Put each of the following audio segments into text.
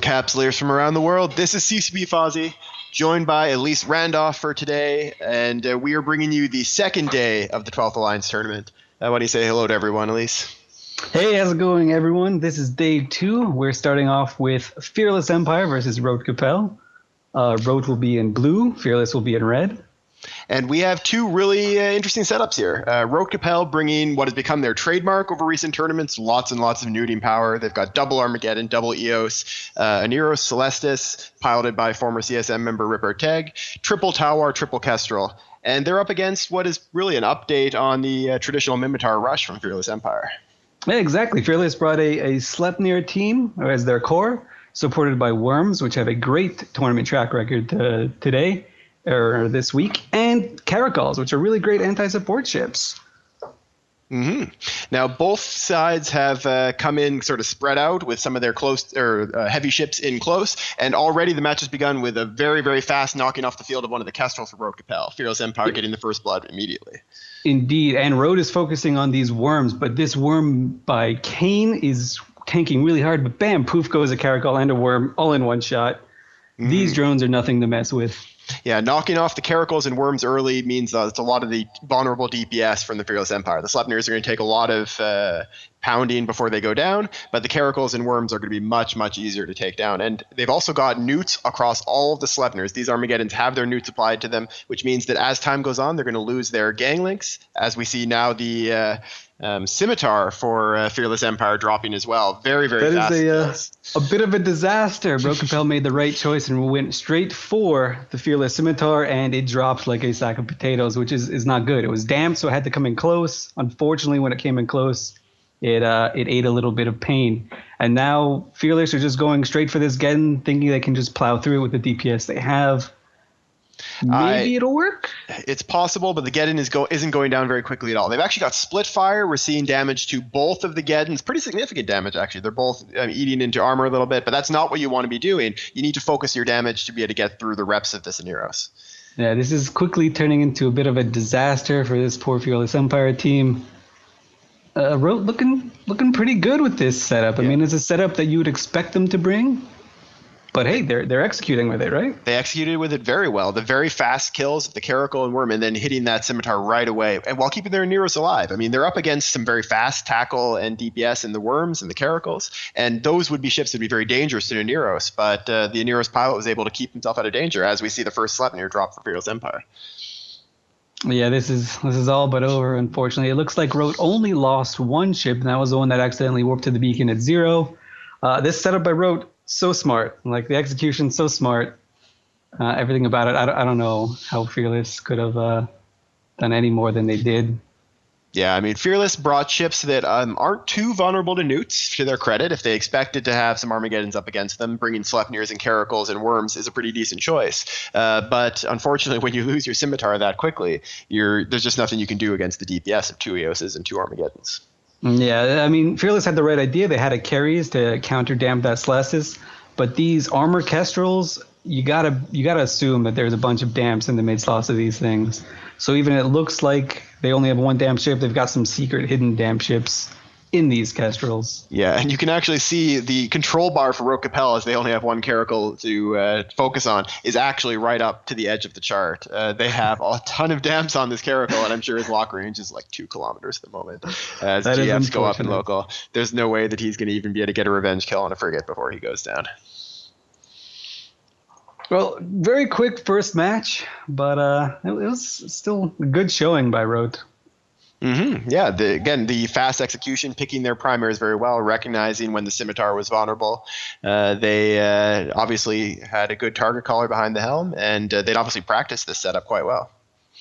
Capsulators from around the world. This is CCB Fozzie, joined by Elise Randolph for today, and we are bringing you the second day of the 12th Alliance Tournament. Why don't you say hello to everyone, Elise? Hey, how's it going, everyone? This is day 2. We're starting off with Fearless Empire versus Rote Kapelle. Rote will be in blue, Fearless will be in red. And we have two really interesting setups here. Rote Kapelle bringing what has become their trademark over recent tournaments, lots and lots of nuding power. They've got double Armageddon, double Eos, an Eros Celestis, piloted by former CSM member Ripper-Teg, triple Tawar, triple Kestrel. And they're up against what is really an update on the traditional Minmatar rush from Fearless Empire. Yeah, exactly. Fearless brought a Sleipnir team as their core, supported by Worms, which have a great tournament track record today. Or this week, and Caracals, which are really great anti-support ships. Mm-hmm. Now, both sides have come in sort of spread out with some of their close or heavy ships in close, and already the match has begun with a very, very fast knocking off the field of one of the Kestrels for Rote Kapelle. Fearless Empire getting the first blood immediately. Indeed, and Rote is focusing on these Worms, but this Worm by Kane is tanking really hard, but bam, poof goes a Caracal and a Worm all in one shot. These drones are nothing to mess with. Yeah, knocking off the Caracals and Worms early means it's a lot of the vulnerable DPS from the Fearless Empire. The Sleipnirs are going to take a lot of pounding before they go down, but the Caracals and Worms are going to be much, much easier to take down. And they've also got newts across all of the Sleipnirs. These Armageddons have their newts applied to them, which means that as time goes on, they're going to lose their gang links. As we see now, the Scimitar for Fearless Empire dropping as well. Very, very fast. That is a bit of a disaster. Rote Kapelle made the right choice and went straight for the Fearless Scimitar, and it dropped like a sack of potatoes, which is not good. It was damp, so it had to come in close. Unfortunately, when it came in close, it ate a little bit of pain. And now Fearless are just going straight for this Geddon, thinking they can just plow through it with the DPS they have. Maybe it'll work. It's possible, but the Geddon isn't going down very quickly at all. They've actually got split fire. We're seeing damage to both of the Geddons. Pretty significant damage, actually. They're both eating into armor a little bit, but that's not what you want to be doing. You need to focus your damage to be able to get through the reps of this Aneros. Yeah, this is quickly turning into a bit of a disaster for this poor Fearless Empire team. Rote looking pretty good with this setup. I mean, it's a setup that you would expect them to bring. But hey, they're executing with it, right? They executed with it very well. The very fast kills of the Caracal and Worm, and then hitting that Scimitar right away, and while keeping their Aneros alive. I mean, they're up against some very fast tackle and DPS in the Worms and the Caracals, and those would be ships that would be very dangerous to Aneros. But the Aneros pilot was able to keep himself out of danger, as we see the first Sleipnir drop for Fearless Empire. Yeah, this is all but over, unfortunately. It looks like Rote only lost one ship, and that was the one that accidentally warped to the beacon at 0. This setup by Rote, so smart. Like, the execution's so smart. Everything about it, I don't know how Fearless could have done any more than they did. Yeah, I mean, Fearless brought ships that aren't too vulnerable to newts, to their credit. If they expected to have some Armageddons up against them, bringing Sleipnirs and Caracals and Worms is a pretty decent choice. But unfortunately, when you lose your Scimitar that quickly, there's just nothing you can do against the DPS of 2 Eoses and 2 Armageddons. Yeah, I mean, Fearless had the right idea. They had a carries to counter damp that Celestis, but these armor Kestrels, you gotta assume that there's a bunch of damps in the mid slots of these things. So even it looks like they only have one damp ship, they've got some secret hidden damp ships in these Kestrels. Yeah, and you can actually see the control bar for Rote Kapelle, as they only have one Caracal to focus on, is actually right up to the edge of the chart. They have a ton of damps on this Caracal, and I'm sure his lock range is like 2 kilometers at the moment. As GFs go up in local, there's no way that he's going to even be able to get a revenge kill on a frigate before he goes down. Well, very quick first match, but it was still a good showing by Rote. Mm-hmm. Yeah, again, the fast execution, picking their primaries very well, recognizing when the Scimitar was vulnerable. They obviously had a good target caller behind the helm, and they'd obviously practiced this setup quite well.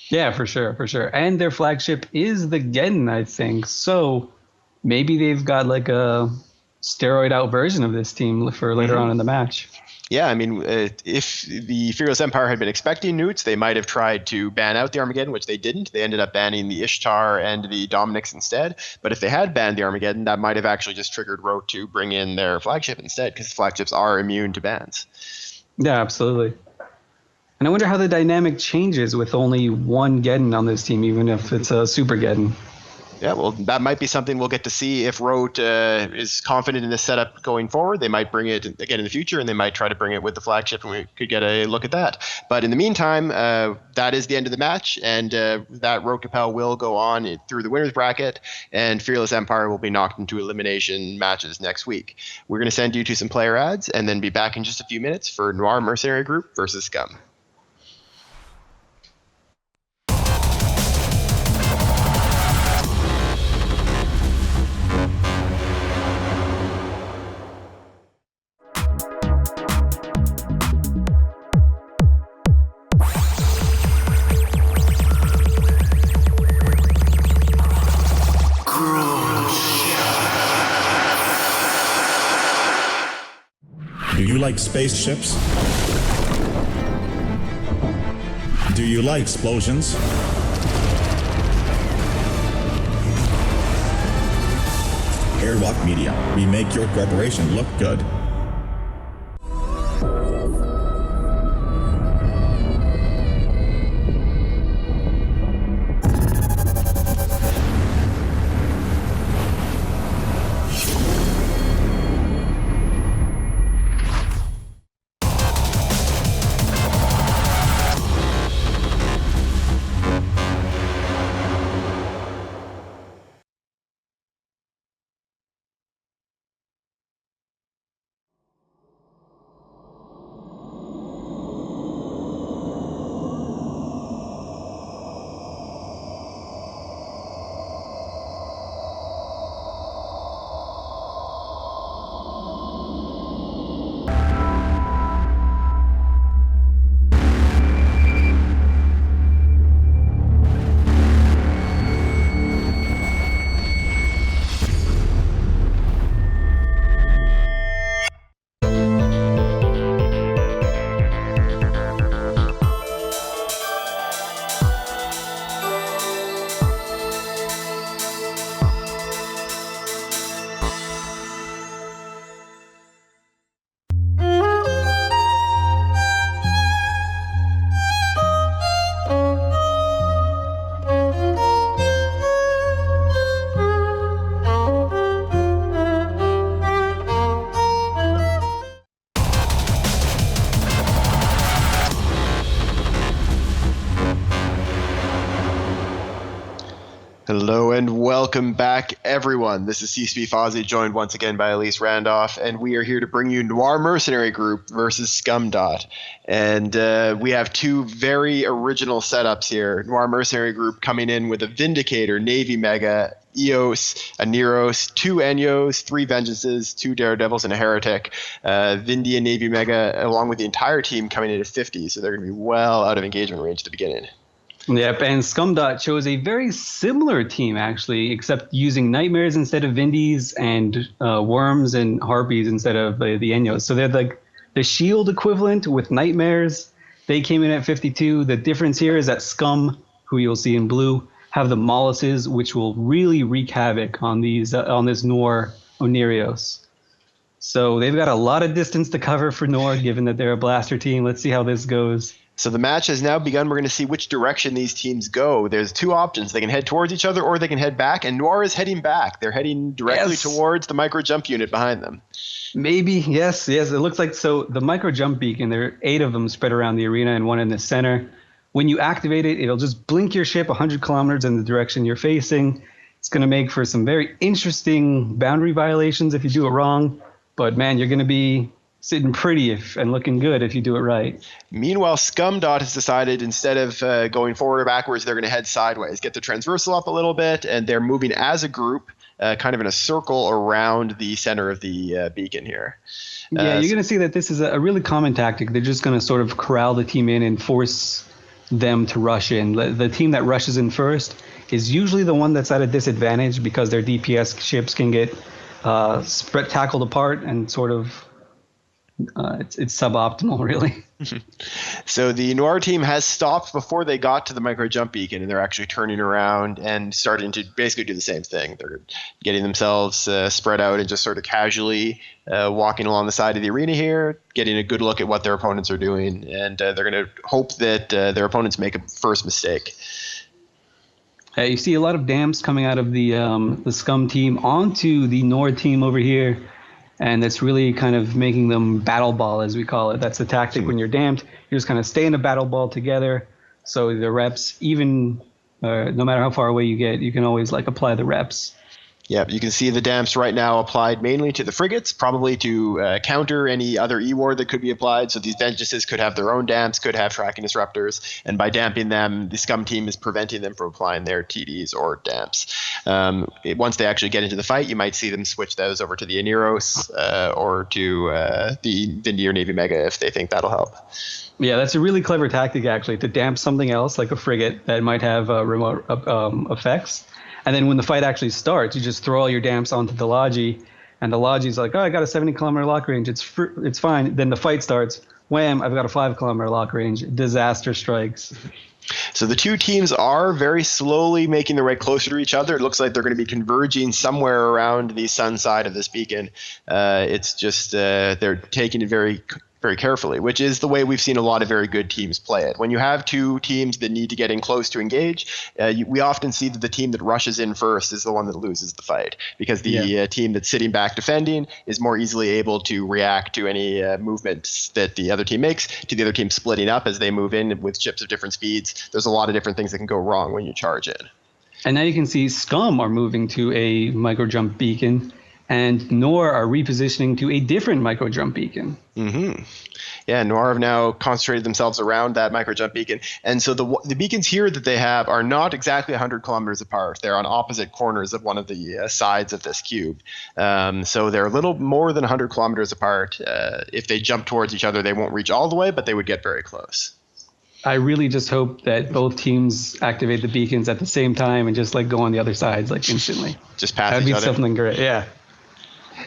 Yeah, for sure. And their flagship is the Geddon, I think. So maybe they've got like a steroid out version of this team for later on in the match. Yeah, I mean, if the Fearless Empire had been expecting newts, they might have tried to ban out the Armageddon, which they didn't. They ended up banning the Ishtar and the Dominix instead. But if they had banned the Armageddon, that might have actually just triggered Rote to bring in their flagship instead, because flagships are immune to bans. Yeah, absolutely. And I wonder how the dynamic changes with only one Geddon on this team, even if it's a Super Geddon. Yeah, well, that might be something we'll get to see if Rote is confident in this setup going forward. They might bring it again in the future, and they might try to bring it with the flagship, and we could get a look at that. But in the meantime, that is the end of the match, and that Rote Kapelle will go on through the winners bracket, and Fearless Empire will be knocked into elimination matches next week. We're going to send you to some player ads, and then be back in just a few minutes for Noir Mercenary Group versus SCUM. Do you like spaceships? Do you like explosions? Airlock Media. We make your corporation look good. Hello and welcome back, everyone. This is CSP Fozzie, joined once again by Elise Randolph, and we are here to bring you Noir Mercenary Group versus SCUM. And we have two very original setups here. Noir Mercenary Group coming in with a Vindicator, Navy Mega, Eos, a Neros, two Enyos, three Vengeances, two Daredevils, and a Heretic. Vindy and Navy Mega, along with the entire team, coming in at 50, so they're going to be well out of engagement range to begin in. Yep, and SCUM chose a very similar team, actually, except using Nightmares instead of Vindies and Worms and Harpies instead of the Enyos. So they're like the Shield equivalent with Nightmares. They came in at 52. The difference here is that SCUM, who you'll see in blue, have the Molluses, which will really wreak havoc on these on this Noir Onirios. So they've got a lot of distance to cover for Noir, given that they're a blaster team. Let's see how this goes. So the match has now begun. We're going to see which direction these teams go. There's two options. They can head towards each other or they can head back, and Noir is heading back. They're heading directly towards the micro jump unit behind them. Maybe, yes. It looks like so. The micro jump beacon, there are 8 of them spread around the arena and one in the center. When you activate it, it'll just blink your ship 100 kilometers in the direction you're facing. It's going to make for some very interesting boundary violations if you do it wrong. But, man, you're going to be sitting pretty and looking good if you do it right. Meanwhile, SCUM has decided instead of going forward or backwards, they're going to head sideways, get the transversal up a little bit, and they're moving as a group, kind of in a circle around the center of the beacon here. Yeah, you're going to see that this is a really common tactic. They're just going to sort of corral the team in and force them to rush in. The team that rushes in first is usually the one that's at a disadvantage because their DPS ships can get tackled apart and sort of it's suboptimal, really. So the Noir team has stopped before they got to the micro jump beacon, and they're actually turning around and starting to basically do the same thing. They're getting themselves spread out and just sort of casually walking along the side of the arena here, getting a good look at what their opponents are doing, and they're going to hope that their opponents make a first mistake. You see a lot of damps coming out of the SCUM team onto the Noir team over here, and that's really kind of making them battle ball, as we call it. That's the tactic when you're damped. You just kind of stay in a battle ball together, so the reps, even no matter how far away you get, you can always like apply the reps. Yeah, you can see the damps right now applied mainly to the frigates, probably to counter any other E-Ward that could be applied. So these Vengeances could have their own damps, could have tracking disruptors, and by damping them, the SCUM team is preventing them from applying their TDs or damps. Once they actually get into the fight, you might see them switch those over to the Aneros or to the Near Navy Mega if they think that'll help. Yeah, that's a really clever tactic, actually, to damp something else, like a frigate that might have remote effects. And then when the fight actually starts, you just throw all your damps onto the Logi, and the Logi's like, oh, I got a 70-kilometer lock range. It's fine. Then the fight starts. Wham, I've got a 5-kilometer lock range. Disaster strikes. So the two teams are very slowly making their way closer to each other. It looks like they're going to be converging somewhere around the sun side of this beacon. It's just they're taking it very carefully, which is the way we've seen a lot of very good teams play it. When you have two teams that need to get in close to engage, we often see that the team that rushes in first is the one that loses the fight, because the team that's sitting back defending is more easily able to react to any movements that the other team makes, to the other team splitting up as they move in with ships of different speeds. There's a lot of different things that can go wrong when you charge in. And now you can see SCUM are moving to a micro-jump beacon, and Noir are repositioning to a different micro-jump beacon. Mm-hmm. Yeah, Noir have now concentrated themselves around that micro-jump beacon. And so the beacons here that they have are not exactly 100 kilometers apart. They're on opposite corners of one of the sides of this cube. So they're a little more than 100 kilometers apart. If they jump towards each other, they won't reach all the way, but they would get very close. I really just hope that both teams activate the beacons at the same time and just like go on the other sides like instantly. Just pass That'd each be other. something great. Yeah.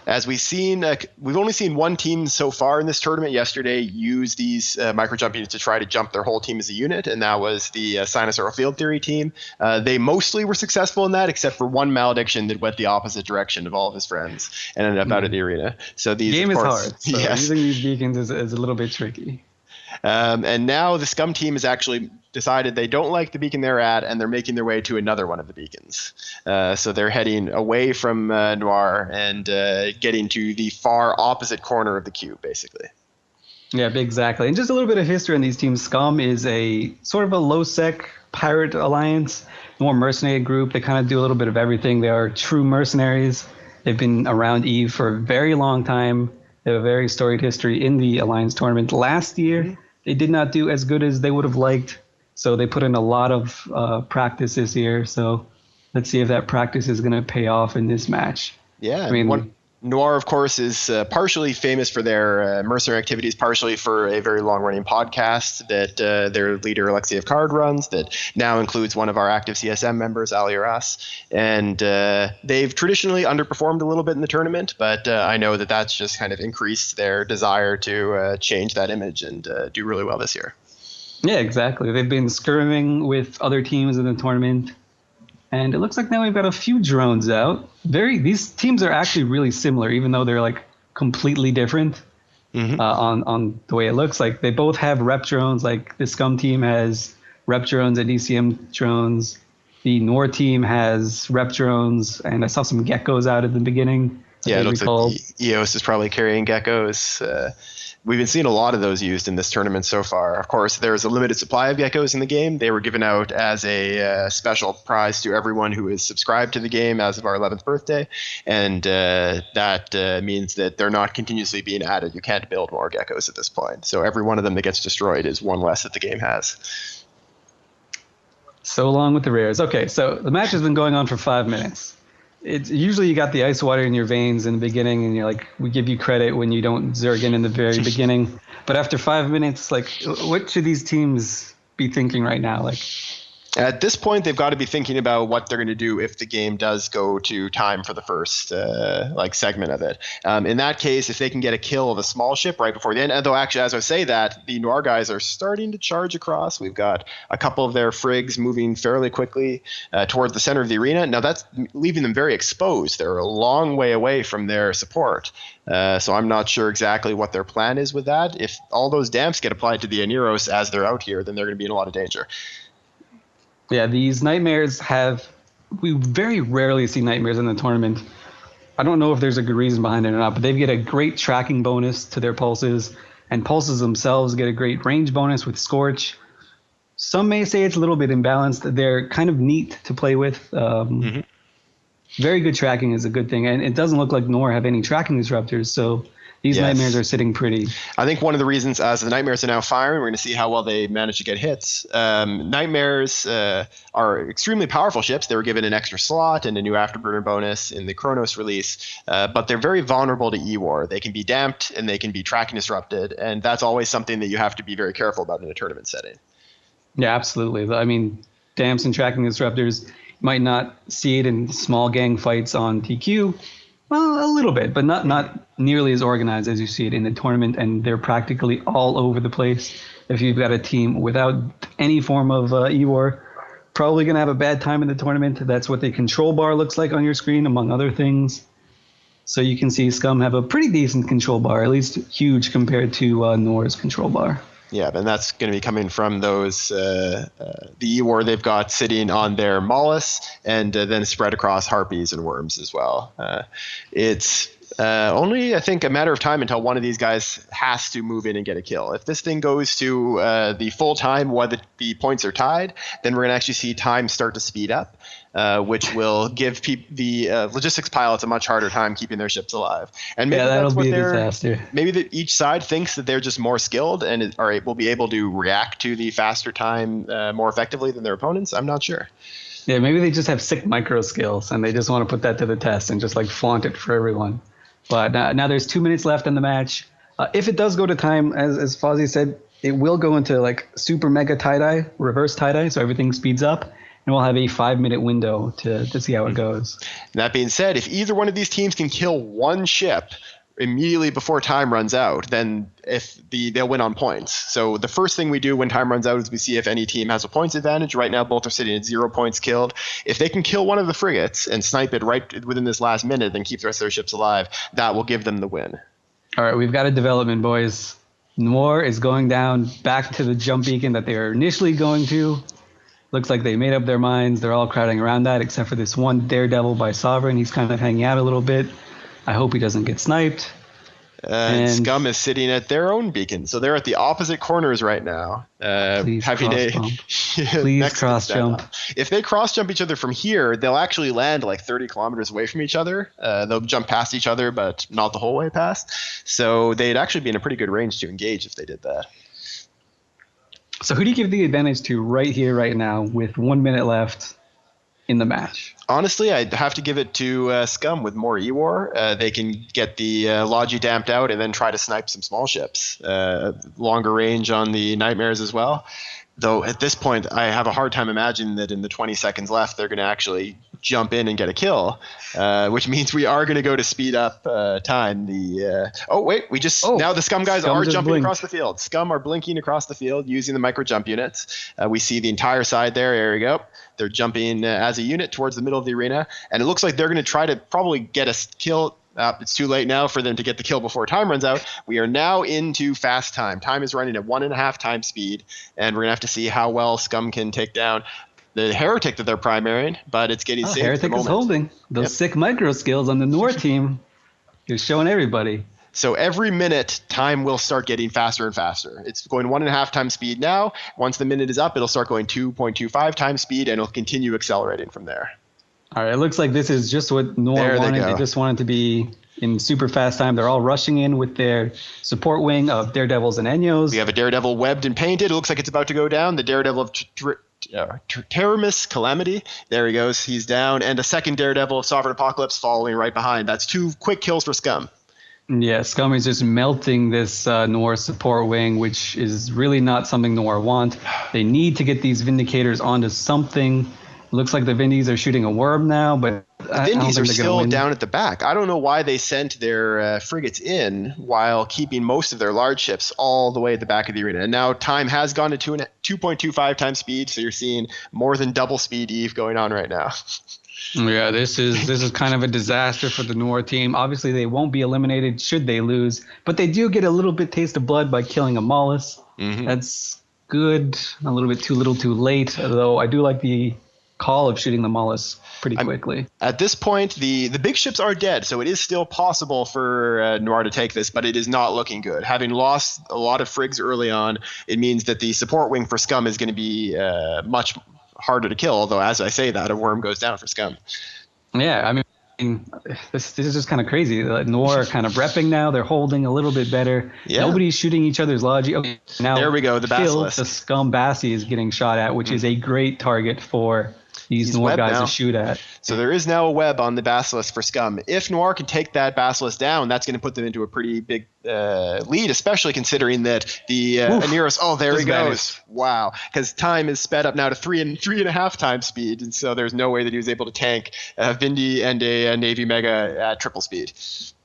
As we've seen, we've only seen one team so far in this tournament yesterday use these micro-jump units to try to jump their whole team as a unit, and that was the Sinusoidal Field Theory team. They mostly were successful in that, except for one malediction that went the opposite direction of all of his friends and ended up out of the arena. So these game of course, is hard. So using these beacons is a little bit tricky. And now the SCUM team has actually decided they don't like the beacon they're at, and they're making their way to another one of the beacons. So they're heading away from Noir and getting to the far opposite corner of the cube, basically. Yeah, exactly. And just a little bit of history on these teams. SCUM is a sort of a low-sec pirate alliance, more mercenary group. They kind of do a little bit of everything. They are true mercenaries. They've been around EVE for a very long time. They have a very storied history in the Alliance tournament. Last year, they did not do as good as they would have liked, so they put in a lot of practice this year. So let's see if that practice is going to pay off in this match. Yeah, I mean, Noir, of course, is partially famous for their mercenary activities, partially for a very long-running podcast that their leader, Alexeyev Card, runs, that now includes one of our active CSM members, alliancetournament. And they've traditionally underperformed a little bit in the tournament, but I know that that's just kind of increased their desire to change that image and do really well this year. Yeah, exactly. They've been skirming with other teams in the tournament. And it looks like now we've got a few drones out. These teams are actually really similar, even though they're like completely different on the way it looks. Like they both have rep drones. Like the SCUM team has rep drones and ECM drones. The Noir team has rep drones, and I saw some geckos out at the beginning. Yeah, it looks like EOS is probably carrying geckos. We've been seeing a lot of those used in this tournament so far. Of course, there's a limited supply of geckos in the game. They were given out as a special prize to everyone who is subscribed to the game as of our 11th birthday. And that means that they're not continuously being added. You can't build more geckos at this point. So every one of them that gets destroyed is one less that the game has. So long with the rares. Okay, so the match has been going on for 5 minutes. It's usually you got the ice water in your veins in the beginning, and you're like, we give you credit when you don't zerg in the very beginning. But after 5 minutes, like, what should these teams be thinking right now? Like, at this point, they've got to be thinking about what they're going to do if the game does go to time for the first segment of it. In that case, if they can get a kill of a small ship right before the end, though actually, as I say that, the Noir guys are starting to charge across. We've got a couple of their frigs moving fairly quickly towards the center of the arena. Now that's leaving them very exposed. They're a long way away from their support. So I'm not sure exactly what their plan is with that. If all those damps get applied to the Aneros as they're out here, then they're going to be in a lot of danger. Yeah, these nightmares we very rarely see nightmares in the tournament. I don't know if there's a good reason behind it or not, but they get a great tracking bonus to their pulses, and pulses themselves get a great range bonus with Scorch. Some may say it's a little bit imbalanced. They're kind of neat to play with. Very good tracking is a good thing, and it doesn't look like Noir have any tracking disruptors, so these nightmares are sitting pretty. I think one of the reasons, as the nightmares are now firing, we're going to see how well they manage to get hits. Nightmares are extremely powerful ships. They were given an extra slot and a new afterburner bonus in the Kronos release, but they're very vulnerable to E-War. They can be damped and they can be tracking disrupted, and that's always something that you have to be very careful about in a tournament setting. Yeah, absolutely. I mean, damps and tracking disruptors, you might not see it in small gang fights on TQ. Well, a little bit, but not nearly as organized as you see it in the tournament, and they're practically all over the place. If you've got a team without any form of E-War, probably going to have a bad time in the tournament. That's what the control bar looks like on your screen, among other things. So you can see SCUM have a pretty decent control bar, at least huge compared to Noir's control bar. Yeah, and that's going to be coming from those the E-War they've got sitting on their Mollusk, and then spread across Harpies and Worms as well. It's only, I think, a matter of time until one of these guys has to move in and get a kill. If this thing goes to the full time while the points are tied, then we're going to actually see time start to speed up, which will give the logistics pilots a much harder time keeping their ships alive. And maybe that'll that's what be a disaster. Maybe that each side thinks that they're just more skilled and will be able to react to the faster time more effectively than their opponents. I'm not sure. Yeah, maybe they just have sick micro skills and they just want to put that to the test and just like flaunt it for everyone. But now there's 2 minutes left in the match. If it does go to time, as Fozzie said, it will go into like super mega tie-dye, reverse tie-dye, so everything speeds up, and we'll have a 5-minute window to see how it goes. That being said, if either one of these teams can kill one ship immediately before time runs out, then they'll win on points. So the first thing we do when time runs out is we see if any team has a points advantage. Right now, both are sitting at 0 points killed. If they can kill one of the frigates and snipe it right within this last minute, then keep the rest of their ships alive, that will give them the win. All right, we've got a development, boys. Noir is going down back to the jump beacon that they were initially going to. Looks like they made up their minds. They're all crowding around that, except for this one Daredevil by Sovereign. He's kind of hanging out a little bit. I hope he doesn't get sniped. And SCUM is sitting at their own beacon. So they're at the opposite corners right now. Please cross jump. If they cross jump each other from here, they'll actually land like 30 kilometers away from each other. They'll jump past each other, but not the whole way past. So they'd actually be in a pretty good range to engage if they did that. So who do you give the advantage to right here, right now, with 1 minute left in the match? Honestly, I'd have to give it to SCUM with more E-War. They can get the Logi damped out and then try to snipe some small ships. Longer range on the Nightmares as well. Though at this point, I have a hard time imagining that in the 20 seconds left, they're going to actually jump in and get a kill, which means we are going to go to speed up time. Now the SCUM guys are jumping across the field. SCUM are blinking across the field using the micro jump units. We see the entire side there. There we go. They're jumping as a unit towards the middle of the arena, and it looks like they're going to try to probably get a kill. It's too late now for them to get the kill before time runs out. We are now into fast time. Time is running at 1.5 times speed, and we're going to have to see how well SCUM can take down the Heretic that they're primarying, but it's getting saved. Heretic is holding. Those sick micro skills on the Noir team. You're showing everybody. So every minute, time will start getting faster and faster. It's going 1.5 times speed now. Once the minute is up, it'll start going 2.25 times speed, and it'll continue accelerating from there. All right, it looks like this is just what Noir wanted. They just wanted to be in super fast time. They're all rushing in with their support wing of Daredevils and Enyos. We have a Daredevil webbed and painted. It looks like it's about to go down. The Daredevil of Terramis Calamity. There he goes. He's down. And a second Daredevil of Sovereign Apocalypse following right behind. That's 2 quick kills for SCUM. Yeah, SCUM is just melting this Noir support wing, which is really not something Noir want. They need to get these Vindicators onto something. Looks like the Vindies are shooting a worm now, but the Vindies are still down at the back. I don't know why they sent their frigates in while keeping most of their large ships all the way at the back of the arena. And now time has gone to 2.25 times speed, so you're seeing more than double speed EVE going on right now. Yeah, this is kind of a disaster for the Noir team. Obviously, they won't be eliminated should they lose, but they do get a little bit taste of blood by killing a Mollusk. Mm-hmm. good, a little bit too little too late, though I do like the call of shooting the Mollusk pretty quickly. At this point, the big ships are dead, so it is still possible for Noir to take this, but it is not looking good. Having lost a lot of frigs early on, it means that the support wing for SCUM is going to be much harder to kill, although as I say that, a worm goes down for SCUM. Yeah, I mean, this is just kind of crazy. Noir kind of repping now. They're holding a little bit better. Yeah. Nobody's shooting each other's Logi. Okay, now there we go, the Basilisk. The SCUM Bassi is getting shot at, which is a great target for these Noir guys to shoot at. So there is now a web on the Basilisk for SCUM. If Noir can take that Basilisk down, that's going to put them into a pretty big lead, especially considering that the Aneros, there he goes. Wow. Because time is sped up now to 3.5 times speed, and so there's no way that he was able to tank Vindy and a Navy Mega at triple speed.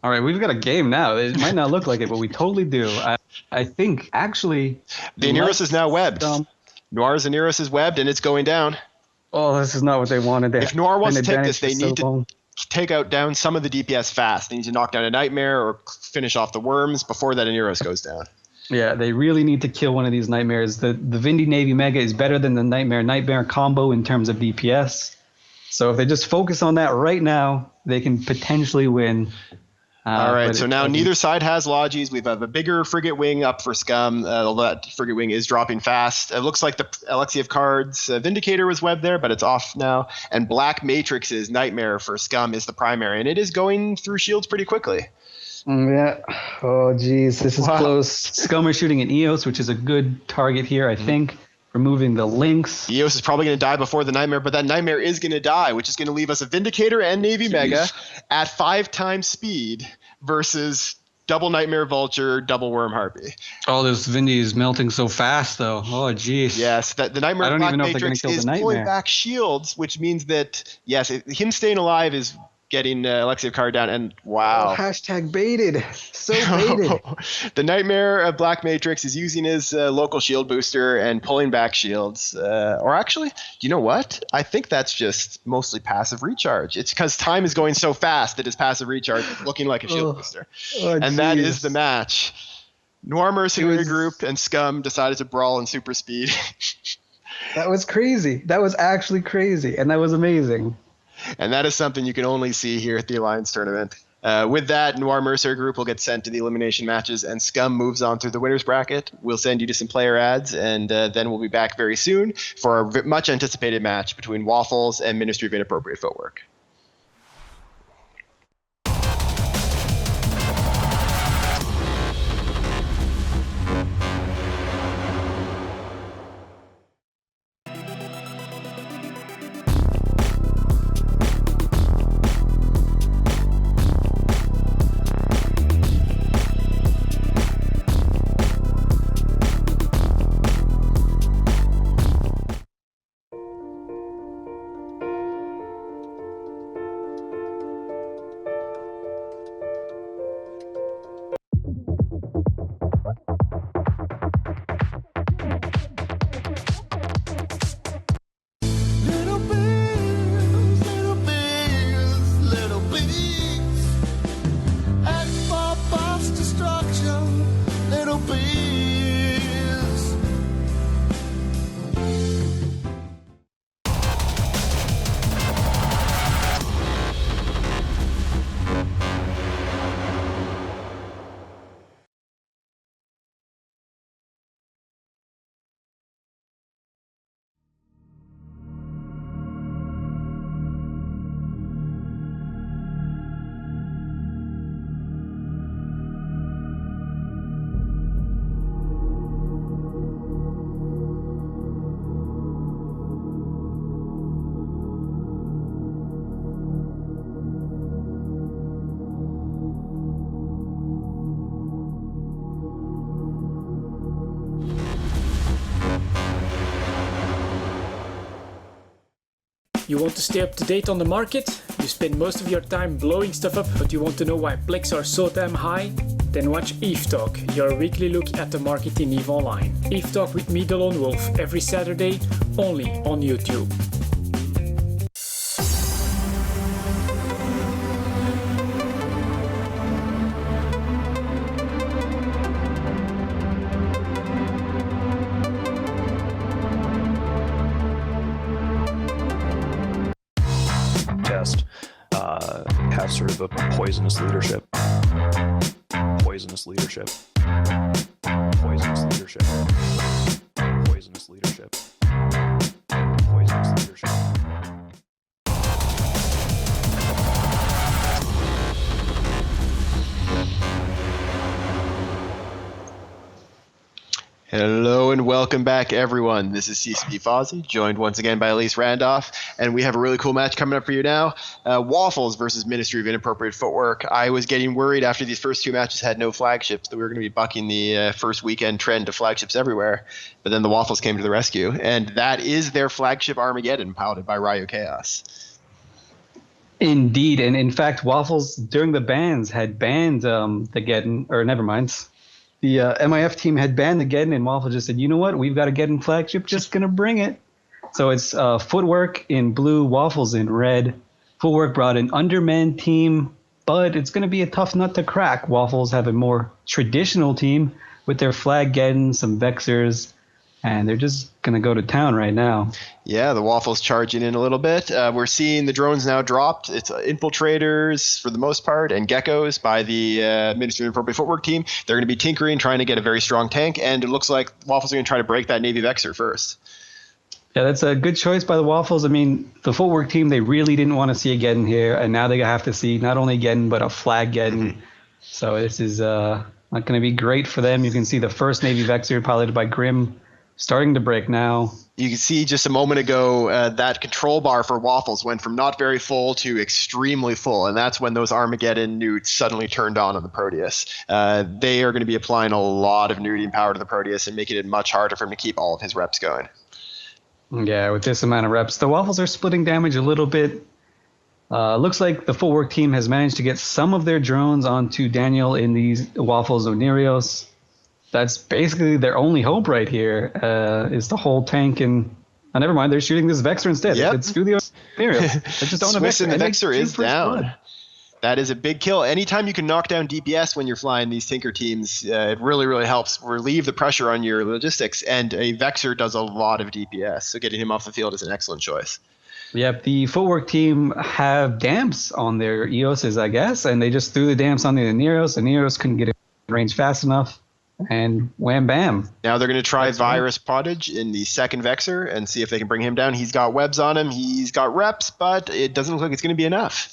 All right, we've got a game now. It might not look like it, but we totally do. I think, actually... The Aneros is now webbed. Noir's Aneros is webbed, and it's going down. Oh, this is not what they wanted. If Noir wants to take this, they need to take down some of the DPS fast. They need to knock down a Nightmare or finish off the worms before that Aneros goes down. Yeah, they really need to kill one of these Nightmares. The Vindy Navy Mega is better than the Nightmare combo in terms of DPS. So if they just focus on that right now, they can potentially win. All right, so now neither side has Logis. We have a bigger frigate wing up for SCUM. That frigate wing is dropping fast. It looks like the Elixir of Cards Vindicator was webbed there, but it's off now. And Black Matrix's Nightmare for SCUM is the primary, and it is going through shields pretty quickly. Yeah. Oh, geez, this is close. SCUM are shooting an EOS, which is a good target here, I think. Removing the links. EOS is probably going to die before the Nightmare, but that Nightmare is going to die, which is going to leave us a Vindicator and Navy Mega at 5 times speed versus double Nightmare Vulture, double Worm Harpy. Oh, this Vindy is melting so fast, though. Oh, geez. Yes, the Nightmare Black Matrix is pulling back shields, which means that, yes, him staying alive is getting Elixir card down, and wow. Oh, hashtag baited. So baited. The Nightmare of Black Matrix is using his local shield booster and pulling back shields. Or actually, you know what? I think that's just mostly passive recharge. It's because time is going so fast that his passive recharge is looking like a shield booster. And that is the match. Noir Mercenary Group and SCUM decided to brawl in super speed. That was crazy. That was actually crazy, and that was amazing. And that is something you can only see here at the Alliance Tournament. With that, Noir Mercer Group will get sent to the elimination matches, and SCUM moves on through the winners bracket. We'll send you to some player ads, and then we'll be back very soon for our much anticipated match between WAFFLES and Ministry of Inappropriate Footwork. You want to stay up to date on the market? You spend most of your time blowing stuff up, but you want to know why plex are so damn high? Then watch EVE Talk, your weekly look at the market in EVE Online. EVE Talk with me, the Lone Wolf, every Saturday, only on YouTube. test have sort of a poisonous leadership. Poisonous leadership. Poisonous leadership. Poisonous leadership. Poisonous leadership. Hello and welcome back, everyone. This is CCP Fozzie, joined once again by Elise Randolph, and we have a really cool match coming up for you now. Waffles versus Ministry of Inappropriate Footwork. I was getting worried after these first two matches had no flagships that we were going to be bucking the first weekend trend to flagships everywhere, but then the Waffles came to the rescue, and that is their flagship Armageddon, piloted by R.E.V.O.L.U.T.I.O. Chaos. Indeed, and in fact, Waffles during the bans had banned the Geddon, or never mind. The MIF team had banned the Geddon, and Waffle just said, you know what, we've got a Geddon flagship, just going to bring it. So it's Footwork in blue, Waffles in red. Footwork brought an undermanned team, but it's going to be a tough nut to crack. Waffles have a more traditional team with their flag Geddon, some Vexers, and they're just going to go to town right now. Yeah, the Waffles charging in a little bit. We're seeing the drones now dropped. It's infiltrators for the most part and geckos by the Ministry of Inappropriate Footwork team. They're going to be tinkering, trying to get a very strong tank, and it looks like Waffles are going to try to break that Navy Vexer first. Yeah, that's a good choice by the Waffles. I mean, the Footwork team, they really didn't want to see a Geddon here, and now they have to see not only Geddon, but a flag Geddon. Mm-hmm. So this is not going to be great for them. You can see the first Navy Vexer piloted by Grim starting to break now. You can see just a moment ago that control bar for Waffles went from not very full to extremely full, and that's when those Armageddon newts suddenly turned on the Proteus. They are going to be applying a lot of newting power to the Proteus and making it much harder for him to keep all of his reps going. Yeah, with this amount of reps, the Waffles are splitting damage a little bit. Looks like the Footwork team has managed to get some of their drones onto Daniel in these Waffles Onirios. That's basically their only hope right here, is the whole tank. And never mind, they're shooting this Vexer instead. Yep. It's through the Onirios. They just don't have Vexer. And the Vexer is down. Blood. That is a big kill. Anytime you can knock down DPS when you're flying these Tinker teams, it really, really helps relieve the pressure on your logistics. And a Vexer does a lot of DPS, so getting him off the field is an excellent choice. Yep, the Footwork team have damps on their EOSs, I guess, and they just threw the damps on the Neros. The Neros couldn't get in range fast enough. And wham bam. Now they're going to try Virus Pottage in the second Vexer and see if they can bring him down. He's got webs on him. He's got reps, but it doesn't look like it's going to be enough.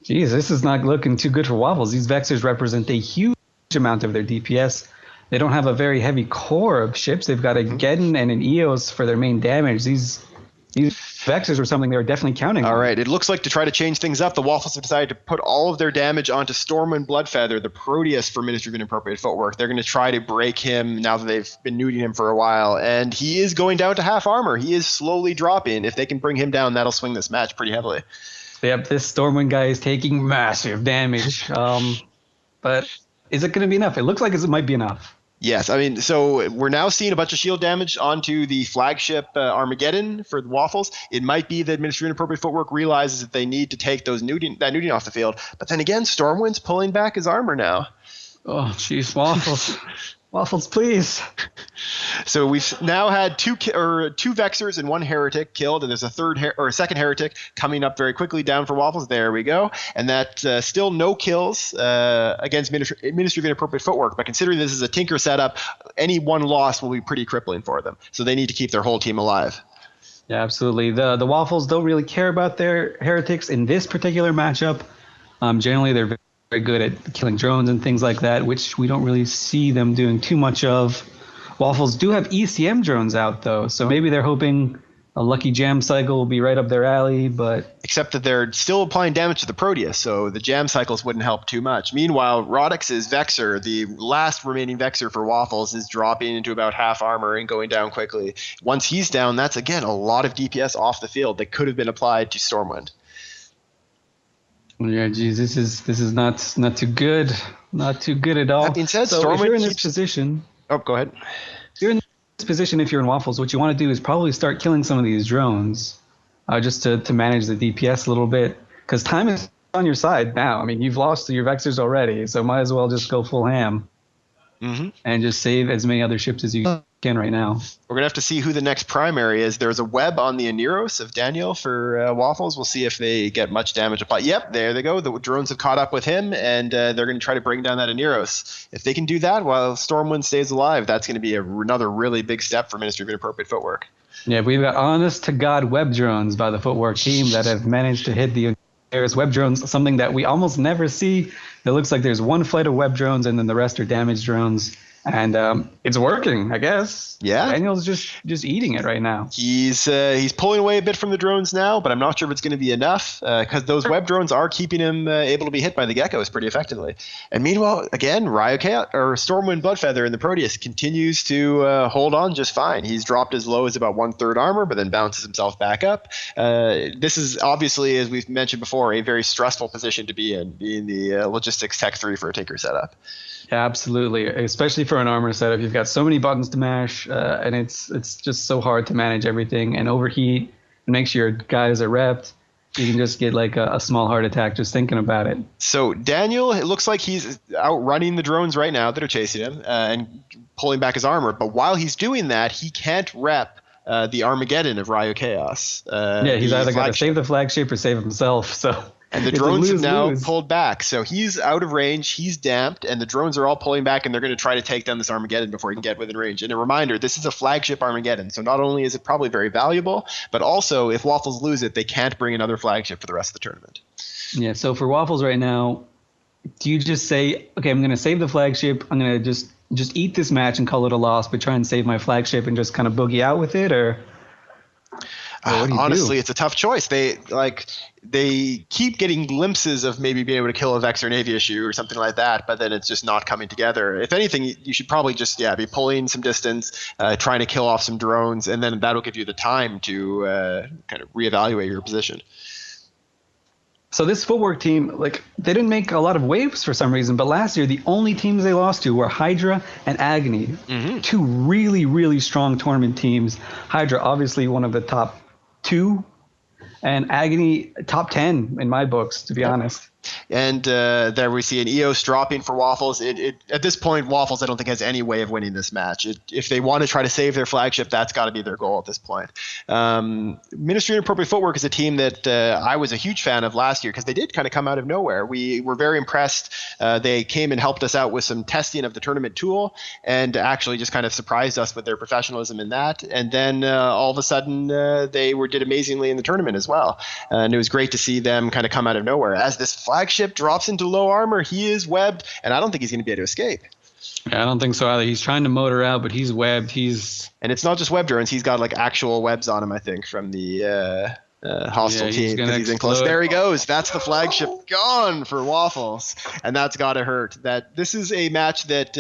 Jeez, this is not looking too good for Waffles. These Vexers represent a huge amount of their DPS. They don't have a very heavy core of ships. They've got a Geddon and an EOS for their main damage. These Vexers were something they were definitely counting on. All right, it looks like to try to change things up, the Waffles have decided to put all of their damage onto Stormwind Bloodfeather, the Proteus for Ministry of Inappropriate Footwork. They're going to try to break him now that they've been nuding him for a while, and he is going down to half armor. He is slowly dropping. If they can bring him down, that'll swing this match pretty heavily. Yep, this Stormwind guy is taking massive damage, but is it going to be enough? It looks like it might be enough. Yes, I mean, so we're now seeing a bunch of shield damage onto the flagship Armageddon for the Waffles. It might be that Ministry of Inappropriate Footwork realizes that they need to take that nuding off the field. But then again, Stormwind's pulling back his armor now. Oh, jeez, Waffles. Waffles, please. So we've now had two Vexers and one Heretic killed, and there's a second Heretic coming up very quickly down for Waffles. There we go. And that still no kills against Ministry of Inappropriate Footwork. But considering this is a Tinker setup, any one loss will be pretty crippling for them. So they need to keep their whole team alive. Yeah, absolutely. The Waffles don't really care about their Heretics in this particular matchup. Generally, they're very good at killing drones and things like that, which we don't really see them doing too much of. Waffles do have ECM drones out, though, so maybe they're hoping a lucky jam cycle will be right up their alley, but... Except that they're still applying damage to the Proteus, so the jam cycles wouldn't help too much. Meanwhile, Rodix's Vexer, the last remaining Vexer for Waffles, is dropping into about half armor and going down quickly. Once he's down, that's, again, a lot of DPS off the field that could have been applied to Stormwind. Yeah, geez, this is not too good. Not too good at all. That being said, so Stormwind if you're in this position... Oh, go ahead. If you're in this position, if you're in Waffles, what you want to do is probably start killing some of these drones just to manage the DPS a little bit, because time is on your side now. I mean, you've lost your Vexers already, so might as well just go full ham and just save as many other ships as you again right now. We're going to have to see who the next primary is. There's a web on the Aneros of Daniel for Waffles. We'll see if they get much damage applied. Yep, there they go. The drones have caught up with him, and they're going to try to bring down that Aneros. If they can do that while Stormwind stays alive, that's going to be another really big step for Ministry of Inappropriate Footwork. Yeah, we've got honest-to-God web drones by the Footwork team that have managed to hit the Aneros web drones, something that we almost never see. It looks like there's one flight of web drones, and then the rest are damage drones. And it's working, I guess. Yeah. Daniel's just eating it right now. He's pulling away a bit from the drones now, but I'm not sure if it's going to be enough because those web drones are keeping him able to be hit by the geckos pretty effectively. And meanwhile, again, Stormwind Bloodfeather in the Proteus continues to hold on just fine. He's dropped as low as about 1/3 armor, but then bounces himself back up. This is obviously, as we've mentioned before, a very stressful position to be in, being the Logistics Tech 3 for a Tinker setup. Yeah, absolutely, especially for an armor setup. You've got so many buttons to mash, and it's just so hard to manage everything and overheat and make sure your guys are repped. You can just get like a small heart attack just thinking about it. So Daniel, it looks like he's outrunning the drones right now that are chasing him and pulling back his armor. But while he's doing that, he can't rep the Armageddon of Ryo Chaos. He's either got to save the flagship or save himself. So. And the drones have now pulled back. So he's out of range, he's damped, and the drones are all pulling back, and they're going to try to take down this Armageddon before he can get within range. And a reminder, this is a flagship Armageddon. So not only is it probably very valuable, but also if Waffles lose it, they can't bring another flagship for the rest of the tournament. Yeah, so for Waffles right now, do you just say, okay, I'm going to save the flagship, I'm going to just eat this match and call it a loss, but try and save my flagship and just kind of boogie out with it, or honestly, it's a tough choice. They keep getting glimpses of maybe being able to kill a Vex or an Aviashoe or something like that, but then it's just not coming together. If anything, you should probably just be pulling some distance, trying to kill off some drones, and then that'll give you the time to kind of reevaluate your position. So this Footwork team, they didn't make a lot of waves for some reason, but last year the only teams they lost to were HYDRA and Agony, two really, really strong tournament teams. HYDRA, obviously one of the top 2, and Agony top 10 in my books, to be honest. And there we see an EOS dropping for Waffles. At this point, Waffles I don't think has any way of winning this match. If they want to try to save their flagship, that's got to be their goal at this point. Ministry of Inappropriate Footwork is a team that I was a huge fan of last year because they did kind of come out of nowhere. We were very impressed. They came and helped us out with some testing of the tournament tool and actually just kind of surprised us with their professionalism in that. And then all of a sudden they did amazingly in the tournament as well. And it was great to see them kind of come out of nowhere. As this flagship drops into low armor, he is webbed, and I don't think he's going to be able to escape. Yeah, I don't think so either. He's trying to motor out, but he's webbed. And it's not just web drones. He's got actual webs on him, I think, from the hostile team because he's in close. There he goes. That's the flagship gone for Waffles, and that's got to hurt. This is a match that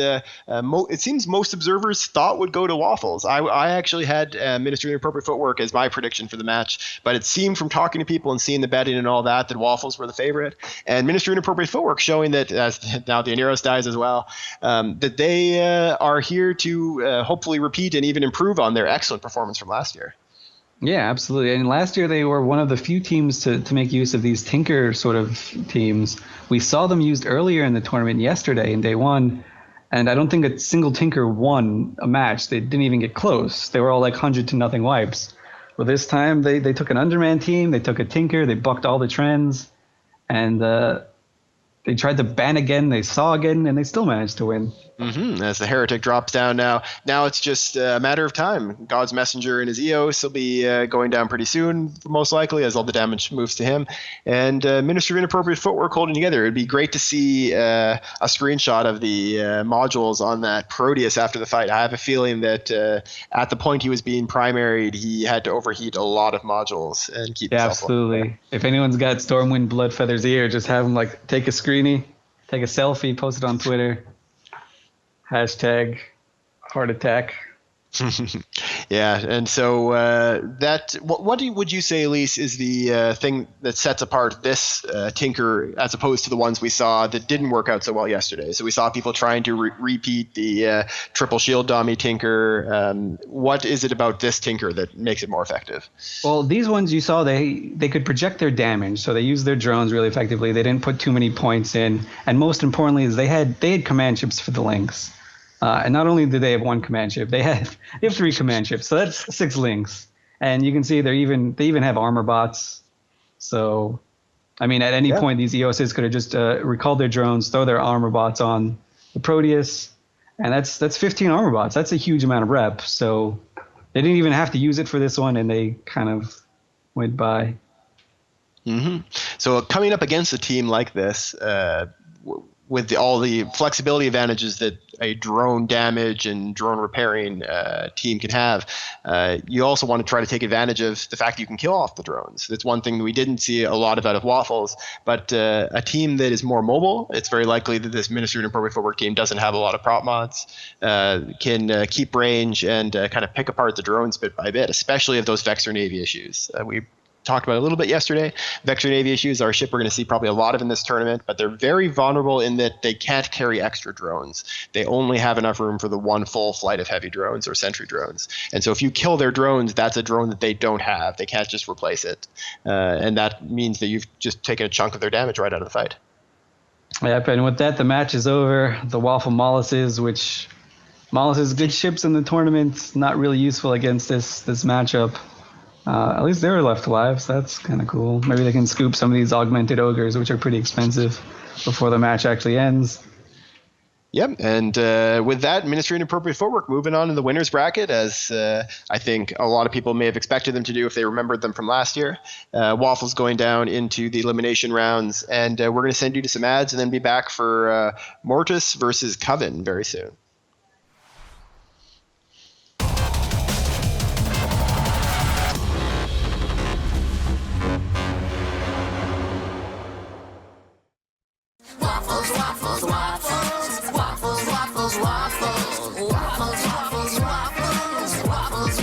it seems most observers thought would go to Waffles. I actually had Ministry of Inappropriate Footwork as my prediction for the match, but it seemed from talking to people and seeing the betting and all that Waffles were the favorite. And Ministry of Inappropriate Footwork showing that as now the Aneros dies as well, that they are here to hopefully repeat and even improve on their excellent performance from last year. Yeah, absolutely. And last year they were one of the few teams to make use of these Tinker sort of teams. We saw them used earlier in the tournament yesterday in day 1, and I don't think a single Tinker won a match. They didn't even get close. They were all 100-0 wipes. Well, this time they took an Underman team, they took a Tinker, they bucked all the trends, and they tried to ban again, they saw again, and they still managed to win. As the Heretic drops down now it's just a matter of time. God's Messenger and his EOS will be going down pretty soon, most likely, as all the damage moves to him. And Ministry of Inappropriate Footwork holding together. It'd be great to see a screenshot of the modules on that Proteus after the fight. I have a feeling that at the point he was being primaried, he had to overheat a lot of modules and keep himself absolutely. alive. If anyone's got Stormwind Bloodfeather's ear, just have him take a screenie, take a selfie, post it on Twitter. Hashtag heart attack. Yeah, and so what would you say, Elise, is the thing that sets apart this Tinker as opposed to the ones we saw that didn't work out so well yesterday? So we saw people trying to repeat the triple shield dummy Tinker. What is it about this Tinker that makes it more effective? Well, these ones you saw, they could project their damage, so they used their drones really effectively. They didn't put too many points in, and most importantly is they had command ships for the links. And not only do they have one command ship, they have 3 command ships. So that's 6 links. And you can see they even have armor bots. So, I mean, at any point, these EOSs could have just recalled their drones, throw their armor bots on the Proteus, and that's 15 armor bots. That's a huge amount of rep. So they didn't even have to use it for this one, and they kind of went by. Mm-hmm. So coming up against a team like this, with all the flexibility advantages that a drone damage and drone repairing team can have, you also want to try to take advantage of the fact that you can kill off the drones. That's one thing that we didn't see a lot of out of Waffles, but a team that is more mobile, it's very likely that this Ministry of Inappropriate Footwork team doesn't have a lot of prop mods, can keep range and kind of pick apart the drones bit by bit, especially if those Vexor Navy issues. We talked about it a little bit yesterday. Vexor Navy issues are a ship we're going to see probably a lot of in this tournament, but they're very vulnerable in that they can't carry extra drones. They only have enough room for the one full flight of heavy drones or sentry drones. And so if you kill their drones, that's a drone that they don't have. They can't just replace it. And that means that you've just taken a chunk of their damage right out of the fight. Yep, and with that, the match is over. The Waffle Molluses, which Molluses, good ships in the tournament, not really useful against this matchup. At least they were left alive, so that's kind of cool. Maybe they can scoop some of these augmented ogres, which are pretty expensive, before the match actually ends. Yep, and with that, Ministry of Inappropriate Footwork moving on to the winners bracket, as I think a lot of people may have expected them to do if they remembered them from last year. Waffles going down into the elimination rounds, and we're going to send you to some ads and then be back for Mortuus versus Coven very soon. Waffles, waffles, waffles, waffles, waffles, waffles, waffles, waffles, waffles, waffles,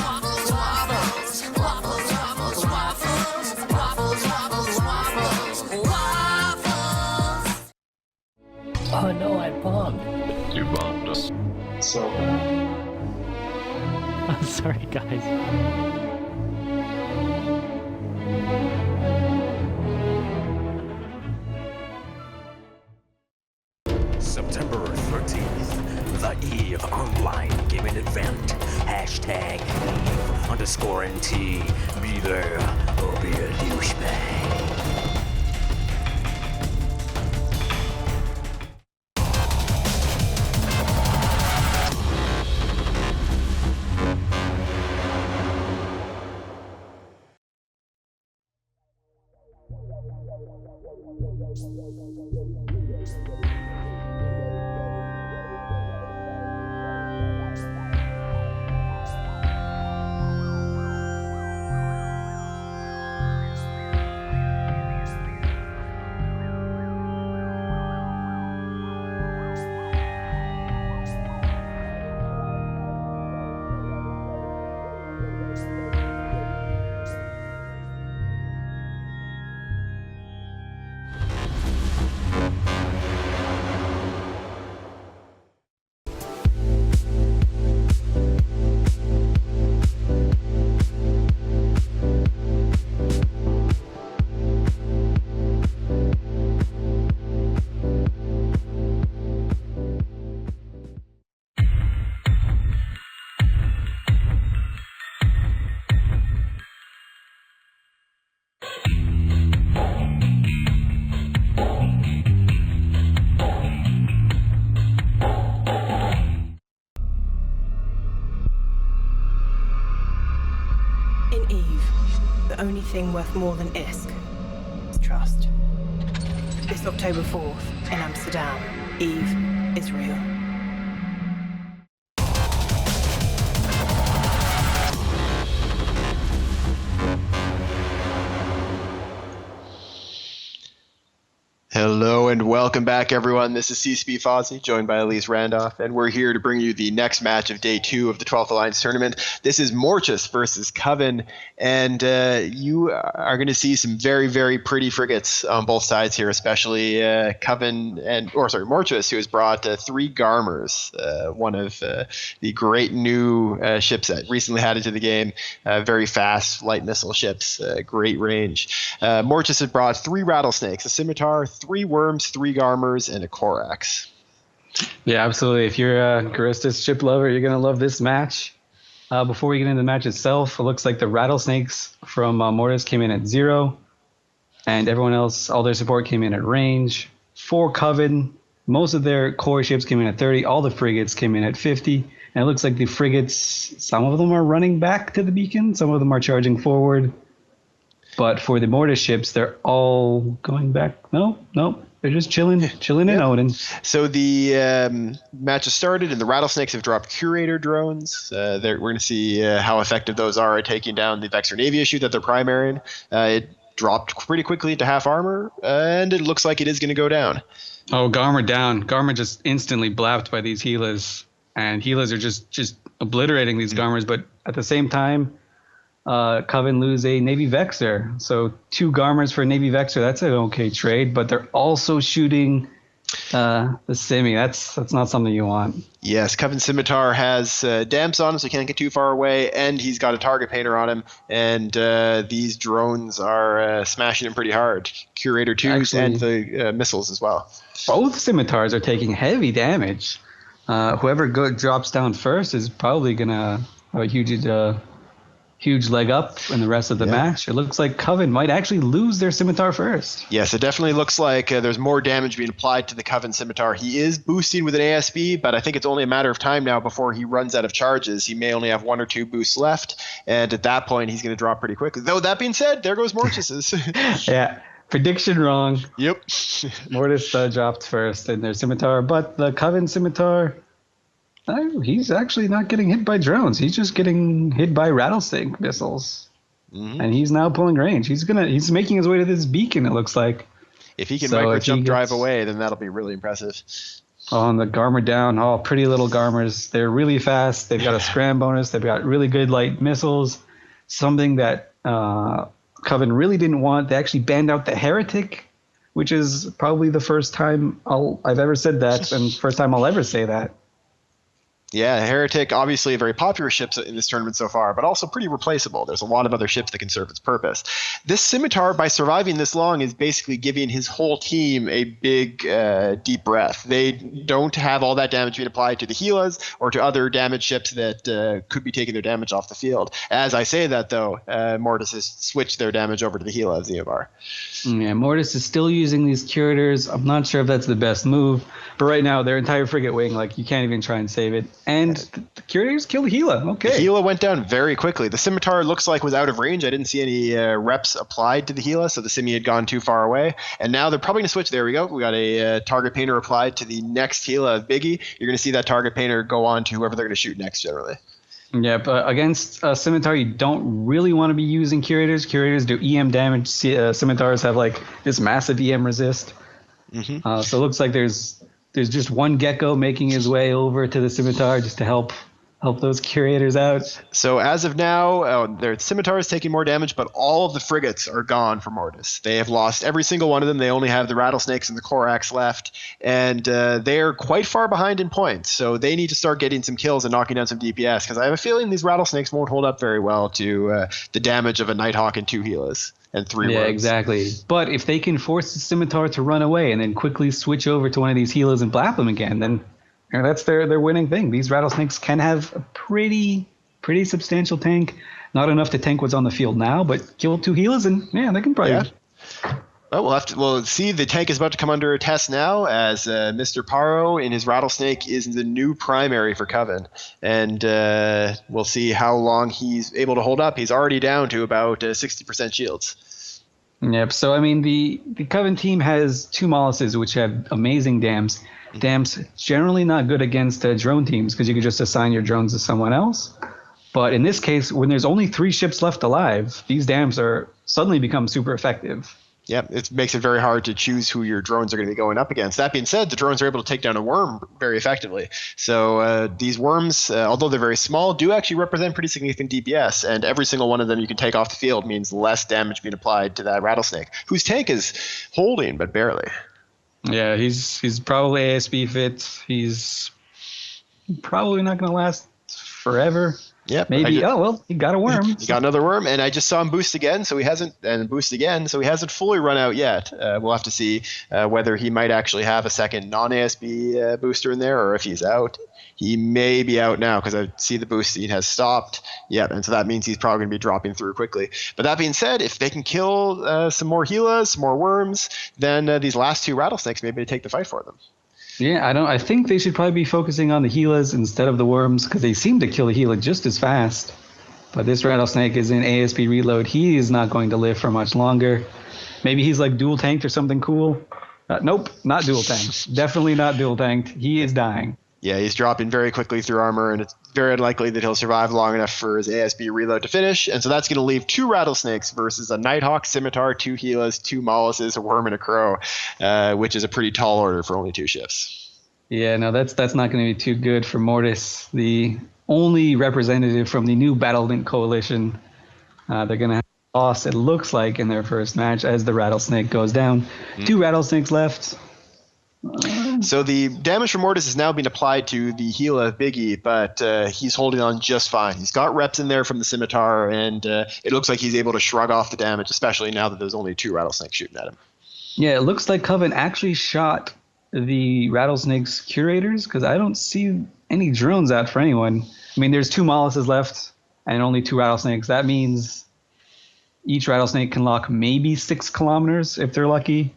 waffles, waffles, waffles, waffles, waffles, waffles, waffles, waffles. Oh no, I bombed. You bombed us. So. I'm sorry, guys. September 13th, the EVEonline gaming event. Hashtag #EVE_NT. Be there or be a douchebag. In EVE, the only thing worth more than ISK is trust. This October 4th in Amsterdam, EVE is real. Hello and welcome back, everyone. This is CSP Fozzie, joined by Elise Randolph, and we're here to bring you the next match of Day 2 of the 12th Alliance Tournament. This is Mortuus versus Coven, and you are going to see some very, very pretty frigates on both sides here, especially Mortuus, who has brought 3 Garmers, one of the great new ships that recently added to the game. Very fast light missile ships, great range. Mortuus has brought 3 Rattlesnakes, a Scimitar, 3 Worms, 3 Garmers, and a Corax. Yeah, absolutely. If you're a Garistas ship lover, you're going to love this match. Before we get into the match itself, it looks like the Rattlesnakes from Mortuus came in at 0, and everyone else, all their support came in at range. For Coven, most of their core ships came in at 30. All the frigates came in at 50. And it looks like the frigates, some of them are running back to the beacon, some of them are charging forward. But for the Mortuus ships, they're all going back. No, they're just chilling in Odin. So the match has started, and the Rattlesnakes have dropped Curator drones. We're going to see how effective those are at taking down the Vexor Navy issue that they're primarying. It dropped pretty quickly to half armor, and it looks like it is going to go down. Oh, Garmer down. Garmer just instantly blapped by these Helas, and Helas are just obliterating these Garmers. But at the same time, Coven lose a Navy Vexor. So 2 Garmers for a Navy Vexor, that's an okay trade, but they're also shooting the Simi. That's not something you want. Yes, Coven Scimitar has damps on him, so he can't get too far away, and he's got a target painter on him, and these drones are smashing him pretty hard. Curator 2s and the missiles as well. Both Scimitars are taking heavy damage. Whoever drops down first is probably going to have a huge leg up in the rest of the match. It looks like Coven might actually lose their Scimitar first. Yes, it definitely looks like there's more damage being applied to the Coven Scimitar. He is boosting with an ASB, but I think it's only a matter of time now before he runs out of charges. He may only have 1 or 2 boosts left, and at that point, he's going to drop pretty quickly. Though, that being said, there goes Mortuus's. Yeah, prediction wrong. Yep. Mortuus dropped first in their Scimitar, but the Coven Scimitar... he's actually not getting hit by drones. He's just getting hit by rattlesnake missiles. Mm-hmm. And he's now pulling range. He's making his way to this beacon, it looks like. If he can micro-jump drive away, then that'll be really impressive. Oh, and the Garmer down. Oh, pretty little Garmers. They're really fast. They've got a scram bonus. They've got really good light missiles. Something that Coven really didn't want. They actually banned out the Heretic, which is probably the first time I've ever said that, and first time I'll ever say that. Yeah, Heretic, obviously a very popular ship in this tournament so far, but also pretty replaceable. There's a lot of other ships that can serve its purpose. This Scimitar, by surviving this long, is basically giving his whole team a big, deep breath. They don't have all that damage being applied to the Helas or to other damaged ships that could be taking their damage off the field. As I say that, though, Mortuus has switched their damage over to the Hela of Zeobar. Yeah, Mortuus is still using these Curators. I'm not sure if that's the best move, but right now their entire frigate wing, you can't even try and save it. And the Curators killed Hela. Okay. The Hela went down very quickly. The Scimitar looks like was out of range. I didn't see any reps applied to the Hela, so the Simi had gone too far away. And now they're probably going to switch. There we go. We got a target painter applied to the next Hela of Biggie. You're going to see that target painter go on to whoever they're going to shoot next, generally. Yeah, but against Scimitar, you don't really want to be using Curators. Curators do EM damage. Scimitars have this massive EM resist. Mm-hmm. So it looks like there's just one Gecko making his way over to the Scimitar just to help those Curators out. So as of now, their Scimitar is taking more damage, but all of the frigates are gone for Mortuus. They have lost every single one of them. They only have the Rattlesnakes and the Corax left, and they're quite far behind in points. So they need to start getting some kills and knocking down some DPS, because I have a feeling these Rattlesnakes won't hold up very well to the damage of a Nighthawk and 2 Helas. And 3 Yeah, worms. Exactly. But if they can force the Scimitar to run away and then quickly switch over to one of these Helas and blap them again, then that's their winning thing. These Rattlesnakes can have a pretty substantial tank. Not enough to tank what's on the field now, but kill 2 Helas and they can probably... Yeah. Oh, we'll see. The tank is about to come under a test now, as Mr. Paro in his Rattlesnake is the new primary for Coven, and we'll see how long he's able to hold up. He's already down to about 60% shields. Yep. So I mean, the Coven team has 2 Molluses, which have amazing dams. Dams generally not good against drone teams because you can just assign your drones to someone else. But in this case, when there's only 3 ships left alive, these dams are suddenly become super effective. Yeah, it makes it very hard to choose who your drones are going to be going up against. That being said, the drones are able to take down a worm very effectively. So these worms, although they're very small, do actually represent pretty significant DPS, and every single one of them you can take off the field means less damage being applied to that Rattlesnake, whose tank is holding, but barely. Yeah, he's probably ASB fit. He's probably not going to last forever. Yep. Maybe. Oh well, he got a worm. He got another worm, and I just saw him boost again, so he hasn't fully run out yet. We'll have to see whether he might actually have a second non-ASB booster in there, or if he's out. He may be out now because I see the boost speed has stopped. Yep, and so that means he's probably going to be dropping through quickly. But that being said, if they can kill some more Gilas, some more worms, then these last two rattlesnakes may be able to take the fight for them. Yeah, I think they should probably be focusing on the Gilas instead of the worms because they seem to kill the Gila just as fast. But this rattlesnake is in ASB reload. He is not going to live for much longer. Maybe he's like dual tanked or something cool. Nope, not dual tanked. Definitely not dual tanked. He is dying. Yeah, he's dropping very quickly through armor, and it's very unlikely that he'll survive long enough for his ASB reload to finish. And so that's going to leave two rattlesnakes versus a Nighthawk, Scimitar, two Gilas, two Molluses, a worm, and a crow, which is a pretty tall order for only two shifts. Yeah, no, that's not going to be too good for Mortuus, the only representative from the new Battlement Coalition. They're going to have lost, it looks like, in their first match as the rattlesnake goes down. Two rattlesnakes left. So the damage from Mortuus is now being applied to the Gila Biggie, but he's holding on just fine. He's got reps in there from the Scimitar, and it looks like he's able to shrug off the damage, especially now that there's only two rattlesnakes shooting at him. Yeah, it looks like Coven actually shot the rattlesnake's curators because I don't see any drones out for anyone. I mean, there's two Molluses left and only two rattlesnakes. That means each rattlesnake can lock maybe 6 kilometers if they're lucky.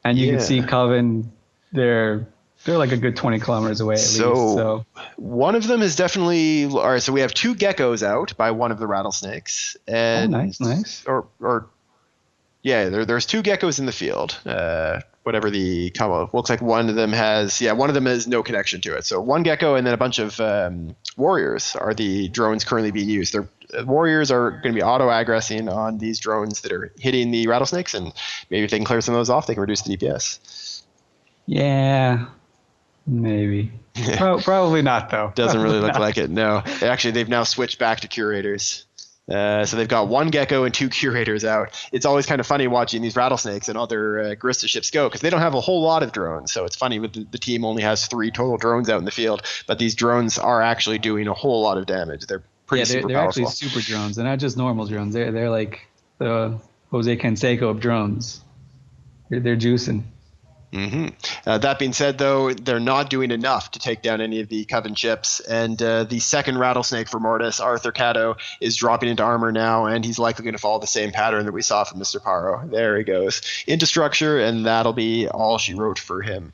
And you can see Coven, they're like a good 20 kilometers away at least. So one of them is definitely all right. So we have two geckos out by one of the rattlesnakes, and nice. There's two geckos in the field. Whatever the combo looks like, one of them has no connection to it. So one gecko and then a bunch of warriors are the drones currently being used. Warriors are going to be auto-aggressing on these drones that are hitting the rattlesnakes, and maybe if they can clear some of those off, they can reduce the DPS. Yeah, maybe. Probably not, though. Doesn't really look like it, no. Actually, they've now switched back to curators. So they've got one gecko and two curators out. It's always kind of funny watching these rattlesnakes and other Garista ships go because they don't have a whole lot of drones. So it's funny with the team only has 3 total drones out in the field, but these drones are actually doing a whole lot of damage. They're pretty super they're powerful. Actually super drones. They're not just normal drones. They're like the Jose Canseco of drones. They're juicing. That being said, though, they're not doing enough to take down any of the Coven ships, and the second rattlesnake for Mortuus, Arthur Cato, is dropping into armor now, and he's likely going to follow the same pattern that we saw from Mr. Paro. There he goes into structure, and that'll be all she wrote for him.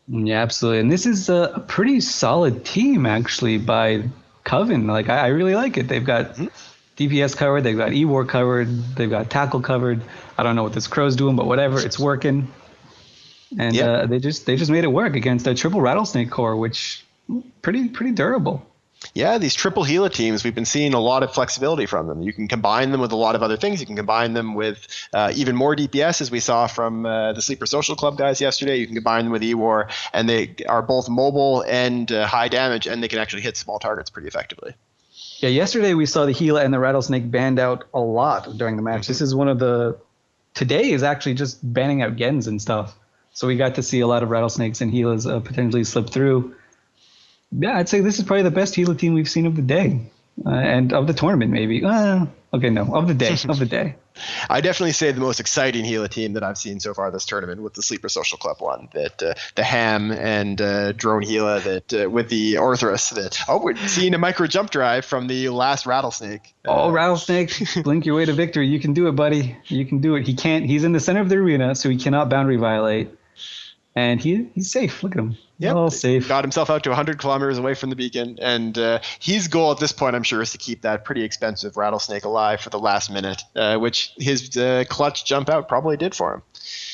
Yeah, absolutely. And this is a pretty solid team, actually, by Coven. Like, I really like it. They've got DPS covered, they've got E-War covered, they've got tackle covered. I don't know what this crow's doing, but whatever, it's working. And they just made it work against a triple rattlesnake core, which pretty durable. Yeah, these triple Gila teams, we've been seeing a lot of flexibility from them. You can combine them with a lot of other things. You can combine them with even more DPS, as we saw from the Sleeper Social Club guys yesterday. You can combine them with E-War, and they are both mobile and high damage, and they can actually hit small targets pretty effectively. Yeah, yesterday we saw the Gila and the rattlesnake banned out a lot during the match. This is one of the... Today is actually just banning out Gens and stuff. So we got to see a lot of rattlesnakes and Gilas potentially slip through. Yeah, I'd say this is probably the best Gila team we've seen of the day. And of the tournament, maybe. Of the day. I definitely say the most exciting Gila team that I've seen so far this tournament with the Sleeper Social Club one. That the Ham and Drone Gila that with the Orthrus that we're seeing a micro jump drive from the last rattlesnake. Rattlesnake, blink your way to victory. You can do it, buddy. You can do it. He's in the center of the arena, so he cannot boundary violate. And he's safe. Look at him. Yep. All safe. Got himself out to 100 kilometers away from the beacon. And his goal at this point, I'm sure, is to keep that pretty expensive rattlesnake alive for the last minute, which his clutch jump out probably did for him.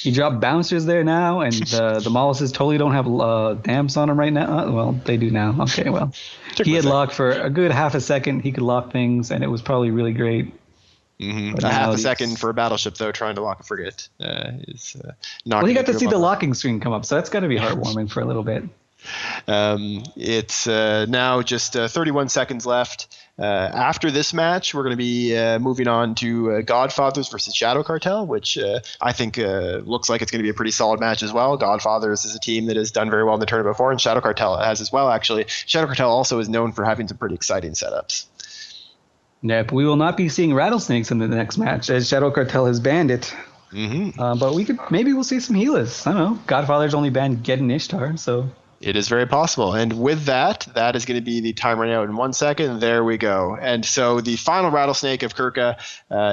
He dropped bouncers there now, and the Molluses totally don't have damps on him right now. Well, they do now. Okay, well. He had locked for a good half a second. He could lock things, and it was probably really great. A half a second for a battleship, though, trying to lock a frigate is not. Well, he got to see the locking screen come up, so that's got to be heartwarming for a little bit. It's now just 31 seconds left. After this match, we're going to be moving on to Godfathers versus Shadow Cartel, which I think looks like it's going to be a pretty solid match as well. Godfathers is a team that has done very well in the tournament before, and Shadow Cartel has as well, actually. Shadow Cartel also is known for having some pretty exciting setups. Yep, we will not be seeing rattlesnakes in the next match, as Shadow Cartel has banned it. But maybe we'll see some healers. I don't know. Godfather's only banned Get and Ishtar, so... It is very possible. And with that is going to be the time running out in 1 second. There we go. And so the final Rattlesnake of Kirka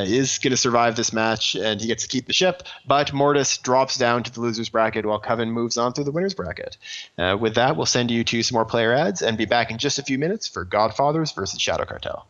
is going to survive this match, and he gets to keep the ship. But Mortuus drops down to the loser's bracket while Coven moves on through the winner's bracket. With that, we'll send you to some more player ads and be back in just a few minutes for Godfathers versus Shadow Cartel.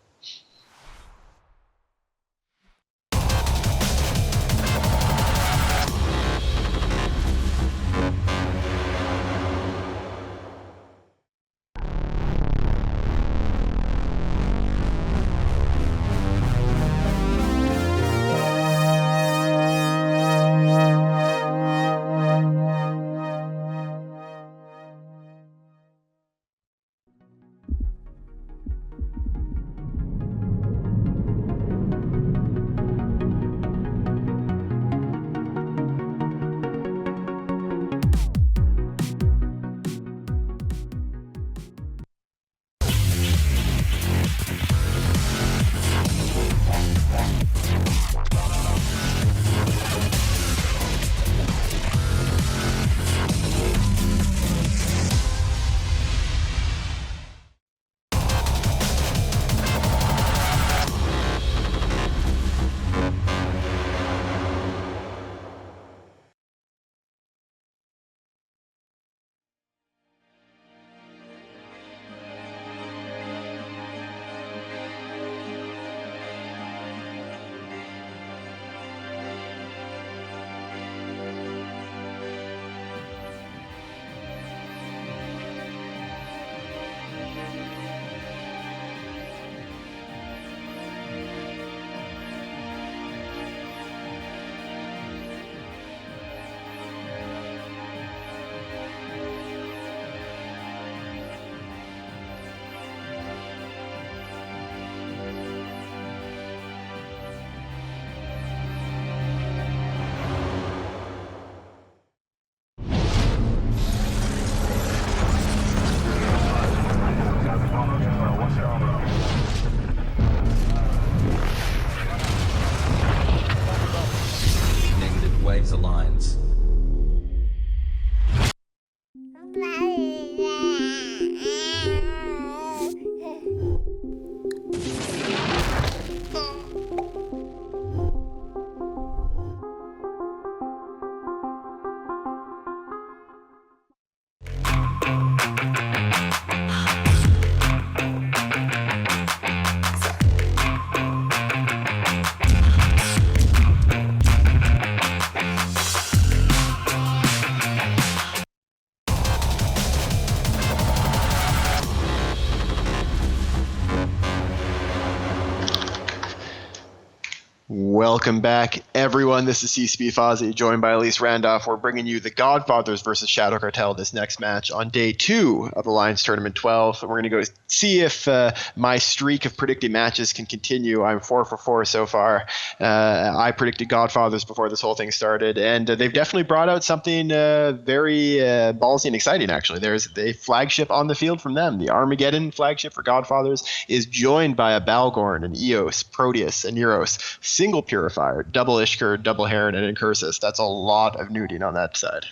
Welcome back, everyone. This is CCP Fozzie, joined by Elise Randolph. We're bringing you the Godfathers versus Shadow Cartel this next match on day 2 of Alliance Tournament 12. And we're going to go see if my streak of predicting matches can continue. I'm 4 for 4 so far. I predicted Godfathers before this whole thing started, and they've definitely brought out something very ballsy and exciting, actually. There's a flagship on the field from them. The Armageddon flagship for Godfathers is joined by a Balgorn, an Eos, Proteus, and Euros. Single Purifier, double Ishkur, double Heron, and Incursus. That's a lot of nuding on that side.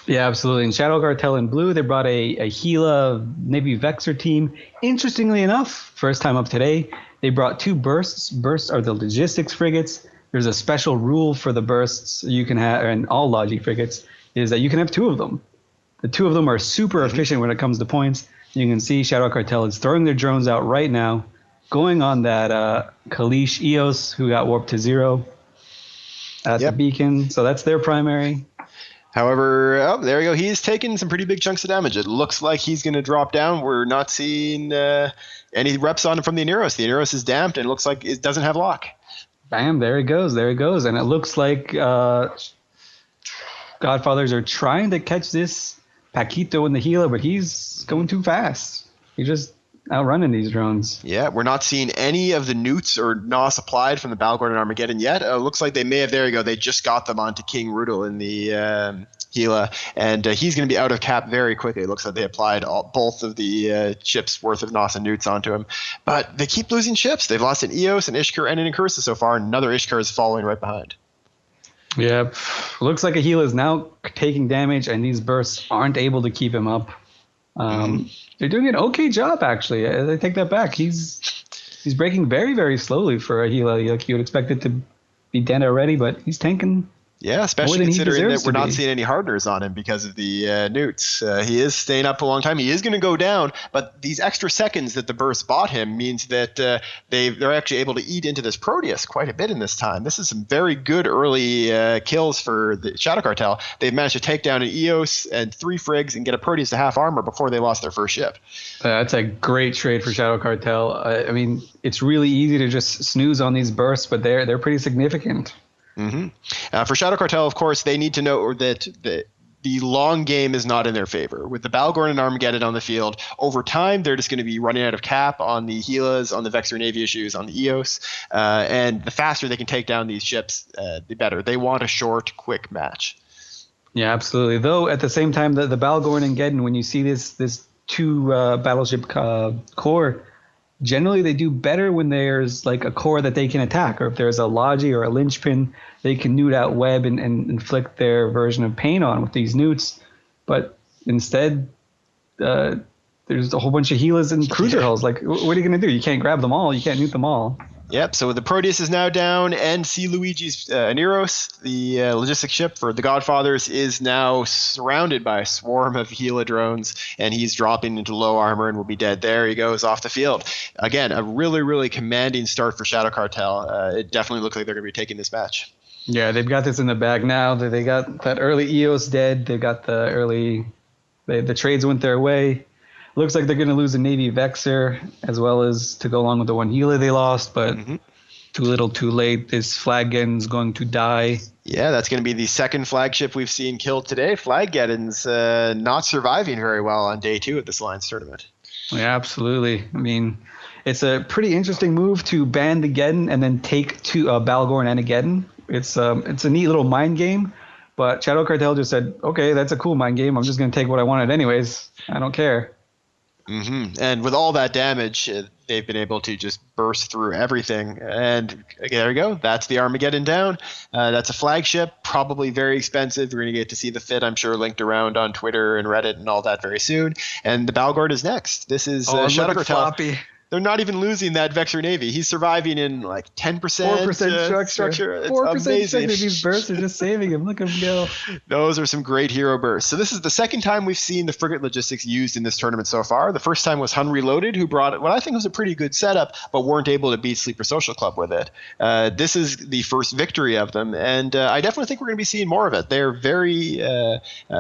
Yeah, absolutely. And Shadow Cartel in blue, they brought a Gila Navy Vexor team. Interestingly enough, first time up today, they brought 2 bursts. Bursts are the logistics frigates. There's a special rule for the bursts you can have, and all logi frigates, is that you can have 2 of them. The 2 of them are super efficient when it comes to points. You can see Shadow Cartel is throwing their drones out right now, going on that Kalish Eos, who got warped to 0 at the beacon. So that's their primary. However, there we go. He's taking some pretty big chunks of damage. It looks like he's going to drop down. We're not seeing any reps on him from the Aneros. The Aneros is damped, and it looks like it doesn't have lock. Bam, there it goes. There it goes. And it looks like Godfathers are trying to catch this Paquito in the Gila, but he's going too fast. He just outrunning these drones. Yeah, we're not seeing any of the newts or NOS applied from the Balgorn and Armageddon yet. Looks like they may have. There you go. They just got them onto King Rudel in the Gila, and he's going to be out of cap very quickly. It looks like they applied both of the ships worth of NOS and newts onto him. But they keep losing ships. They've lost an Eos, an Ishkar, and an Incursa so far. And another Ishkar is following right behind. Yeah, looks like Gila is now taking damage, and these bursts aren't able to keep him up. They're doing an okay job, actually. I take that back. He's breaking very, very slowly for a Gila. Like you would expect it to be dead already, but he's tanking. Yeah, especially considering that we're not seeing any hardeners on him because of the newts. He is staying up a long time. He is going to go down, but these extra seconds that the burst bought him means that they're actually able to eat into this Proteus quite a bit in this time. This is some very good early kills for the Shadow Cartel. They've managed to take down an Eos and 3 frigs and get a Proteus to half armor before they lost their first ship. That's a great trade for Shadow Cartel. I mean, it's really easy to just snooze on these bursts, but they're pretty significant. For Shadow Cartel, of course, they need to know that the long game is not in their favor. With the Balgorn and Armageddon on the field, over time, they're just going to be running out of cap on the Gilas, on the Vexor Navy issues, on the Eos. And the faster they can take down these ships, the better. They want a short, quick match. Yeah, absolutely. Though, at the same time, the Balgorn and Geddon, when you see this 2 battleship core, generally they do better when there's like a core that they can attack, or if there's a Logi or a linchpin, they can newt out web and inflict their version of pain on with these newts. But instead, there's a whole bunch of Gilas and cruiser hulls. Like, what are you going to do? You can't grab them all. You can't newt them all. Yep, so the Proteus is now down, and C. Luigi's Aneros, the logistics ship for the Godfathers, is now surrounded by a swarm of Gila drones, and he's dropping into low armor and will be dead. There he goes off the field. Again, a really, really commanding start for Shadow Cartel. It definitely looks like they're going to be taking this match. Yeah, they've got this in the bag now. They got that early Eos dead. They got the trades went their way. Looks like they're going to lose a Navy Vexor as well as to go along with the 1 Gila they lost, but too little too late. This Flaggeddon's going to die. Yeah, that's going to be the second flagship we've seen killed today. Flaggeddon's not surviving very well on day 2 of this Alliance tournament. Yeah, absolutely. I mean, it's a pretty interesting move to ban the Geddon and then take 2 Balgorn and a Geddon. It's a neat little mind game, but Shadow Cartel just said, okay, that's a cool mind game. I'm just going to take what I wanted anyways. I don't care. And with all that damage, they've been able to just burst through everything. And there we go. That's the Armageddon down. That's a flagship, probably very expensive. We're going to get to see the fit, I'm sure, linked around on Twitter and Reddit and all that very soon. And the Balgorn is next. This is Shadow Cartel. Floppy. They're not even losing that Vexor Navy. He's surviving in like 10% 4% structure. It's 4% amazing. structure. These bursts are just saving him. Look at him go. Those are some great hero bursts. So this is the second time we've seen the frigate logistics used in this tournament so far. The first time was Hun Reloaded, who brought what I think was a pretty good setup, but weren't able to beat Sleeper Social Club with it. This is the first victory of them, and I definitely think we're going to be seeing more of it. They're very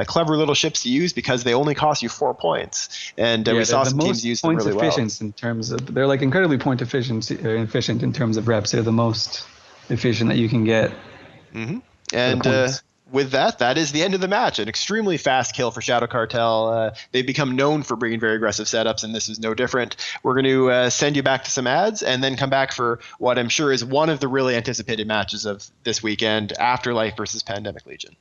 clever little ships to use because they only cost you 4 points, and we saw some teams use them really well. In terms of, they're like incredibly point efficient in terms of reps. They're the most efficient that you can get. And with that is the end of the match. An extremely fast kill for Shadow Cartel. They've become known for bringing very aggressive setups, and this is no different. We're going to send you back to some ads and then come back for what I'm sure is one of the really anticipated matches of this weekend, Afterlife versus Pandemic Legion.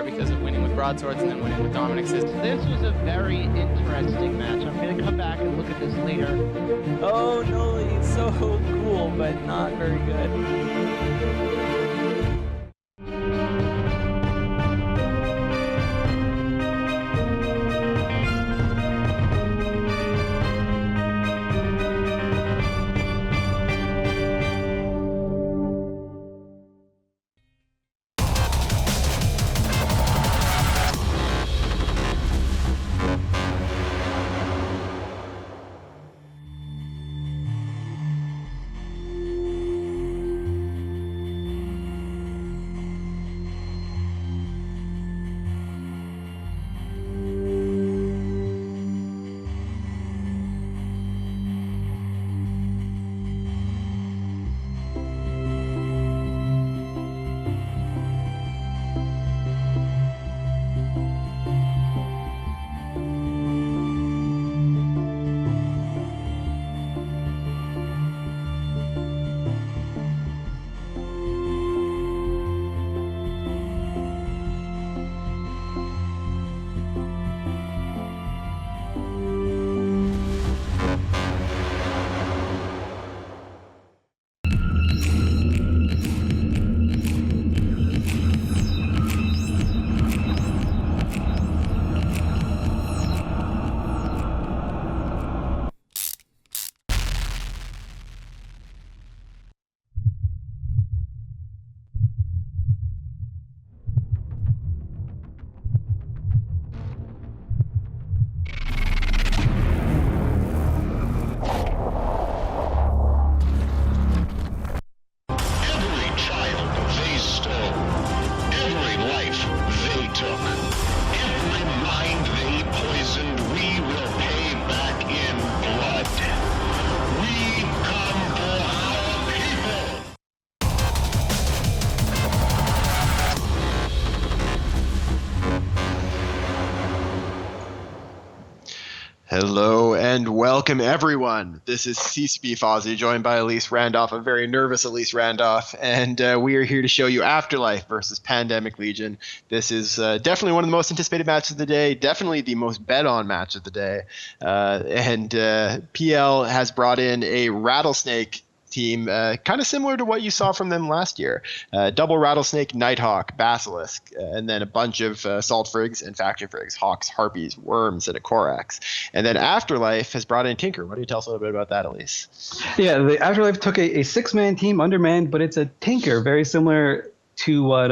Because of winning with broadswords and then winning with Dominic System. This was a very interesting match. I'm going to come back and look at this later. Oh, Nulli, it's so cool, but not very good. Hello and welcome, everyone. This is CCP Fozzie, joined by Elise Randolph, a very nervous Elise Randolph, and we are here to show you Afterlife versus Pandemic Legion. This is definitely one of the most anticipated matches of the day, definitely the most bet-on match of the day, and PL has brought in a Rattlesnake team, kind of similar to what you saw from them last year. Double Rattlesnake, Nighthawk, Basilisk, and then a bunch of Salt Frigs and Faction Frigs, Hawks, Harpies, Worms, and a Korax. And then Afterlife has brought in Tinker. What do you tell us a little bit about that, Elise? Yeah, the Afterlife took a six-man team, undermanned, but it's a Tinker, very similar to what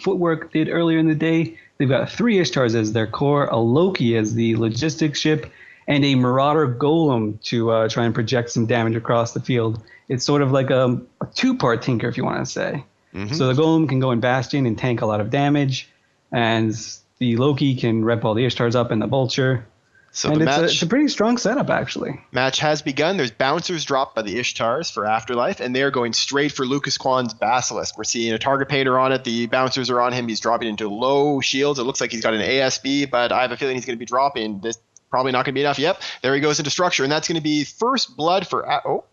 Footwork did earlier in the day. They've got 3 Ishtars as their core, a Loki as the logistics ship, and a Marauder Golem to try and project some damage across the field. It's sort of like a 2-part Tinker, if you want to say. Mm-hmm. So the Golem can go in Bastion and tank a lot of damage, and the Loki can rep all the Ishtars up and the Vulture. So and it's a pretty strong setup, actually. Match has begun. There's bouncers dropped by the Ishtars for Afterlife, and they're going straight for Lucas Kwan's Basilisk. We're seeing a target painter on it. The bouncers are on him. He's dropping into low shields. It looks like he's got an ASB, but I have a feeling he's going to be dropping this. Probably not going to be enough. Yep, there he goes into structure, and that's going to be first blood for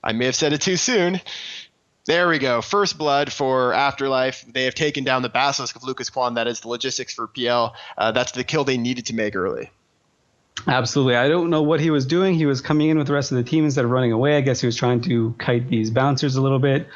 I may have said it too soon. There we go. First blood for Afterlife. They have taken down the Basilisk of Lucas Kwan. That is the logistics for PL. That's the kill they needed to make early. Absolutely. I don't know what he was doing. He was coming in with the rest of the team instead of running away. I guess he was trying to kite these bouncers a little bit.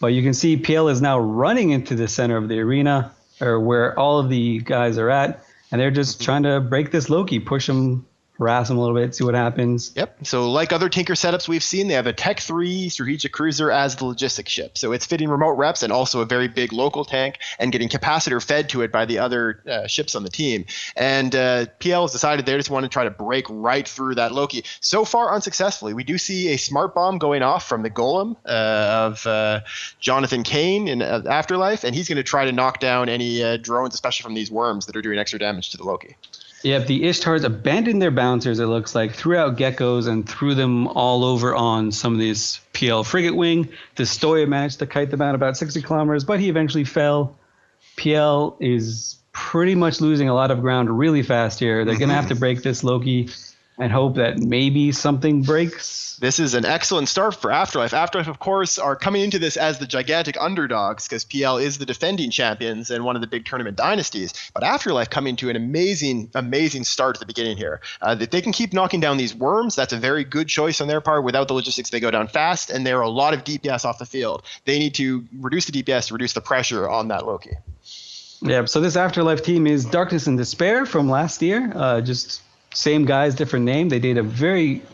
But you can see PL is now running into the center of the arena, or where all of the guys are at. And they're just trying to break this Loki, push him, harass him a little bit, see what happens. Yep. So like other Tinker setups we've seen, they have a Tech 3 strategic cruiser as the logistics ship. So it's fitting remote reps and also a very big local tank and getting capacitor fed to it by the other ships on the team. And PL has decided they just want to try to break right through that Loki. So far, unsuccessfully. We do see a smart bomb going off from the Golem of Jonathan Kane in Afterlife, and he's going to try to knock down any drones, especially from these worms that are doing extra damage to the Loki. Yep, the Ishtars abandoned their bouncers, it looks like, threw out geckos and threw them all over on some of this PL frigate wing. Destoya managed to kite them out about 60 kilometers, but he eventually fell. PL is pretty much losing a lot of ground really fast here. They're going to have to break this Loki and hope that maybe something breaks. This is an excellent start for Afterlife. Afterlife, of course, are coming into this as the gigantic underdogs because PL is the defending champions and one of the big tournament dynasties. But Afterlife coming to an amazing, amazing start at the beginning here. If they can keep knocking down these worms, that's a very good choice on their part. Without the logistics, they go down fast, and there are a lot of DPS off the field. They need to reduce the DPS to reduce the pressure on that Loki. Yeah, so this Afterlife team is Darkness and Despair from last year. Just same guys, different name. They did a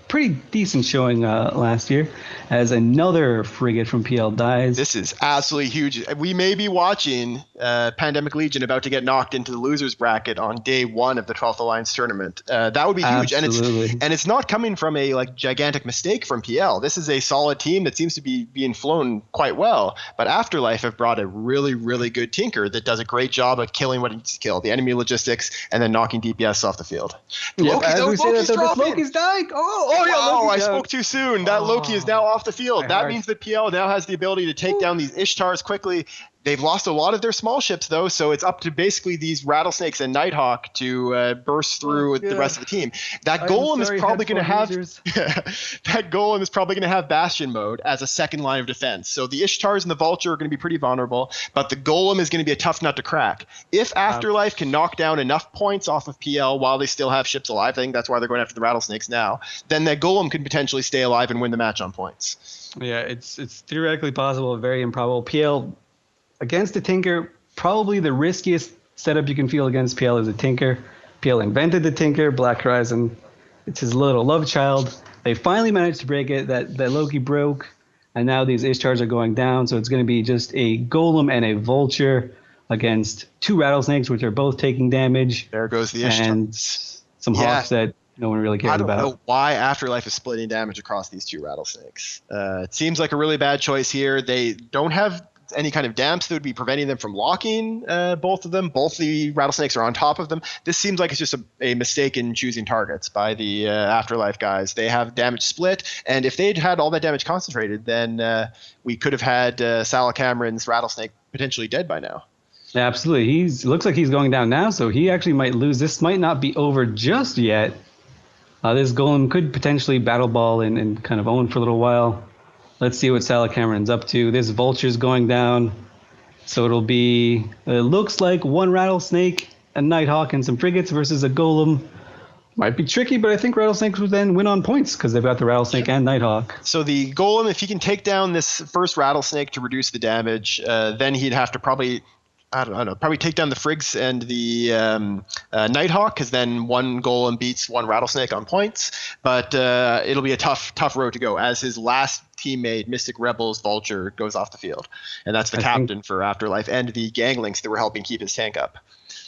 pretty decent showing last year as another frigate from PL dies. This is absolutely huge. We may be watching Pandemic Legion about to get knocked into the losers bracket on day 1 of the 12th Alliance tournament. That would be huge. Absolutely. And it's not coming from a gigantic mistake from PL. This is a solid team that seems to be being flown quite well. But Afterlife have brought a really, really good Tinker that does a great job of killing what it needs to kill, the enemy logistics, and then knocking DPS off the field. Loki's dying. I spoke too soon. That Loki is now off the field. That means that PL now has the ability to take down these Ishtars quickly. They've lost a lot of their small ships, though, so it's up to basically these Rattlesnakes and Nighthawk to burst through the rest of the team. That Golem is probably going to have that Golem is probably going to have Bastion mode as a second line of defense. So the Ishtars and the Vulture are going to be pretty vulnerable, but the Golem is going to be a tough nut to crack. If Afterlife can knock down enough points off of PL while they still have ships alive, I think that's why they're going after the Rattlesnakes now, then that Golem could potentially stay alive and win the match on points. Yeah, it's theoretically possible, very improbable. PL against the Tinker, probably the riskiest setup you can feel against PL is a Tinker. PL invented the Tinker, Black Horizon. It's his little love child. They finally managed to break it. That Loki broke, and now these Ishtars are going down, so it's going to be just a Golem and a Vulture against 2 Rattlesnakes, which are both taking damage. There goes the Ishtars. And some Hawks that no one really cares about. I don't know why Afterlife is splitting damage across these 2 Rattlesnakes. It seems like a really bad choice here. They don't have any kind of damps that would be preventing them from locking both of them. Both the Rattlesnakes are on top of them. This seems like it's just a mistake in choosing targets by the Afterlife guys. They have damage split, and if they'd had all that damage concentrated, then we could have had Salah Cameron's Rattlesnake potentially dead by now. Yeah, absolutely. Looks like he's going down now, so he actually might lose. This might not be over just yet. This golem could potentially battle ball and kind of own for a little while. Let's see what Sala Cameron's up to. This vulture's going down. So it'll be, it looks like one rattlesnake, a nighthawk, and some frigates versus a golem. Might be tricky, but I think rattlesnakes would then win on points because they've got the rattlesnake and nighthawk. So the golem, if he can take down this first rattlesnake to reduce the damage, then he'd have to probably, I don't know, probably take down the frigs and the nighthawk, because then one golem beats one rattlesnake on points. But it'll be a tough road to go, as his last teammate, Mystic Rebel's Vulture, goes off the field. And that's the captain for Afterlife, and the ganglinks that were helping keep his tank up.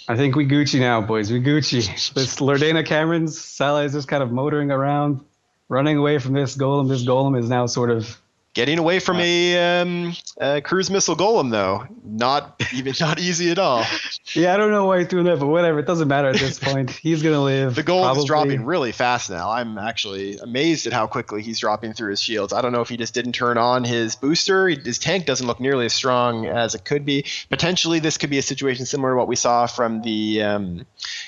I think we Gucci now, boys. We Gucci. This Lordena Cameron's Sala is just kind of motoring around, running away from this golem. This golem is now sort of getting away from a cruise missile golem, though. Not easy at all. Yeah, I don't know why he's doing that, but whatever. It doesn't matter at this point. He's going to live. The golem is dropping really fast now. I'm actually amazed at how quickly he's dropping through his shields. I don't know if he just didn't turn on his booster. His tank doesn't look nearly as strong as it could be. Potentially, this could be a situation similar to what we saw from the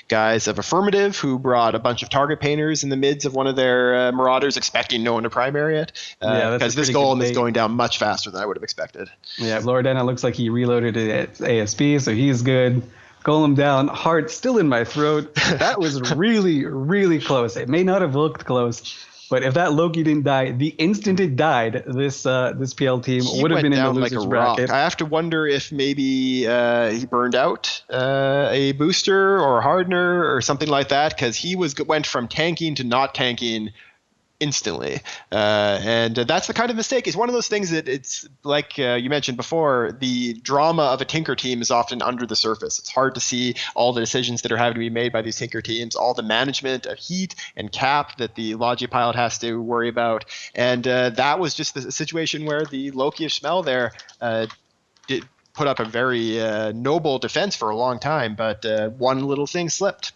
guys of Affirmative, who brought a bunch of target painters in the mids of one of their Marauders, expecting no one to primary it. Because this golem is going down much faster than I would have expected. Yeah, Lordena looks like he reloaded it at ASP, so he's good. Golem down, heart still in my throat. That was really, really close. It may not have looked close, but if that Loki didn't die, the instant it died, this PL team would have been in the losers bracket. I have to wonder if maybe he burned out a booster or a hardener or something like that, because he went from tanking to not tanking instantly, and that's the kind of mistake. It's one of those things that it's like you mentioned before, the drama of a Tinker team is often under the surface. It's hard to see all the decisions that are having to be made by these Tinker teams, all the management of heat and cap that the Logi pilot has to worry about, and that was just the situation where the Loki of Schmel there did put up a very noble defense for a long time, but one little thing slipped.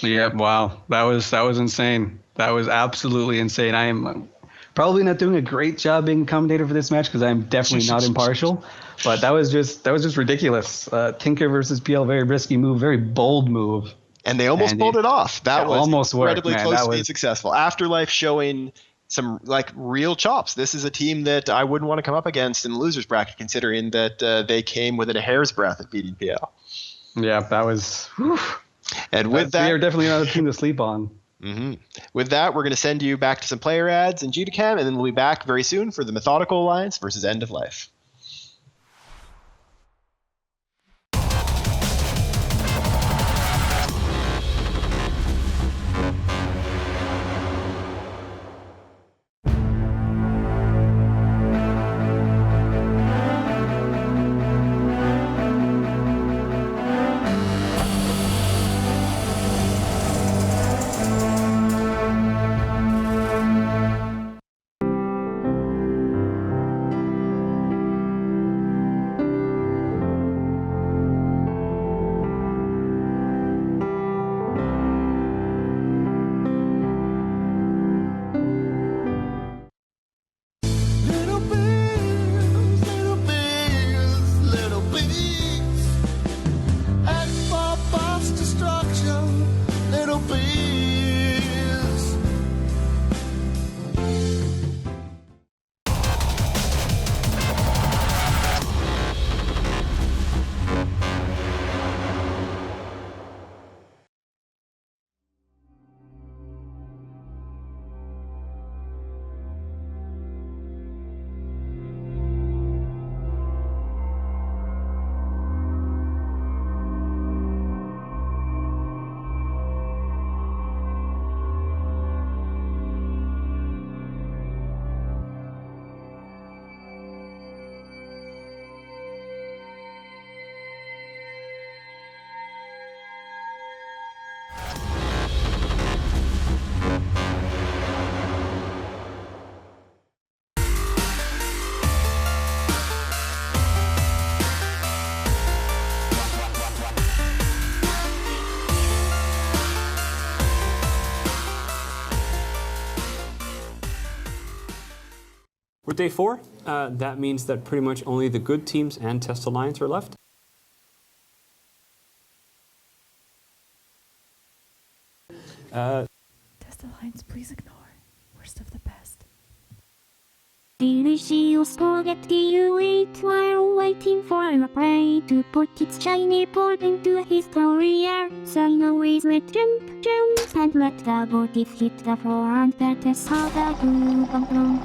Yeah, wow, that was insane. That was absolutely insane. I am probably not doing a great job being a commentator for this match because I'm definitely not impartial, but that was just ridiculous. Tinker versus PL, very risky move, very bold move, and they almost pulled it off. That was almost incredibly close to being successful. Afterlife showing some real chops. This is a team that I wouldn't want to come up against in the losers bracket, considering that they came within a hair's breadth of beating PL. Yeah, that was. Whew. And with that, they are definitely not a team to sleep on. Mm-hmm. With that, we're going to send you back to some player ads in GTCam, and then we'll be back very soon for the Methodical Alliance versus End of Life. For day 4, that means that pretty much only the good teams and Test Alliance are left. Test Testalines, please ignore. Worst of the best. Delicious spaghetti you eat while waiting for your prey to put its shiny paw into his career. So you always let jump, and let the body hit the floor, and that is how the glue bump.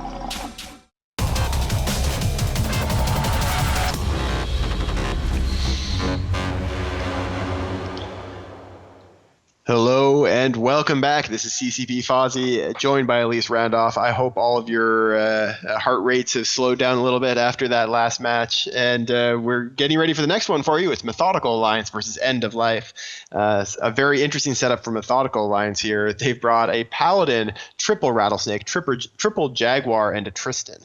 Hello and welcome back. This is CCP Fozzie, joined by Elise Randolph. I hope all of your heart rates have slowed down a little bit after that last match, and we're getting ready for the next one for you. It's Methodical Alliance versus End of Life. A very interesting setup for Methodical Alliance here. They've brought a Paladin, triple Rattlesnake, triple Jaguar, and a Tristan.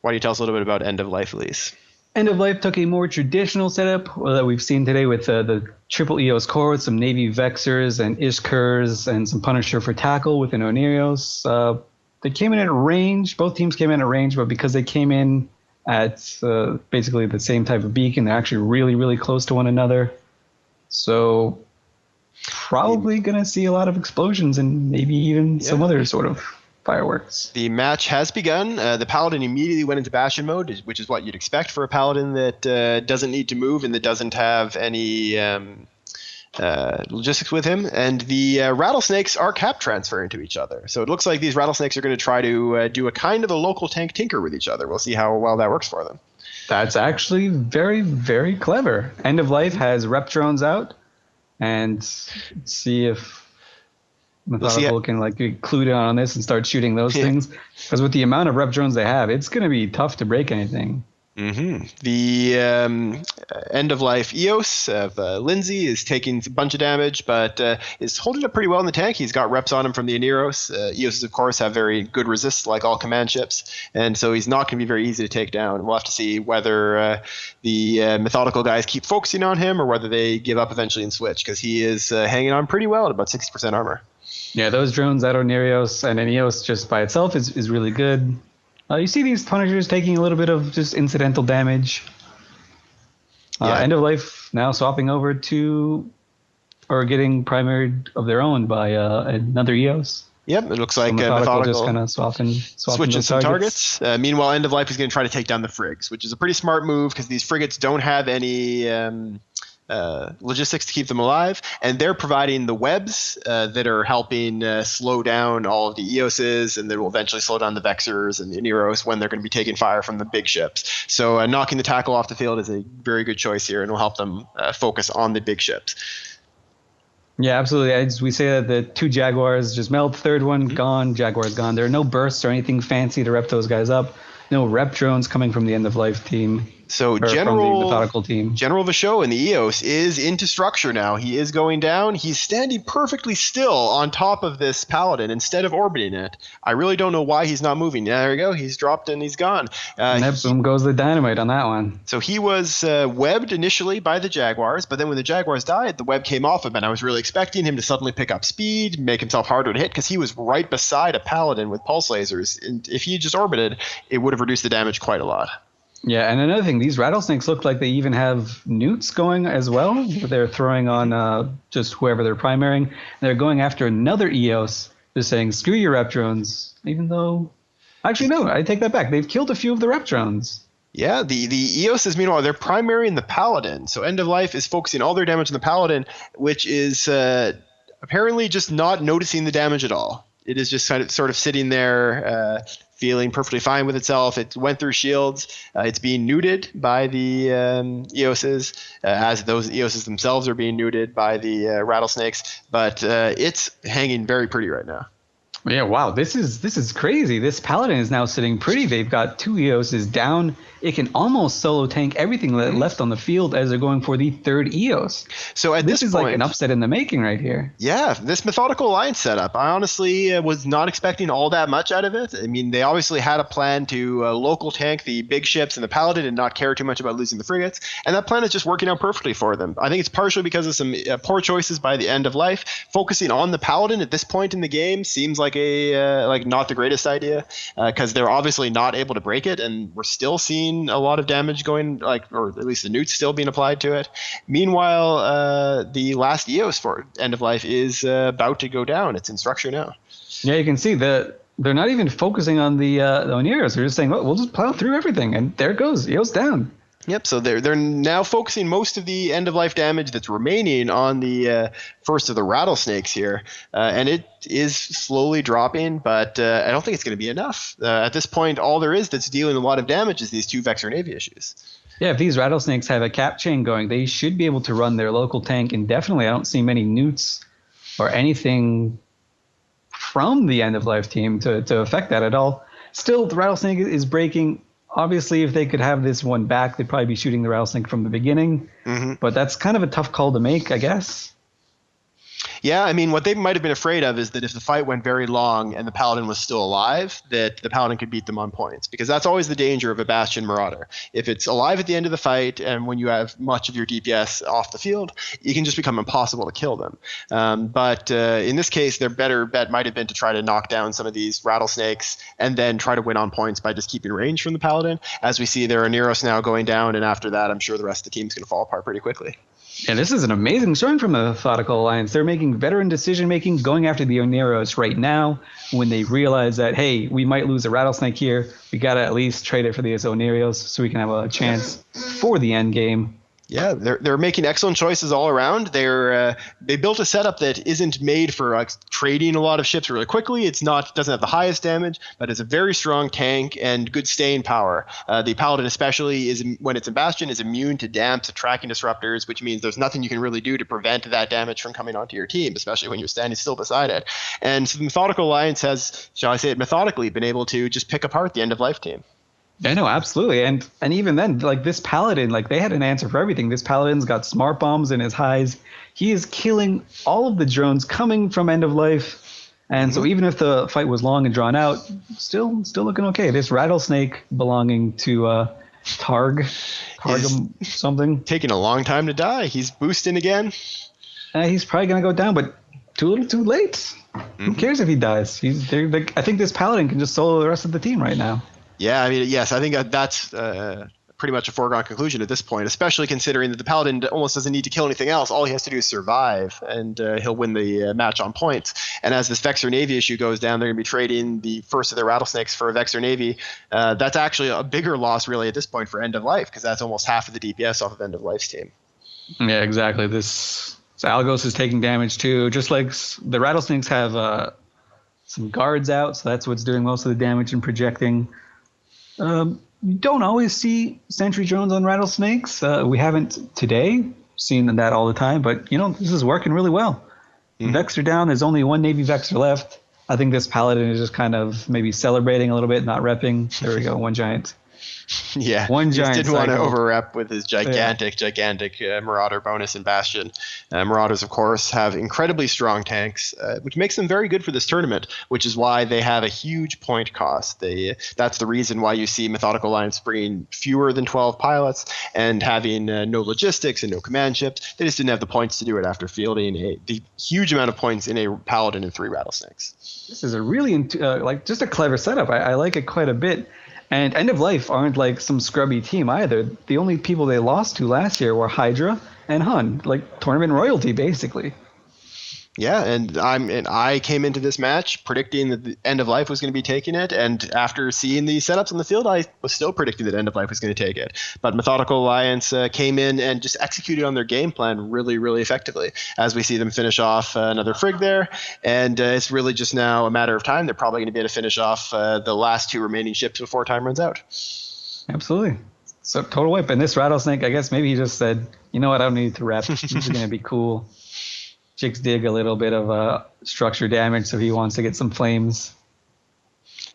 Why don't you tell us a little bit about End of Life, Elise? End of Life took a more traditional setup that we've seen today with the triple EOS core with some Navy Vexers and Ishkurs and some Punisher for tackle with an Onirios. They came in at range. Both teams came in at range, but because they came in at basically the same type of beacon, they're actually really, really close to one another. So probably going to see a lot of explosions and maybe even some other sort of fireworks. The match has begun. The Paladin immediately went into Bastion mode, which is what you'd expect for a Paladin that doesn't need to move and that doesn't have any logistics with him. And the Rattlesnakes are cap transferring to each other. So it looks like these Rattlesnakes are going to try to do a kind of a local tank tinker with each other. We'll see how well that works for them. That's actually very, very clever. End of Life has rep drones out, and see if Methodical can be clued in on this and start shooting those things, because with the amount of rep drones they have, it's going to be tough to break anything. Mm-hmm. The End of Life EOS of Lindsay is taking a bunch of damage, but is holding up pretty well in the tank. He's got reps on him from the Aneros. EOSs, of course, have very good resists, like all command ships, and so he's not going to be very easy to take down. We'll have to see whether the Methodical guys keep focusing on him or whether they give up eventually and switch, because he is hanging on pretty well at about 60% armor. Yeah, those drones out on Nereos and an EOS just by itself is really good. You see these Punishers taking a little bit of just incidental damage. End of Life now swapping over to, or getting primaried of their own by another EOS. Yep, it looks like so Methodical just kind of swapping switching some targets. Meanwhile, End of Life is going to try to take down the frigs, which is a pretty smart move because these frigates don't have any logistics to keep them alive, and they're providing the webs that are helping slow down all of the EOSs, and that will eventually slow down the Vexers and the Aneros when they're going to be taking fire from the big ships. So knocking the tackle off the field is a very good choice here, and will help them focus on the big ships. Yeah, absolutely. As we say that the two Jaguars just melt, third one gone, Jaguar's gone. There are no bursts or anything fancy to rep those guys up. No rep drones coming from the End of Life team. So from the Methodical team. General Vichot in the EOS is into structure now. He is going down. He's standing perfectly still on top of this Paladin instead of orbiting it. I really don't know why he's not moving. Yeah, there we go. He's dropped and he's gone. Boom goes the dynamite on that one. So he was webbed initially by the Jaguars, but then when the Jaguars died, the web came off him, and I was really expecting him to suddenly pick up speed, make himself harder to hit, because he was right beside a Paladin with pulse lasers. And if he just orbited, it would have reduced the damage quite a lot. Yeah, and another thing, these Rattlesnakes look like they even have newts going as well. They're throwing on just whoever they're primarying. They're going after another EOS. They're saying, screw your rep drones, even though... Actually, no, I take that back. They've killed a few of the rep drones. Yeah, the EOSs, meanwhile, they're primarying the Paladin. So End of Life is focusing all their damage on the Paladin, which is apparently just not noticing the damage at all. It is just sort of sitting there... feeling perfectly fine with itself. It went through shields. It's being neuted by the EOSs, as those EOSs themselves are being neuted by the Rattlesnakes. But it's hanging very pretty right now. Yeah, wow, this is crazy. This Paladin is now sitting pretty. They've got two EOSs down. It can almost solo tank everything left on the field as they're going for the third EOS. So at this is point, like an upset in the making right here. Yeah, this Methodical Alliance setup, I honestly was not expecting all that much out of it. I mean, they obviously had a plan to local tank the big ships and the Paladin and not care too much about losing the frigates, and that plan is just working out perfectly for them. I think it's partially because of some poor choices by the End of Life. Focusing on the Paladin at this point in the game seems like like not the greatest idea, because they're obviously not able to break it, and we're still seeing a lot of damage going, or at least the newt's still being applied to it. Meanwhile, the last EOS for End of Life is about to go down. It's in structure now. Yeah, you can see that they're not even focusing on the Oneros. They're just saying, we'll just plow through everything, and there it goes. EOS down. Yep, so they're now focusing most of the end-of-life damage that's remaining on the first of the rattlesnakes here, and it is slowly dropping, but I don't think it's going to be enough. At this point, all there is that's dealing a lot of damage is these 2 Vexor Navy issues. Yeah, if these rattlesnakes have a cap chain going, they should be able to run their local tank indefinitely. I don't see many newts or anything from the end-of-life team to affect that at all. Still, the rattlesnake is breaking. Obviously, if they could have this one back, they'd probably be shooting the rattlesnake from the beginning. Mm-hmm. But that's kind of a tough call to make, I guess. Yeah, I mean, what they might have been afraid of is that if the fight went very long and the Paladin was still alive, that the Paladin could beat them on points. Because that's always the danger of a Bastion Marauder. If it's alive at the end of the fight, and when you have much of your DPS off the field, it can just become impossible to kill them. But in this case, their better bet might have been to try to knock down some of these rattlesnakes and then try to win on points by just keeping range from the Paladin. As we see, there are Neros now going down, and after that, I'm sure the rest of the team's going to fall apart pretty quickly. Yeah, this is an amazing showing from the Methodical Alliance. They're making veteran decision-making, going after the Oneros right now when they realize that, hey, we might lose a rattlesnake here. We got to at least trade it for these Oneros so we can have a chance for the end game. Yeah, they're making excellent choices all around. They built a setup that isn't made for trading a lot of ships really quickly. Doesn't have the highest damage, but it's a very strong tank and good staying power. The Paladin especially when it's in Bastion is immune to damps, to tracking disruptors, which means there's nothing you can really do to prevent that damage from coming onto your team, especially when you're standing still beside it. And so the Methodical Alliance has, shall I say it, methodically been able to just pick apart the end-of-life team. Yeah, no, absolutely. And even then, this Paladin, they had an answer for everything. This Paladin's got smart bombs in his highs. He is killing all of the drones coming from End of Life. And so even if the fight was long and drawn out, still looking okay. This rattlesnake belonging to Targ something. Taking a long time to die. He's boosting again. He's probably going to go down, but too little too late. Who cares if he dies? I think this Paladin can just solo the rest of the team right now. Yeah, I mean, yes, I think that's pretty much a foregone conclusion at this point, especially considering that the Paladin almost doesn't need to kill anything else. All he has to do is survive, and he'll win the match on points. And as this Vexor Navy issue goes down, they're going to be trading the first of their rattlesnakes for a Vexor Navy. That's actually a bigger loss, really, at this point for End of Life, because that's almost half of the DPS off of End of Life's team. Yeah, exactly. So Algos is taking damage too, just like the rattlesnakes have some guards out, so that's what's doing most of the damage and projecting. You don't always see sentry drones on rattlesnakes. We haven't today seen that all the time, but this is working really well. Vexor down. There's only one Navy Vexor left. I think this Paladin is just kind of maybe celebrating a little bit, not repping. There we go, one giant. Yeah, one giant. Just didn't want to over-rep with his gigantic Marauder bonus in Bastion. Marauders, of course, have incredibly strong tanks, which makes them very good for this tournament, which is why they have a huge point cost. That's the reason why you see Methodical Alliance bringing fewer than 12 pilots and having no logistics and no command ships. They just didn't have the points to do it after fielding the huge amount of points in a Paladin and 3 rattlesnakes. This is a really just a clever setup. I like it quite a bit. And End of Life aren't some scrubby team either. The only people they lost to last year were HYDRA and HUN, tournament royalty basically. Yeah, and I came into this match predicting that the End of Life was going to be taking it, and after seeing the setups on the field, I was still predicting that End of Life was going to take it. But Methodical Alliance came in and just executed on their game plan really, really effectively, as we see them finish off another Frig there, and it's really just now a matter of time. They're probably going to be able to finish off the last 2 remaining ships before time runs out. Absolutely. So total wipe. And this Rattlesnake, I guess maybe he just said, you know what, I don't need to rep. This is going to be cool. Chicks dig a little bit of structure damage, so he wants to get some flames.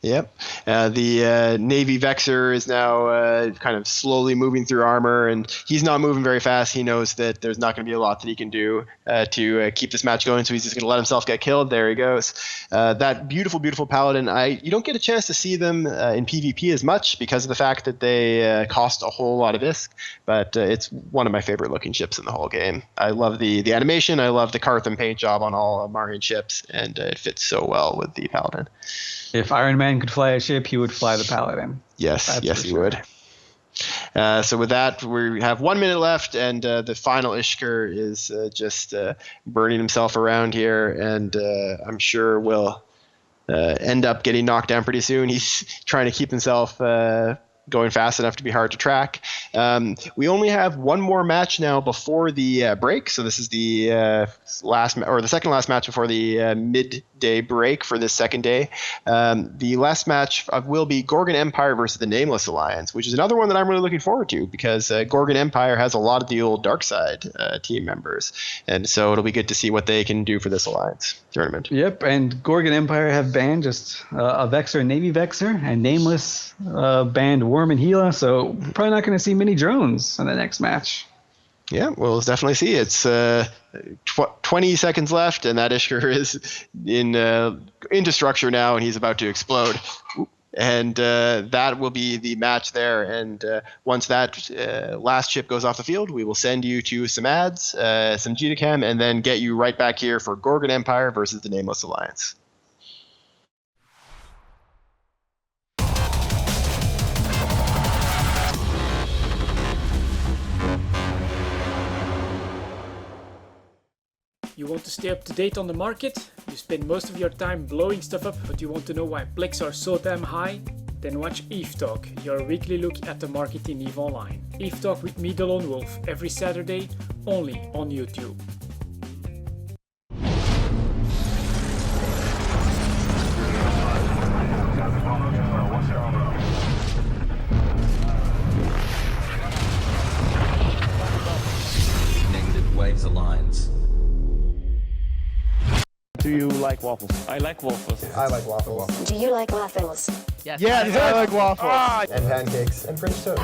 Yep. The Navy Vexer is now kind of slowly moving through armor, and he's not moving very fast. He knows that there's not going to be a lot that he can do to keep this match going, so he's just going to let himself get killed. There he goes. That beautiful, beautiful Paladin, you don't get a chance to see them in PvP as much because of the fact that they cost a whole lot of ISK, but it's one of my favorite looking ships in the whole game. I love the animation. I love the Cartham paint job on all Marian ships, and it fits so well with the Paladin. If Iron Man could fly a ship, he would fly the Paladin. Yes, he would. So with that, we have 1 minute left, and the final Ishkur is just burning himself around here, and I'm sure will end up getting knocked down pretty soon. He's trying to keep himself going fast enough to be hard to track. We only have one more match now before the break, so this is the the second last match before the midday break for this second day. The last match will be Gorgon Empire versus the Nameless Alliance, which is another one that I'm really looking forward to because Gorgon Empire has a lot of the old dark side team members, and so it'll be good to see what they can do for this alliance tournament. Yep, and Gorgon Empire have banned just a Vexer, Navy Vexer, and Nameless banned Worm and Gila, so probably not going to see many drones in the next match. Yeah, we'll definitely see. It's 20 seconds left, and that Ishkur is into structure now, and he's about to explode. And that will be the match there. And once that last ship goes off the field, we will send you to some ads, some GTCam, and then get you right back here for Gorgon Empire versus the Nameless Alliance. You want to stay up to date on the market? You spend most of your time blowing stuff up, but you want to know why plex are so damn high? Then watch EVE Talk, your weekly look at the market in EVE Online. EVE Talk with me, the Lone Wolf, every Saturday, only on YouTube. Negative waves alliance. Do you like waffles? I like waffles. I like waffles. Do you like waffles? Yes, I like waffles. And pancakes and French toast.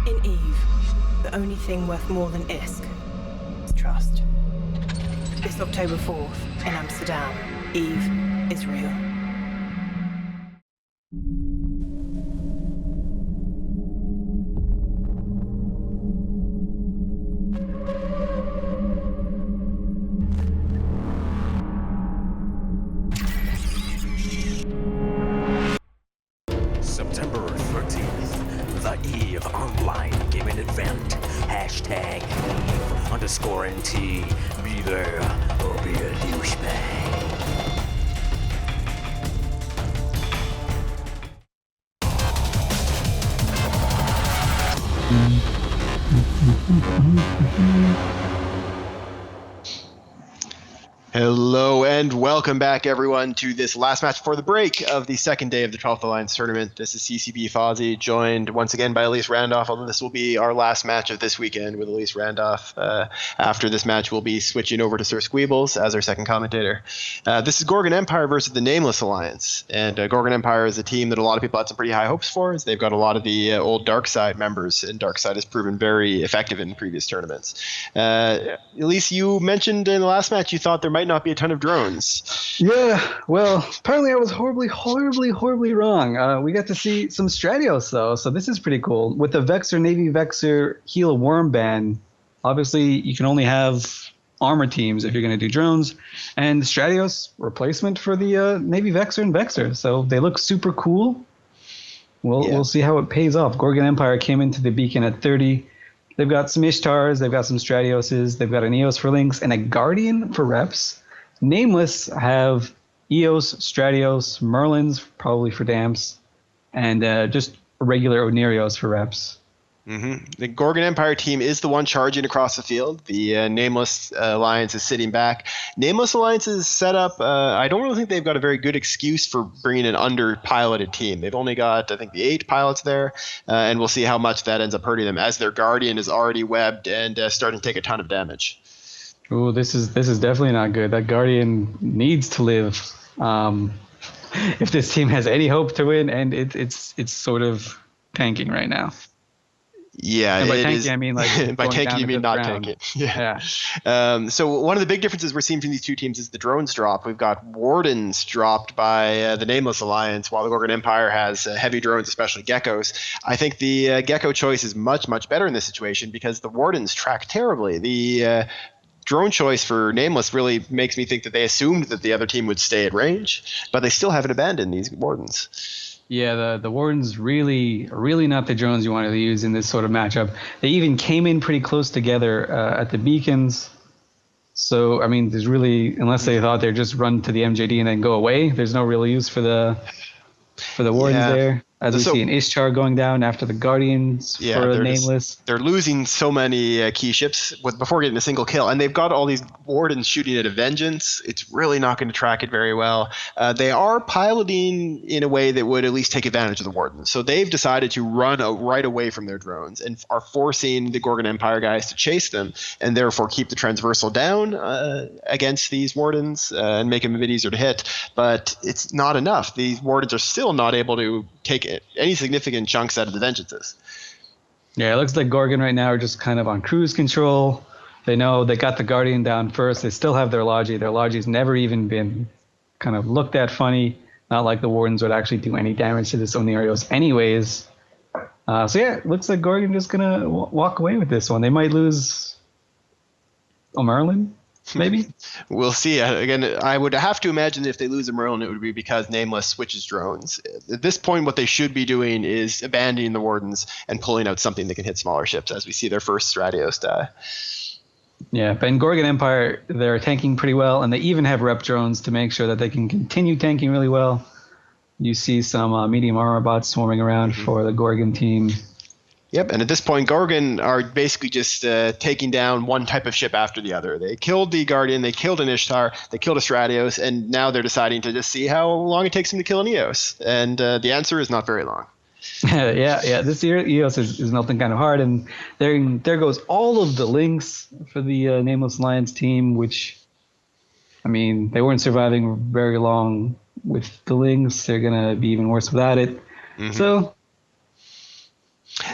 In EVE, the only thing worth more than ISK is trust. This October 4th in Amsterdam, EVE is real. September 13th, the EVEonline gaming event. Hashtag _NT. Be there or be a douchebag. Hello and welcome back, everyone, to this last match before the break of the second day of the 12th Alliance Tournament. This is CCB Fozzie, joined once again by Elise Randolph, although this will be our last match of this weekend with Elise Randolph. After this match, we'll be switching over to Sir Squeebles as our second commentator. This is Gorgon Empire versus the Nameless Alliance, and Gorgon Empire is a team that a lot of people had some pretty high hopes for, as they've got a lot of the old Dark Side members, and Dark Side has proven very effective in previous tournaments. Elise, you mentioned in the last match you thought there might might not be a ton of drones. Yeah, well, apparently I was horribly wrong. We got to see some Stratios, though, so this is pretty cool. With the Vexor, Navy Vexor, Heal Worm ban, obviously you can only have armor teams if you're going to do drones, and Stratios replacement for the Navy Vexor and Vexor, so they look super cool. We'll see how it pays off. Gorgon Empire came into the beacon at 30. They've got some Ishtars, they've got some Stratioses, they've got an Eos for Lynx, and a Guardian for reps. Nameless have Eos, Stratios, Merlins, probably for damps, and just regular Onirios for reps. The Gorgon Empire team is the one charging across the field. The Nameless Alliance is sitting back. Nameless Alliance is set up. I don't really think they've got a very good excuse for bringing an under-piloted team. They've only got, I think, the 8 pilots there, and we'll see how much that ends up hurting them as their Guardian is already webbed and starting to take a ton of damage. Ooh, this is definitely not good. That Guardian needs to live if this team has any hope to win, and it's sort of tanking right now. Yeah, and by it tanking, is. I mean like by tanking, you mean not ground. tanking. Yeah. So one of the big differences we're seeing from these two teams is the drones drop. We've got Wardens dropped by the Nameless Alliance, while the Gorgon Empire has heavy drones, especially geckos. I think the gecko choice is much better in this situation because the Wardens track terribly. The drone choice for Nameless really makes me think that they assumed that the other team would stay at range, but they still haven't abandoned these Wardens. Yeah, the Wardens really not the drones you wanted to use in this sort of matchup. They even came in pretty close together at the beacons. So, I mean, there's really, unless they thought they'd just run to the MJD and then go away, there's no real use for the Wardens there. As we see an Ishtar going down after the Guardians for a Nameless. They're losing so many key ships before getting a single kill. And they've got all these Wardens shooting at a Vengeance. It's really not going to track it very well. They are piloting in a way that would at least take advantage of the Wardens. So they've decided to run right away from their drones and are forcing the Gorgon Empire guys to chase them and therefore keep the transversal down against these Wardens and make them a bit easier to hit. But it's not enough. These Wardens are still not able to take any significant chunks out of the Vengeances. Yeah, it looks like Gorgon right now are just kind of on cruise control. They know they got the Guardian down first. They still have their Logi. Their Logi's never even been kind of looked at funny. Not like the Wardens would actually do any damage to this Onirios anyways. So yeah, it looks like Gorgon just going to walk away with this one. They might lose a Merlin. Maybe. We'll see. Again, I would have to imagine that if they lose a Merlin, it would be because Nameless switches drones. At this point, what they should be doing is abandoning the Wardens and pulling out something that can hit smaller ships as we see their first Stratios die. Yeah, but in Gorgon Empire, they're tanking pretty well, and they even have rep drones to make sure that they can continue tanking really well. You see some medium armor bots swarming around for the Gorgon team. Yep, and at this point, Gorgon are basically just taking down one type of ship after the other. They killed the Guardian, they killed an Ishtar, they killed a Stratios, and now they're deciding to just see how long it takes them to kill an Eos. And the answer is not very long. Yeah. This year, Eos is melting kind of hard, and there goes all of the links for the Nameless Alliance team, which, I mean, they weren't surviving very long with the links. They're going to be even worse without it.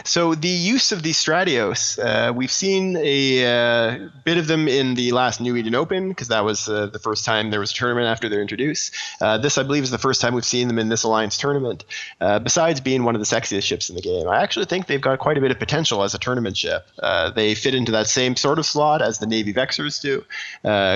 So the use of these Stratios, we've seen a bit of them in the last New Eden Open, because that was the first time there was a tournament after they're introduced. This, I believe, is the first time we've seen them in this Alliance tournament. Besides being one of the sexiest ships in the game, I actually think they've got quite a bit of potential as a tournament ship. They fit into that same sort of slot as the Navy Vexors do,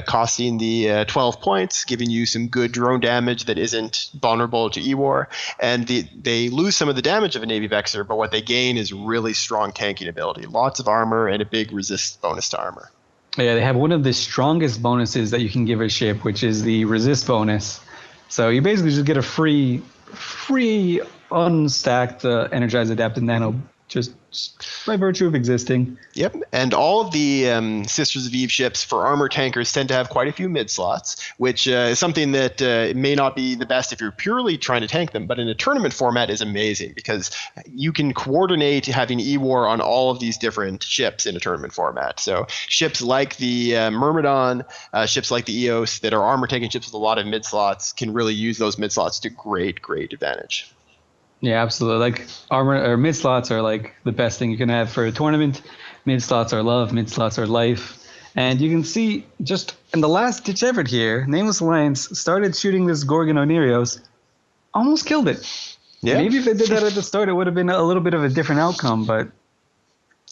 costing the 12 points, giving you some good drone damage that isn't vulnerable to E-War. And they lose some of the damage of a Navy Vexor, but what they gain is really strong tanking ability, lots of armor, and a big resist bonus to armor. Yeah, they have one of the strongest bonuses that you can give a ship, which is the resist bonus. So you basically just get a free unstacked energized adapted nano just by virtue of existing. Yep, and all of the Sisters of Eve ships for armor tankers tend to have quite a few mid slots, which is something that may not be the best if you're purely trying to tank them, but in a tournament format is amazing because you can coordinate having E-War on all of these different ships in a tournament format. So ships like the Myrmidon, ships like the Eos that are armor tanking ships with a lot of mid slots can really use those mid slots to great advantage. Yeah, absolutely. Like armor or mid slots are like the best thing you can have for a tournament. Mid slots are love, mid slots are life. And you can see just in the last ditch effort here, Nameless Alliance started shooting this Gorgon Onirios, almost killed it. Yeah. Maybe if they did that at the start, it would have been a little bit of a different outcome, but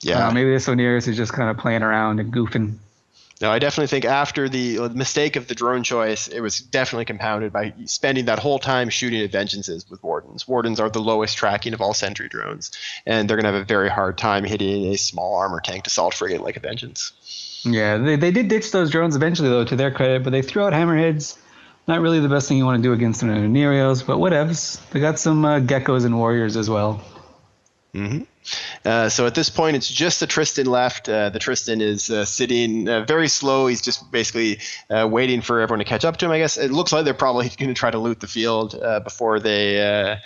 yeah, maybe this Onirios is just kind of playing around and goofing. No, I definitely think after the mistake of the drone choice, it was definitely compounded by spending that whole time shooting at Vengeances with Wardens. Wardens are the lowest tracking of all sentry drones, and they're going to have a very hard time hitting a small armor tanked assault frigate like a Vengeance. Yeah, they did ditch those drones eventually, though, to their credit, but they threw out hammerheads. Not really the best thing you want to do against an Onirios, but whatevs. They got some geckos and warriors as well. Mm-hmm. So at this point, it's just the Tristan left. The Tristan is sitting very slow. He's just basically waiting for everyone to catch up to him, I guess. It looks like they're probably going to try to loot the field before they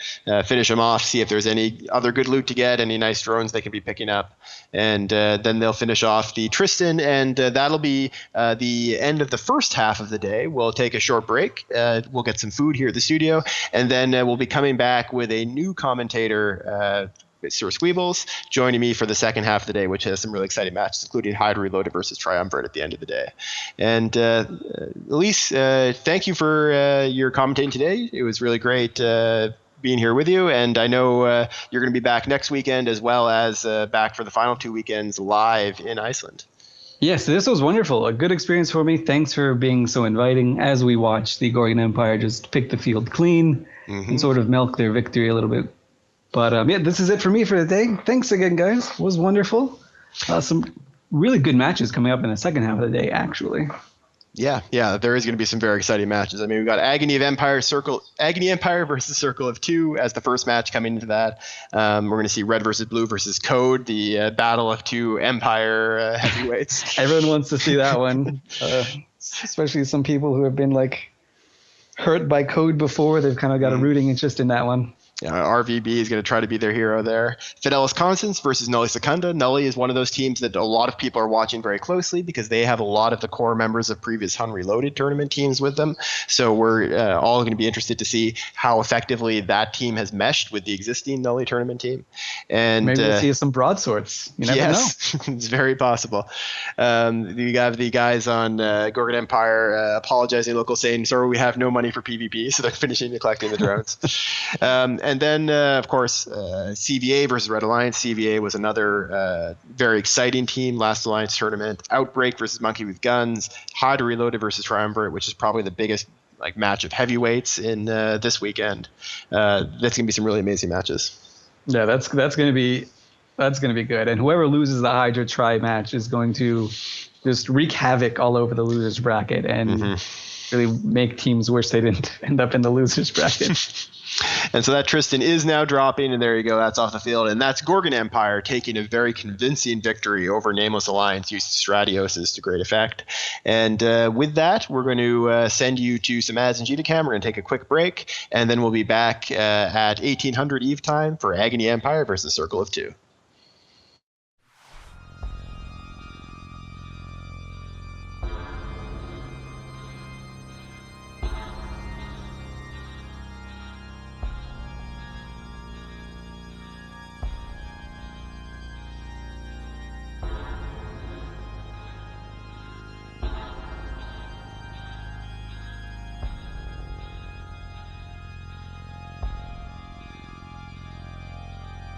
finish him off, see if there's any other good loot to get, any nice drones they can be picking up. And then they'll finish off the Tristan, and that'll be the end of the first half of the day. We'll take a short break. We'll get some food here at the studio, and then we'll be coming back with a new commentator, Sir Squeebles, joining me for the second half of the day, which has some really exciting matches, including HYDRA Reloaded versus Triumvirate at the end of the day. And Elise, thank you for your commentating today. It was really great being here with you, and I know you're going to be back next weekend as well as back for the final 2 weekends live in Iceland. Yes, this was wonderful. A good experience for me. Thanks for being so inviting as we watch the Gorgon Empire just pick the field clean and sort of milk their victory a little bit. But yeah, this is it for me for the day. Thanks again, guys. It was wonderful. Some really good matches coming up in the second half of the day, actually. Yeah, there is going to be some very exciting matches. I mean, we've got Agony Empire versus Circle of Two as the first match coming into that. We're going to see Red versus Blue versus Code, the battle of two Empire heavyweights. Everyone wants to see that one, especially some people who have been like hurt by Code before. They've kind of got a rooting interest in that one. RVB is going to try to be their hero there. Fidelas Constans versus Nulli Secunda. Nulli is one of those teams that a lot of people are watching very closely because they have a lot of the core members of previous HUN Reloaded tournament teams with them. So we're all going to be interested to see how effectively that team has meshed with the existing Nulli tournament team. And maybe we'll see some broadswords. You never know. It's very possible. You have the guys on Gorgon Empire apologizing local saying, sorry, we have no money for PvP, so they're finishing collecting the drones. And then, of course, CVA versus Red Alliance. CVA was another very exciting team last Alliance tournament. Outbreak versus Monkey with Guns. HYDRA Reloaded versus Triumvirate, which is probably the biggest match of heavyweights in this weekend. That's going to be some really amazing matches. Yeah, that's going to be good. And whoever loses the HYDRA Tri match is going to just wreak havoc all over the losers bracket and really make teams wish they didn't end up in the losers bracket. And so that Tristan is now dropping, and there you go. That's off the field. And that's Gorgon Empire taking a very convincing victory over Nameless Alliance, used Stratioses to great effect. And with that, we're going to send you to some ads and GTCam. We're going to take a quick break, and then we'll be back at 1800 Eve time for Agony Empire versus Circle of Two.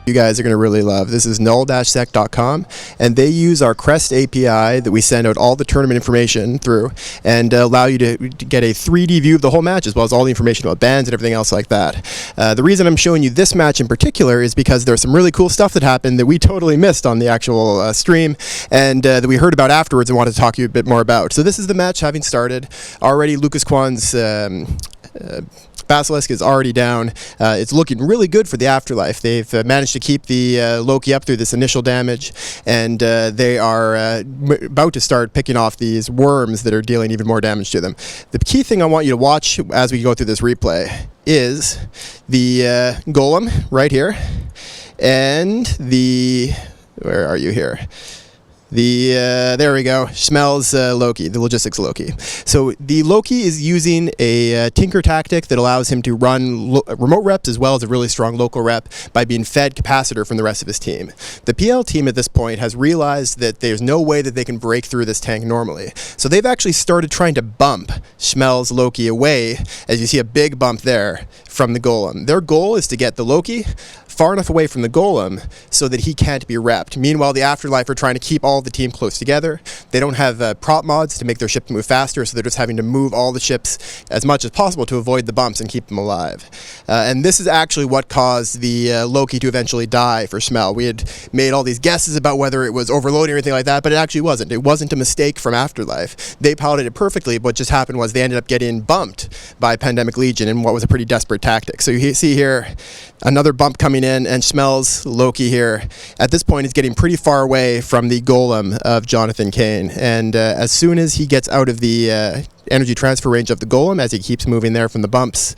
You guys are going to really love. This is null-sec.com, and they use our Crest API that we send out all the tournament information through and allow you to get a 3D view of the whole match as well as all the information about bans and everything else like that. The reason I'm showing you this match in particular is because there's some really cool stuff that happened that we totally missed on the actual stream and that we heard about afterwards and wanted to talk to you a bit more about. So this is the match having started. Already Lucas Kwan's Basilisk is already down. It's looking really good for the Afterlife. They've managed to keep the Loki up through this initial damage, and they are about to start picking off these worms that are dealing even more damage to them. The key thing I want you to watch as we go through this replay is the Golem right here, and the... where are you here? There we go. Smells Loki, the logistics Loki. So the Loki is using a tinker tactic that allows him to run remote reps as well as a really strong local rep by being fed capacitor from the rest of his team. The PL team at this point has realized that there's no way that they can break through this tank normally. So they've actually started trying to bump Schmel's Loki away, as you see a big bump there from the golem. Their goal is to get the Loki far enough away from the golem so that he can't be repped. Meanwhile, the Afterlife are trying to keep all the team close together. They don't have prop mods to make their ship move faster, so they're just having to move all the ships as much as possible to avoid the bumps and keep them alive. And this is actually what caused the Loki to eventually die for Schmel. We had made all these guesses about whether it was overloading or anything like that, but it actually wasn't. It wasn't a mistake from Afterlife. They piloted it perfectly, but what just happened was they ended up getting bumped by Pandemic Legion in what was a pretty desperate tactic. So you see here another bump coming in, and Schmel's Loki here at this point is getting pretty far away from the golem of Jonathan Kane. And as soon as he gets out of the energy transfer range of the golem, as he keeps moving there from the bumps,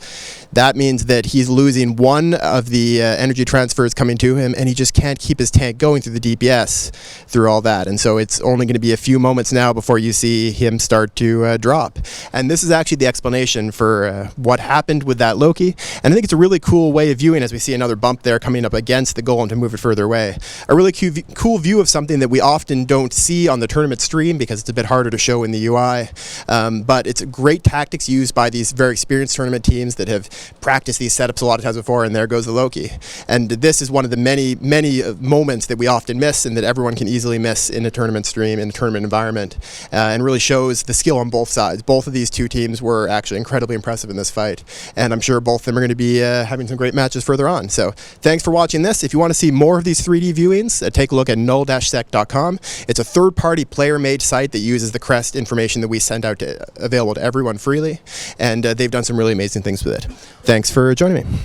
that means that he's losing one of the energy transfers coming to him, and he just can't keep his tank going through the DPS through all that. And so it's only going to be a few moments now before you see him start to drop. And this is actually the explanation for what happened with that Loki. And I think it's a really cool way of viewing as we see another bump there coming up against the golem to move it further away. A really cool view of something that we often don't see on the tournament stream because it's a bit harder to show in the UI. But it's great tactics used by these very experienced tournament teams that have practiced these setups a lot of times before, and there goes the Loki. And this is one of the many moments that we often miss and that everyone can easily miss in a tournament stream, in a tournament environment, and really shows the skill on both sides. Both of these two teams were actually incredibly impressive in this fight, and I'm sure both of them are going to be having some great matches further on. So thanks for watching this. If you want to see more of these 3D viewings, take a look at null-sec.com. It's a third-party player-made site that uses the crest information that we send out available to everyone freely, and they've done some really amazing things with it. Thanks for joining me.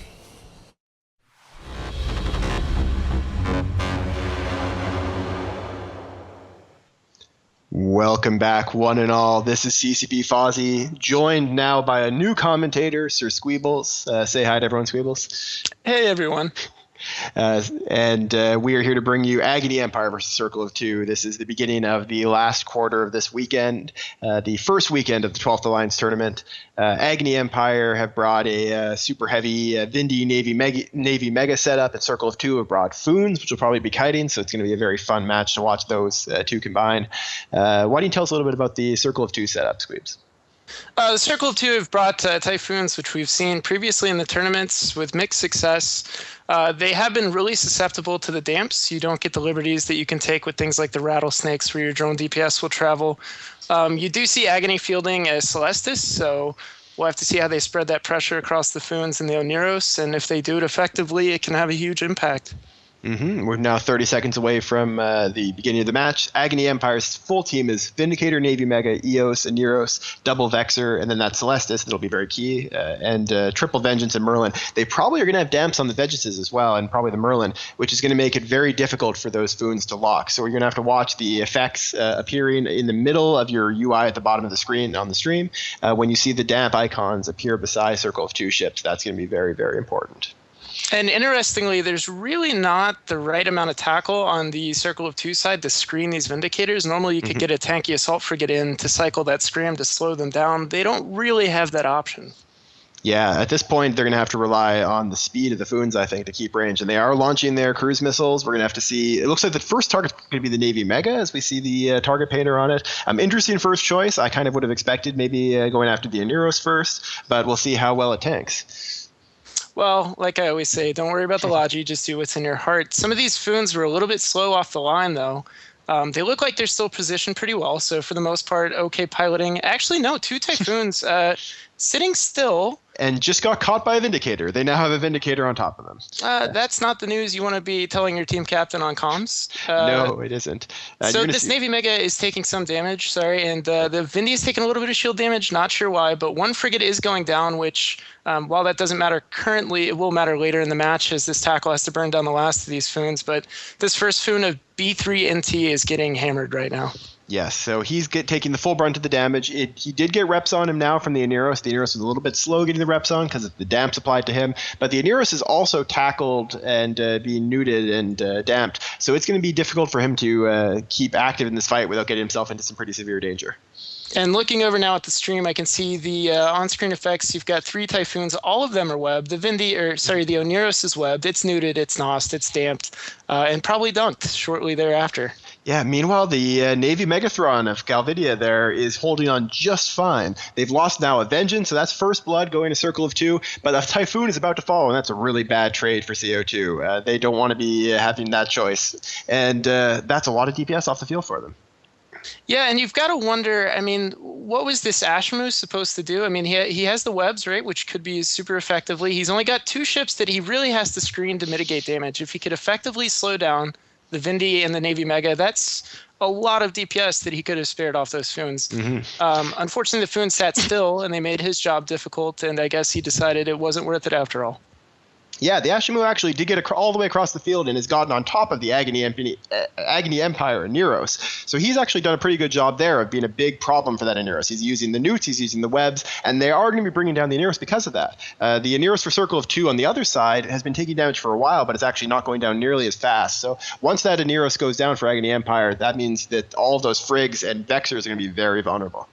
Welcome back, one and all. This is CCP Fozzie, joined now by a new commentator, Sir Squeebles. Say hi to everyone, Squeebles. Hey, everyone. And we are here to bring you Agony Empire versus Circle of Two. This is the beginning of the last quarter of this weekend, the first weekend of the 12th Alliance tournament. Agony Empire have brought a super heavy Vindy Navy Mega setup, and Circle of Two have brought Foons, which will probably be kiting, so it's going to be a very fun match to watch those two combine. Why don't you tell us a little bit about the Circle of Two setup, Squeebs? The Circle of Two have brought Typhoons, which we've seen previously in the tournaments with mixed success. They have been really susceptible to the damps. You don't get the liberties that you can take with things like the rattlesnakes where your drone DPS will travel. You do see Agony fielding as Celestis, so we'll have to see how they spread that pressure across the Foons and the Oneros, and if they do it effectively, it can have a huge impact. We're now 30 seconds away from the beginning of the match. Agony Empire's full team is Vindicator, Navy Mega, Eos, and Neros, double Vexer, and then that Celestis that'll be very key, and triple Vengeance and Merlin. They probably are going to have damps on the Vengeances as well, and probably the Merlin, which is going to make it very difficult for those Foons to lock. So we're going to have to watch the effects appearing in the middle of your UI at the bottom of the screen on the stream. When you see the damp icons appear beside Circle of Two ships, that's going to be very, very important. And interestingly, there's really not the right amount of tackle on the Circle of Two side to screen these Vindicators. Normally you could get a tanky assault frigate in to cycle that scram to slow them down. They don't really have that option. Yeah, at this point, they're going to have to rely on the speed of the Foons, I think, to keep range. And they are launching their cruise missiles. We're going to have to see. It looks like the first target's going to be the Navy Mega, as we see the target painter on it. Interesting first choice. I kind of would have expected maybe going after the Aneros first, but we'll see how well it tanks. Well, like I always say, don't worry about the logi, just do what's in your heart. Some of these Foons were a little bit slow off the line, though. They look like they're still positioned pretty well, so for the most part, okay piloting. Actually, no, two Typhoons sitting still. And just got caught by a Vindicator. They now have a Vindicator on top of them. That's not the news you want to be telling your team captain on comms. No, it isn't. So this Navy Mega is taking some damage, and the Vindy is taking a little bit of shield damage, not sure why, but one frigate is going down, which, while that doesn't matter currently, it will matter later in the match as this tackle has to burn down the last of these Foons, but this first Foon of B3 NT is getting hammered right now. Yes, so he's taking the full brunt of the damage. He did get reps on him now from the Aneros. The Aneros was a little bit slow getting the reps on because of the damps applied to him. But the Aneros is also tackled and being neuted and damped. So it's going to be difficult for him to keep active in this fight without getting himself into some pretty severe danger. And looking over now at the stream, I can see the on-screen effects. You've got 3 Typhoons. All of them are webbed. The Oneros is webbed. It's neuted, it's nosed, it's damped, and probably dunked shortly thereafter. Yeah, meanwhile, the Navy Megathron of Galvidia there is holding on just fine. They've lost now a Vengeance, so that's first blood going to Circle of 2, but a Typhoon is about to follow, and that's a really bad trade for CO2. They don't want to be having that choice, and that's a lot of DPS off the field for them. Yeah, and you've got to wonder, I mean, what was this Ashmu supposed to do? I mean, he has the webs, right, which could be used super effectively. He's only got 2 ships that he really has to screen to mitigate damage. If he could effectively slow down the Vindy and the Navy Mega, that's a lot of DPS that he could have spared off those Foons. Mm-hmm. Unfortunately, the Foon sat still, and they made his job difficult, and I guess he decided it wasn't worth it after all. Yeah, the Ashimu actually did get all the way across the field and has gotten on top of the Agony Empire and Neros. So he's actually done a pretty good job there of being a big problem for that Aneros. He's using the newts, he's using the webs, and they are going to be bringing down the Aneros because of that. The Aneros for Circle of 2 on the other side has been taking damage for a while, but it's actually not going down nearly as fast. So once that Aneros goes down for Agony Empire, that means that all of those Frigs and Vexers are going to be very vulnerable.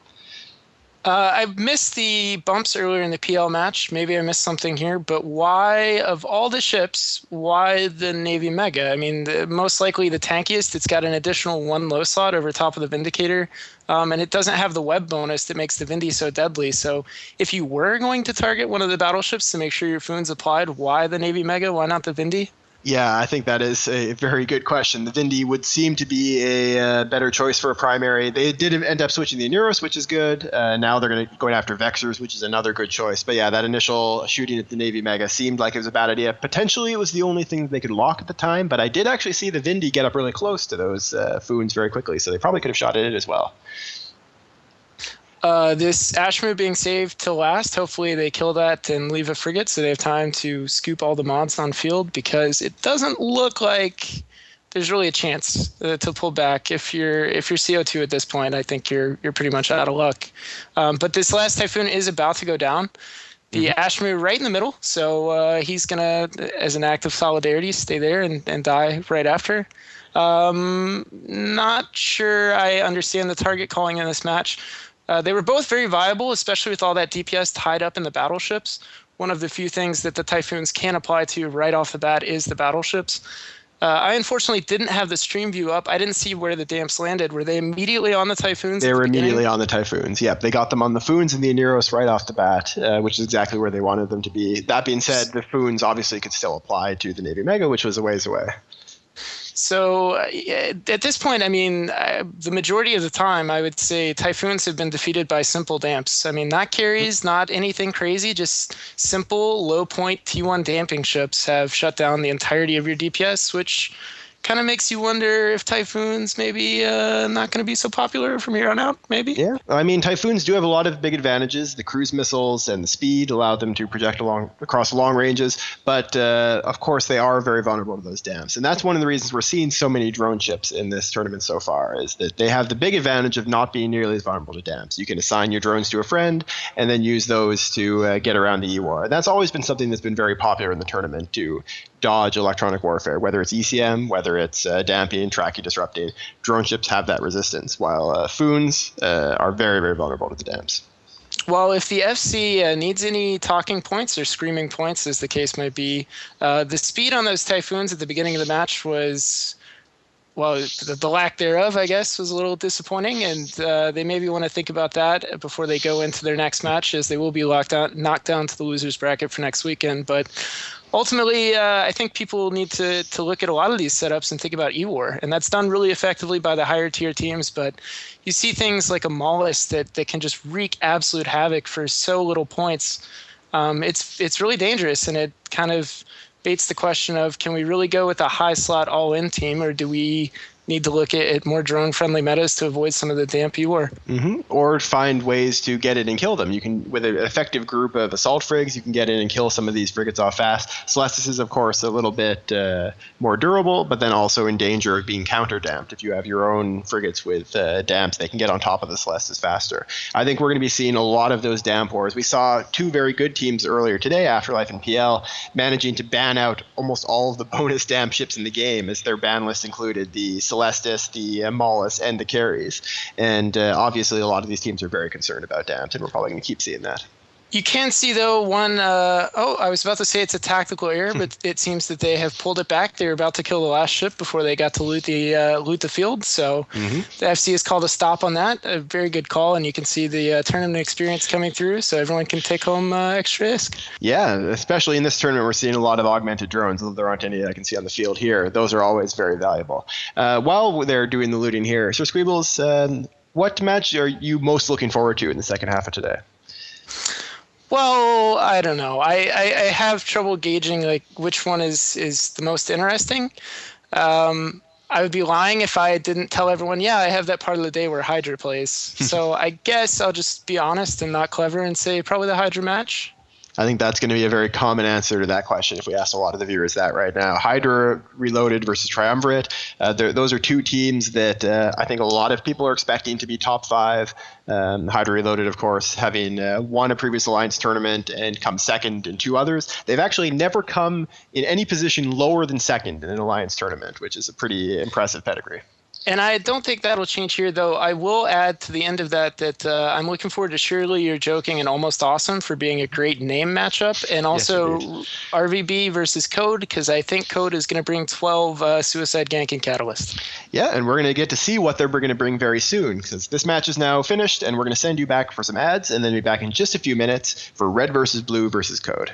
I missed the bumps earlier in the PL match. Maybe I missed something here, but why, of all the ships, why the Navy Mega? I mean, most likely the tankiest. It's got an additional 1 low slot over top of the Vindicator, and it doesn't have the web bonus that makes the Vindy so deadly. So if you were going to target one of the battleships to make sure your Foon's applied, why the Navy Mega? Why not the Vindy? Yeah, I think that is a very good question. The Vindy would seem to be a better choice for a primary. They did end up switching the Aneros, which is good. Now they're going after Vexers, which is another good choice. But yeah, that initial shooting at the Navy Mega seemed like it was a bad idea. Potentially it was the only thing that they could lock at the time, but I did actually see the Vindy get up really close to those Foons very quickly, so they probably could have shot at it as well. This Ashmu being saved till last, hopefully they kill that and leave a frigate so they have time to scoop all the mods on field, because it doesn't look like there's really a chance to pull back. If you're CO2 at this point, I think you're pretty much out of luck. But this last Typhoon is about to go down. The Ashmu right in the middle, so he's going to, as an act of solidarity, stay there and die right after. Not sure I understand the target calling in this match. They were both very viable, especially with all that DPS tied up in the battleships. One of the few things that the Typhoons can apply to right off the bat is the battleships. I unfortunately didn't have the stream view up. I didn't see where the damps landed. Were they immediately on the Typhoons? They were immediately on the Typhoons. Yep, they got them on the Foons and the Aneros right off the bat, which is exactly where they wanted them to be. That being said, the Foons obviously could still apply to the Navy Mega, which was a ways away. So at this point, I mean, the majority of the time, I would say Typhoons have been defeated by simple damps. I mean, not carries, not anything crazy, just simple low point T1 damping ships have shut down the entirety of your DPS, which kind of makes you wonder if Typhoons maybe not going to be so popular from here on out, maybe? Yeah, I mean, Typhoons do have a lot of big advantages. The cruise missiles and the speed allow them to project across long ranges, but of course they are very vulnerable to those damps. And that's one of the reasons we're seeing so many drone ships in this tournament so far, is that they have the big advantage of not being nearly as vulnerable to damps. You can assign your drones to a friend and then use those to get around the E-War. And that's always been something that's been very popular in the tournament, to dodge electronic warfare, whether it's ECM, whether it's damping, tracking, disrupting. Drone ships have that resistance, while Foons are very, very vulnerable to the damps. Well, if the FC needs any talking points or screaming points, as the case might be, the speed on those Typhoons at the beginning of the match was, well, the lack thereof, I guess, was a little disappointing, and they maybe want to think about that before they go into their next match, as they will be knocked down to the losers bracket for next weekend. But ultimately, I think people need to look at a lot of these setups and think about E-War, and that's done really effectively by the higher tier teams. But you see things like a Nameless that can just wreak absolute havoc for so little points. It's really dangerous, and it kind of baits the question of, can we really go with a high slot all-in team, or do we need to look at more drone-friendly metas to avoid some of the damp you were. Or find ways to get in and kill them. You can, with an effective group of assault frigs, you can get in and kill some of these frigates off fast. Celestis is, of course, a little bit more durable, but then also in danger of being counter-damped. If you have your own frigates with damps, they can get on top of the Celestis faster. I think we're going to be seeing a lot of those damp wars. We saw two very good teams earlier today, Afterlife and PL, managing to ban out almost all of the bonus damp ships in the game, as their ban list included the Celestis, the Maulus, and the Carries. And obviously a lot of these teams are very concerned about damps, and we're probably going to keep seeing that. You can see, though, one... I was about to say it's a tactical error, but it seems that they have pulled it back. They were about to kill the last ship before they got to loot the field. So the FC has called a stop on that. A very good call, and you can see the tournament experience coming through, so everyone can take home extra ISK. Yeah, especially in this tournament, we're seeing a lot of augmented drones. Although there aren't any that I can see on the field here. Those are always very valuable. While they're doing the looting here, Sir Squeebles, what match are you most looking forward to in the second half of today? Well, I don't know. I have trouble gauging like which one is the most interesting. I would be lying if I didn't tell everyone, yeah, I have that part of the day where HYDRA plays. So I guess I'll just be honest and not clever and say probably the HYDRA match. I think that's going to be a very common answer to that question if we ask a lot of the viewers that right now. HYDRA Reloaded versus Triumvirate. Those are two teams that I think a lot of people are expecting to be top 5. HYDRA Reloaded, of course, having won a previous Alliance tournament and come second in 2 others. They've actually never come in any position lower than second in an Alliance tournament, which is a pretty impressive pedigree. And I don't think that'll change here, though. I will add to the end of that I'm looking forward to Surely You're Joking and Almost Awesome for being a great name matchup, and also RVB versus Code, because I think Code is going to bring 12 Suicide Gank and Catalyst. Yeah, and we're going to get to see what they're going to bring very soon, because this match is now finished, and we're going to send you back for some ads, and then be back in just a few minutes for Red versus Blue versus Code.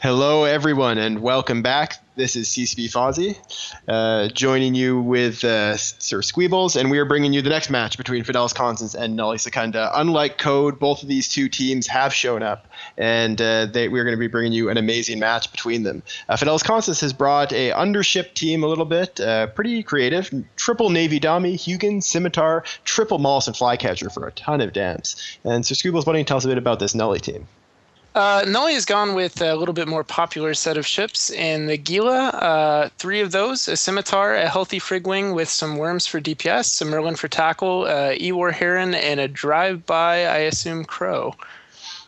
Hello, everyone, and welcome back. This is CCB Fozzie, joining you with Sir Squeebles, and we are bringing you the next match between Fidelas, Constans, and Nulli Secunda. Unlike Code, both of these two teams have shown up, and we're going to be bringing you an amazing match between them. Fidelas Constans has brought a undership team a little bit, pretty creative. Triple Navy Dummy, Hugin, Scimitar, triple Maulus and Flycatcher for a ton of damps. And Sir Squeebles, why don't you tell us a bit about this Nulli team? Nulli has gone with a little bit more popular set of ships. In the Gila, 3 of those, a Scimitar, a Healthy Frigwing with some Worms for DPS, a Merlin for Tackle, Ewar Heron, and a Drive-By, I assume, Crow.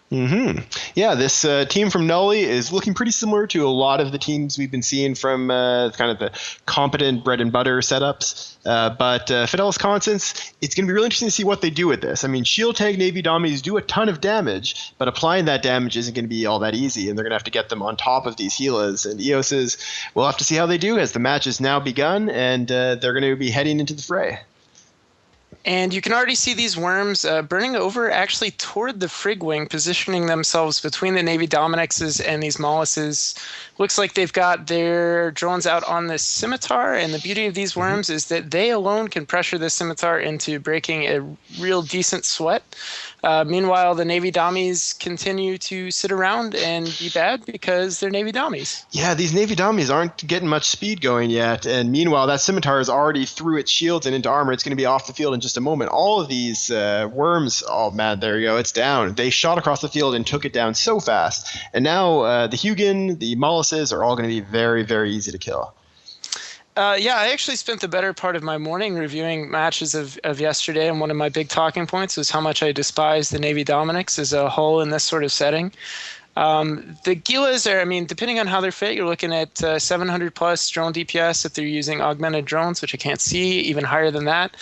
Yeah, this team from Nulli is looking pretty similar to a lot of the teams we've been seeing from kind of the competent bread and butter setups. But Fidelas Constans, it's going to be really interesting to see what they do with this. I mean, Shield Tag Navy Dommies do a ton of damage, but applying that damage isn't going to be all that easy, and they're going to have to get them on top of these Helas. And EOS's, we'll have to see how they do as the match has now begun, and they're going to be heading into the fray. And you can already see these Worms burning over actually toward the Frigwing, positioning themselves between the Navy Dominixes and these Molluses. Looks like they've got their drones out on the Scimitar, and the beauty of these Worms is that they alone can pressure the Scimitar into breaking a real decent sweat. Meanwhile, the Navy Dommies continue to sit around and be bad because they're Navy Dommies. Yeah, these Navy Dommies aren't getting much speed going yet, and meanwhile, that Scimitar is already through its shields and into armor. It's going to be off the field in just a moment. All of these Worms, oh man, there you go, it's down. They shot across the field and took it down so fast. And now the Hugin, the Molluses are all going to be very, very easy to kill. Yeah, I actually spent the better part of my morning reviewing matches of yesterday, and one of my big talking points was how much I despise the Navy Dominix as a whole in this sort of setting. The Gilas are, I mean, depending on how they're fit, you're looking at 700 plus drone DPS if they're using augmented drones, which I can't see, even higher than that.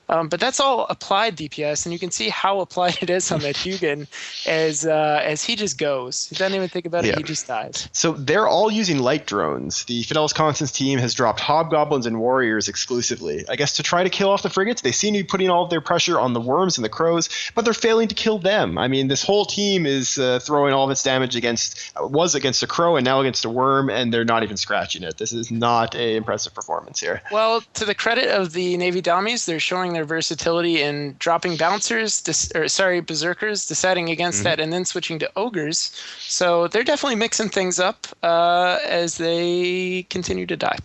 But that's all applied DPS, and you can see how applied it is on that Hugin as he just goes. He doesn't even think about it, he just dies. So they're all using light drones. The Fidelas Constans team has dropped Hobgoblins and Warriors exclusively. I guess to try to kill off the frigates, they seem to be putting all of their pressure on the Worms and the Crows, but they're failing to kill them. I mean, this whole team is throwing all of its damage against a Crow and now against a Worm, and they're not even scratching it. This is not an impressive performance here. Well, to the credit of the Navy Dommies, they're showing their versatility in dropping Bouncers, Berserkers, deciding against that, and then switching to Ogres. So they're definitely mixing things up as they continue to die.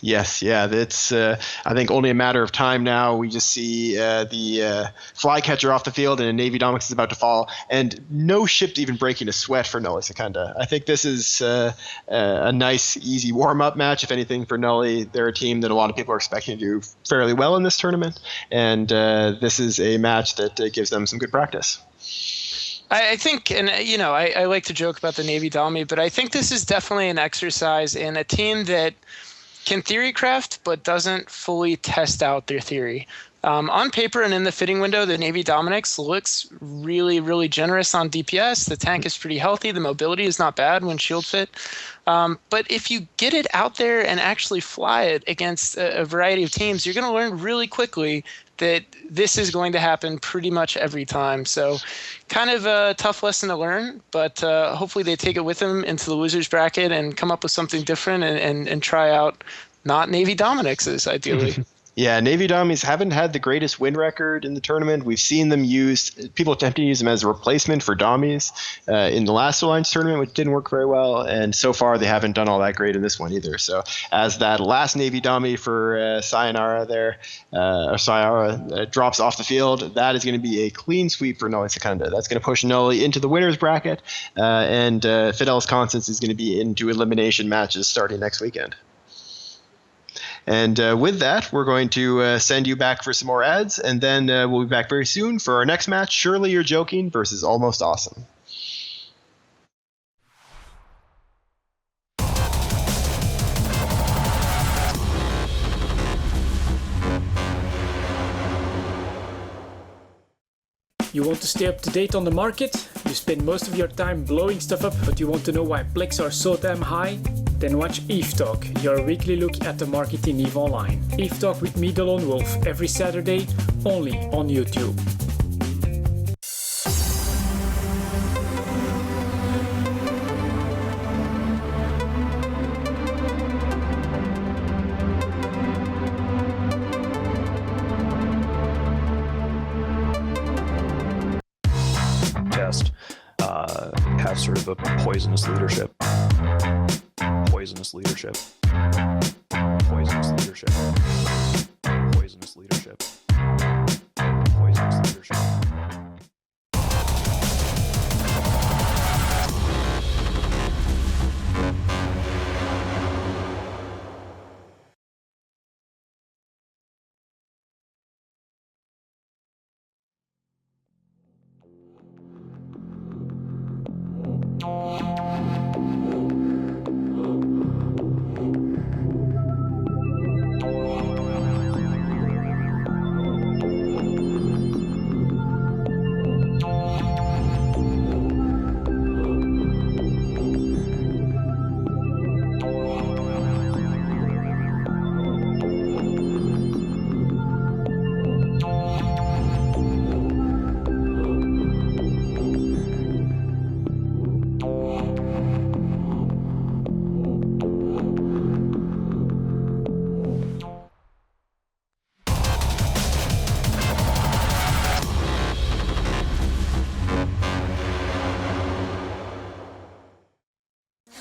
Yes, yeah, that's I think only a matter of time now. We just see the Flycatcher off the field and a Navy Domix is about to fall, and no ship's even breaking a sweat for Nulli Secunda. I think this is a nice, easy warm-up match, if anything, for Nulli. They're a team that a lot of people are expecting to do fairly well in this tournament, and this is a match that gives them some good practice. I think, and I like to joke about the Navy Dommy, but I think this is definitely an exercise in a team that can theory craft, but doesn't fully test out their theory. On paper and in the fitting window, the Navy Dominix looks really, really generous on DPS. The tank is pretty healthy. The mobility is not bad when shield fit. But if you get it out there and actually fly it against a variety of teams, you're going to learn really quickly that this is going to happen pretty much every time. So kind of a tough lesson to learn, but hopefully they take it with them into the losers bracket and come up with something different and try out not Navy Dominixes, ideally. Yeah, Navy Dommies haven't had the greatest win record in the tournament. We've seen them people attempting to use them as a replacement for Dommies in the last Alliance tournament, which didn't work very well. And so far, they haven't done all that great in this one either. So as that last Navy Dommy for Sayonara drops off the field, that is going to be a clean sweep for Nulli Secunda. That's going to push Nulli into the winners bracket. And Fidelas Constans is going to be into elimination matches starting next weekend. And with that, we're going to send you back for some more ads, and then we'll be back very soon for our next match, Surely You're Joking versus Almost Awesome. You want to stay up to date on the market? You spend most of your time blowing stuff up, but you want to know why plex are so damn high? Then watch EVE Talk, your weekly look at the market in EVE Online. EVE Talk with me, the Lone Wolf, every Saturday, only on YouTube. Have sort of a poisonous leadership. Poisonous leadership. Poisonous leadership. Poisonous leadership. Poisonous leadership.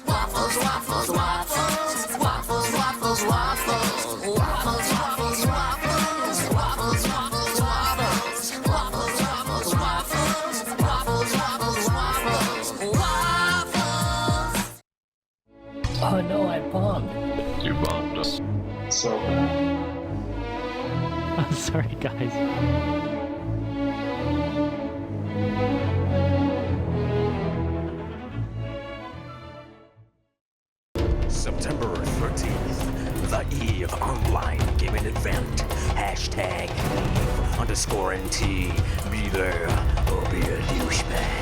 Waffles, waffles, waffles, waffles, waffles, waffles, waffles, waffles, waffles, waffles, waffles, waffles, waffles, waffles, waffles, waffles, waffles, waffles. Oh no, I bombed. You bombed us. So I'm sorry, guys. September 13th, the EVEonline gaming event. Hashtag #EVE_NT. Be there or be a douchebag.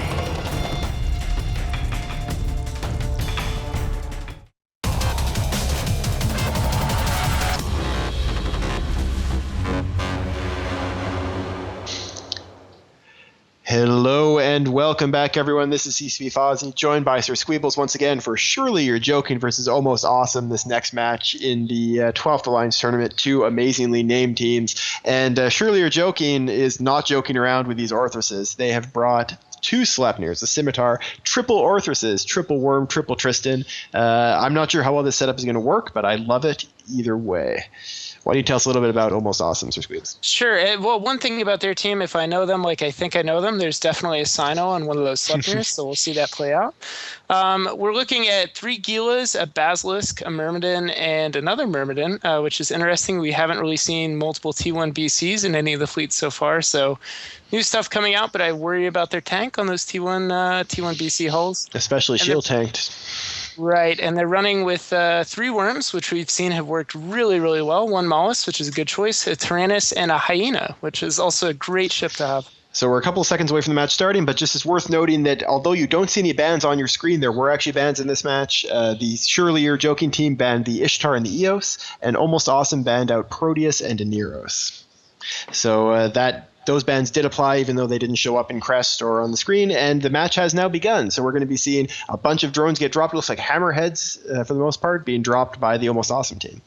Hello and welcome back, everyone. This is CCP Fozzie, joined by Sir Squeebles once again for Surely You're Joking versus Almost Awesome, this next match in the 12th Alliance tournament. Two amazingly named teams. And Surely You're Joking is not joking around with these Orthreses. They have brought two Sleipnirs, a Scimitar, triple Orthreses, triple Worm, triple Tristan. I'm not sure how well this setup is going to work, but I love it either way. Why don't you tell us a little bit about Almost Awesome, Sir Squeebs? Sure. Well, one thing about their team, if I know them like I think I know them, there's definitely a Sino on one of those Sleipnirs, so we'll see that play out. We're looking at 3 Gilas, a Basilisk, a Myrmidon, and another Myrmidon, which is interesting. We haven't really seen multiple T1 BCs in any of the fleets so far, so new stuff coming out, but I worry about their tank on those T1 BC hulls. Especially shield tanked. Right, and they're running with 3 Worms, which we've seen have worked really, really well. 1 Mollusk, which is a good choice, a Tyrannus, and a Hyena, which is also a great ship to have. So we're a couple of seconds away from the match starting, but just it's worth noting that although you don't see any bans on your screen, there were actually bans in this match. The Surely You're Joking team banned the Ishtar and the Eos, and Almost Awesome banned out Proteus and Aneros. So those bans did apply, even though they didn't show up in Crest or on the screen, and the match has now begun. So we're going to be seeing a bunch of drones get dropped. It looks like hammerheads, for the most part, being dropped by the Almost Awesome team.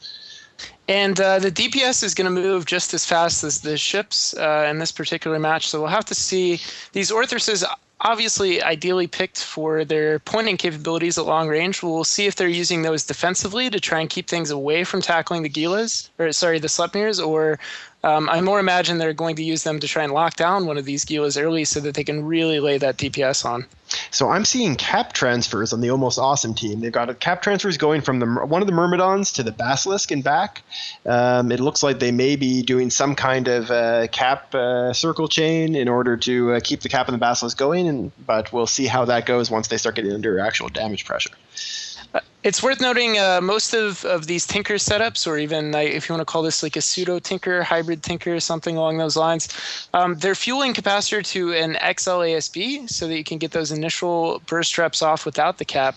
And the DPS is going to move just as fast as the ships in this particular match. So we'll have to see. These Orthreses obviously ideally picked for their pointing capabilities at long range. We'll see if they're using those defensively to try and keep things away from tackling the Gilas, the Sleipnirs, or I more imagine they're going to use them to try and lock down one of these Gilas early so that they can really lay that DPS on. So I'm seeing cap transfers on the Almost Awesome team. They've got cap transfers going from one of the Myrmidons to the Basilisk and back. It looks like they may be doing some kind of cap circle chain in order to keep the cap and the Basilisk going, but we'll see how that goes once they start getting under actual damage pressure. It's worth noting most of these Tinker setups, or even if you want to call this like a pseudo-Tinker, hybrid Tinker, something along those lines, they're fueling capacitor to an XII ASB so that you can get those initial burst reps off without the cap.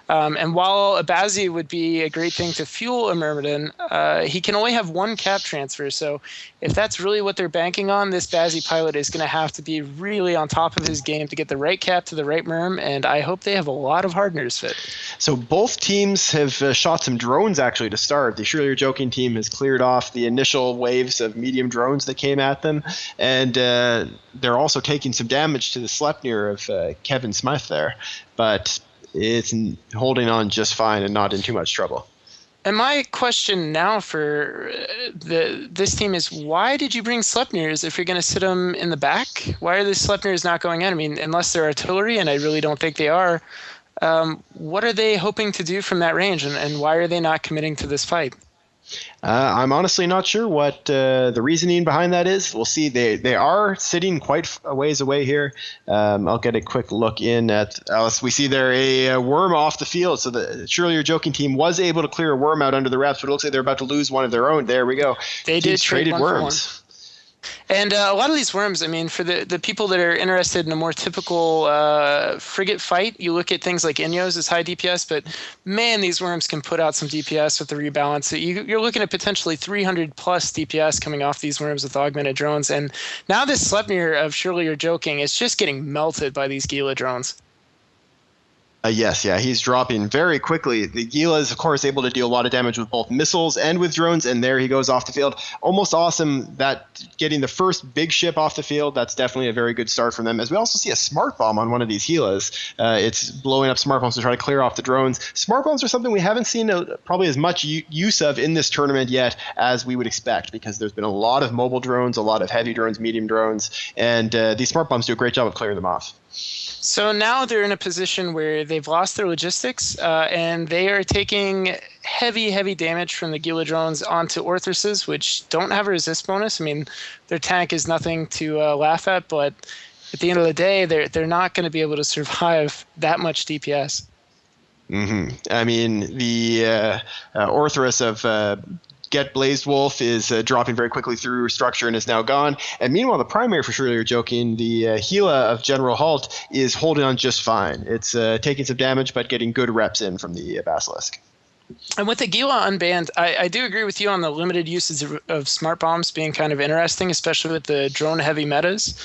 And while a Bazzi would be a great thing to fuel a Myrmidon, he can only have 1 cap transfer. So if that's really what they're banking on, this Bazzi pilot is going to have to be really on top of his game to get the right cap to the right Myrm, and I hope they have a lot of hardeners fit. So both teams have shot some drones actually to start. The Surely You're Joking team has cleared off the initial waves of medium drones that came at them, and they're also taking some damage to the Sleipnir of Kevin Smith there, but it's holding on just fine and not in too much trouble. And my question now for this team is, why did you bring Sleipnirs if you're going to sit them in the back? Why are the Sleipnirs not going in? I mean, unless they're artillery, and I really don't think they are, what are they hoping to do from that range, and why are they not committing to this fight? I'm honestly not sure what the reasoning behind that is. We'll see. They are sitting quite a ways away here. I'll get a quick look in at Alice. We see there a worm off the field. So the Surely You're Joking team was able to clear a worm out under the reps, but it looks like they're about to lose one of their own. There we go. They did trade traded worms. And a lot of these worms, I mean, for the people that are interested in a more typical frigate fight, you look at things like Inyos as high DPS, but man, these worms can put out some DPS with the rebalance. You're looking at potentially 300 plus DPS coming off these worms with augmented drones. And now this Sleipnir of Surely You're Joking is just getting melted by these Gila drones. Yes, he's dropping very quickly. The Gila is, of course, able to deal a lot of damage with both missiles and with drones, and there he goes off the field. Almost awesome that getting the first big ship off the field, that's definitely a very good start from them. As we also see a smart bomb on one of these Gilas. It's blowing up smart bombs to try to clear off the drones. Smart bombs are something we haven't seen probably as much use of in this tournament yet as we would expect, because there's been a lot of mobile drones, a lot of heavy drones, medium drones, and these smart bombs do a great job of clearing them off. So now they're in a position where they've lost their logistics, and they are taking heavy damage from the Gila drones onto Orthruses, which don't have a resist bonus. I mean, their tank is nothing to laugh at, but at the end of the day, they're not going to be able to survive that much DPS. Mm-hmm. I mean, the Orthrus of Get Blazed Wolf is dropping very quickly through structure and is now gone. And meanwhile, the primary for Surely You're Joking, the Gila of General Halt, is holding on just fine. It's taking some damage, but getting good reps in from the Basilisk. And with the Gila unbanned, I do agree with you on the limited usage of smart bombs being kind of interesting, especially with the drone-heavy metas.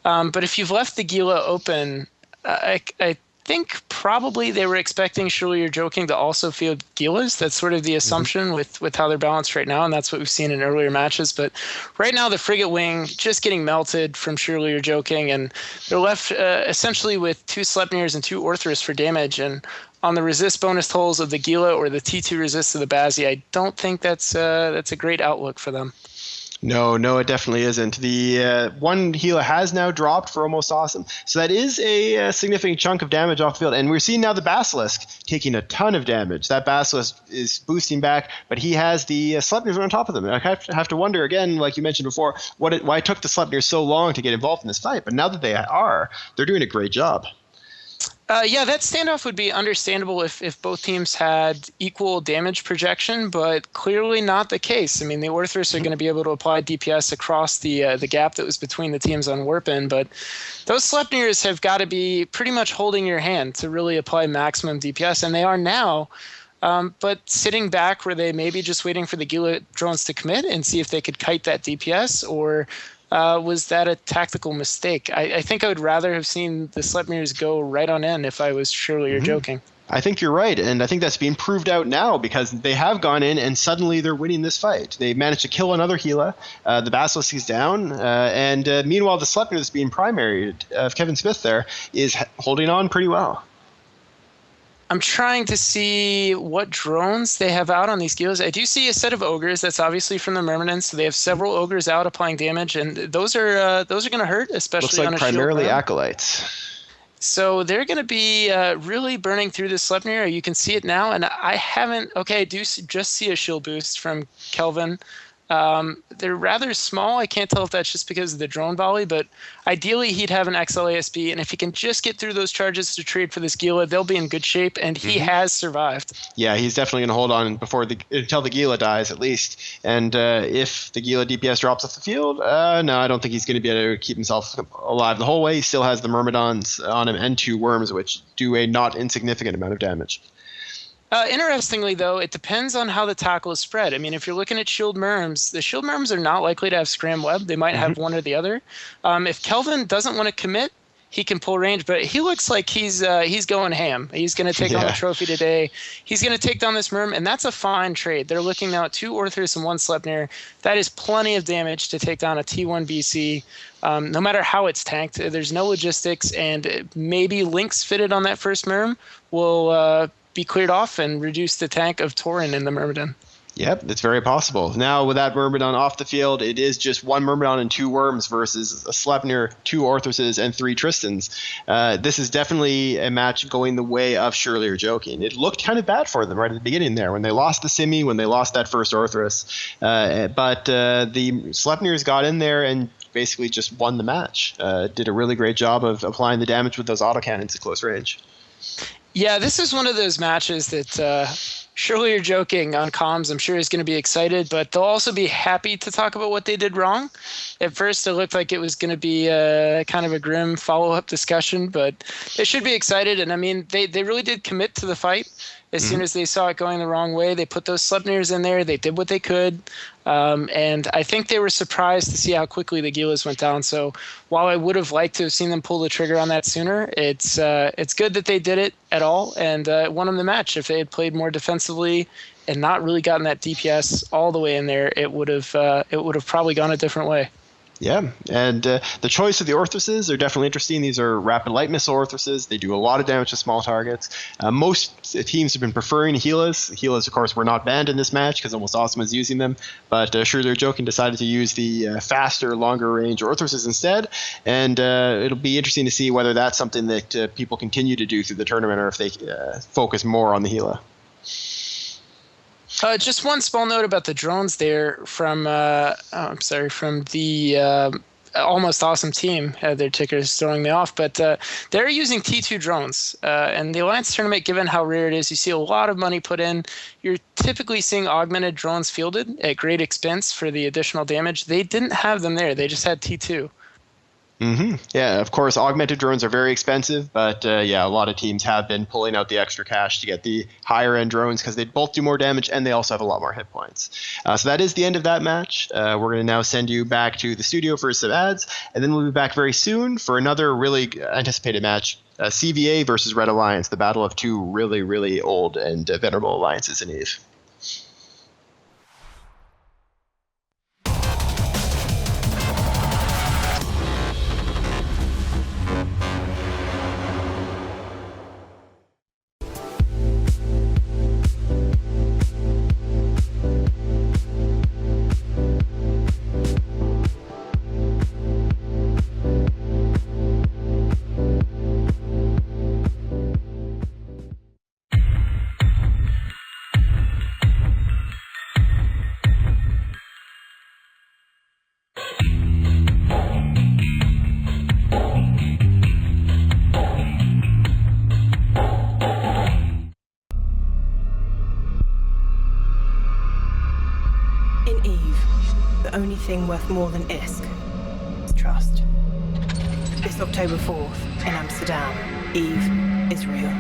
But if you've left the Gila open, I think probably they were expecting Surely You're Joking to also field Gilas. That's sort of the assumption with how they're balanced right now, and that's what we've seen in earlier matches. But right now, the frigate wing just getting melted from Surely You're Joking, and they're left essentially with 2 Sleipnirs and 2 Orthrus for damage. And on the resist bonus tolls of the Gila or the T2 resist of the Bazzi, I don't think that's a great outlook for them. No, it definitely isn't. The one Gila has now dropped for Almost Awesome. So that is a significant chunk of damage off the field. And we're seeing now the Basilisk taking a ton of damage. That Basilisk is boosting back, but he has the Sleipnirs on top of them. I have to wonder, again, like you mentioned before, why it took the Sleipnirs so long to get involved in this fight. But now that they're doing a great job. That standoff would be understandable if both teams had equal damage projection, but clearly not the case. I mean, the Orthrus are going to be able to apply DPS across the gap that was between the teams on Warpin, but those Sleipnirs have got to be pretty much holding your hand to really apply maximum DPS, and they are now. But sitting back where they may be just waiting for the Gila drones to commit and see if they could kite that DPS, or was that a tactical mistake? I think I would rather have seen the Sleipnirs go right on in if I was Surely You're Joking. I think you're right, and I think that's being proved out now because they have gone in and suddenly they're winning this fight. They managed to kill another Gila. The Basilisk is down, and meanwhile the Sleipnir that's being primary of Kevin Smith there is holding on pretty well. I'm trying to see what drones they have out on these Gilas. I do see a set of ogres. That's obviously from the Myrmidons. So they have several ogres out applying damage, and those are going to hurt, especially on a shield. Looks like primarily round. Acolytes. So they're going to be really burning through the Sleipnir. You can see it now, and I haven't. Okay, I do just see a shield boost from Kelvin. They're rather small. I can't tell if that's just because of the drone volley, but ideally he'd have an XLASB, and if he can just get through those charges to trade for this Gila, they'll be in good shape, and he has survived. Yeah, he's definitely going to hold on until the Gila dies at least, and if the Gila DPS drops off the field, no, I don't think he's going to be able to keep himself alive the whole way. He still has the Myrmidons on him and 2 worms, which do a not insignificant amount of damage. Interestingly, though, it depends on how the tackle is spread. I mean, if you're looking at Shield Myrms, the Shield Myrms are not likely to have Scram Web. They might have one or the other. If Kelvin doesn't want to commit, he can pull range, but he looks like he's going ham. He's going to take on the trophy today. He's going to take down this Myrm, and that's a fine trade. They're looking now at 2 Orthrus and 1 Sleipnir. That is plenty of damage to take down a T1 BC. No matter how it's tanked, there's no logistics, and maybe links fitted on that first Myrm will be cleared off and reduce the tank of Tauren in the Myrmidon. Yep, it's very possible. Now, with that Myrmidon off the field, it is just 1 Myrmidon and 2 Worms versus a Sleipnir, 2 Orthruses, and 3 Tristans. This is definitely a match going the way of Surely You're Joking. It looked kind of bad for them right at the beginning there when they lost the Simi, when they lost that first Orthrus. But the Sleipnirs got in there and basically just won the match. Did a really great job of applying the damage with those autocannons at close range. Yeah, this is one of those matches that Surely You're Joking on comms, I'm sure is going to be excited, but they'll also be happy to talk about what they did wrong. At first, it looked like it was going to be kind of a grim follow-up discussion, but they should be excited. And I mean, they really did commit to the fight. As soon as they saw it going the wrong way, they put those Sleipnirs in there. They did what they could. And I think they were surprised to see how quickly the Gilas went down. So while I would have liked to have seen them pull the trigger on that sooner, it's good that they did it at all and won them the match. If they had played more defensively and not really gotten that DPS all the way in there, it would have probably gone a different way. Yeah, and the choice of the Orthruses are definitely interesting. These are rapid light missile Orthruses. They do a lot of damage to small targets. Most teams have been preferring Helas. Helas, of course, were not banned in this match because Almost Awesome was using them. But Surely You're Joking decided to use the faster, longer range Orthruses instead. And it'll be interesting to see whether that's something that people continue to do through the tournament or if they focus more on the Hela. Just one small note about the drones there from the Almost Awesome team. Had their tickers throwing me off, but they're using T2 drones. And the Alliance tournament, given how rare it is, you see a lot of money put in. You're typically seeing augmented drones fielded at great expense for the additional damage. They didn't have them there. They just had T2. Yeah, of course, augmented drones are very expensive, but a lot of teams have been pulling out the extra cash to get the higher end drones because they both do more damage and they also have a lot more hit points. So that is the end of that match. We're going to now send you back to the studio for some ads, and then we'll be back very soon for another really anticipated match. CVA versus Red Alliance, the battle of 2 really, really old and venerable alliances in EVE. Only thing worth more than ISK is trust. This October 4th in Amsterdam, EVE is real.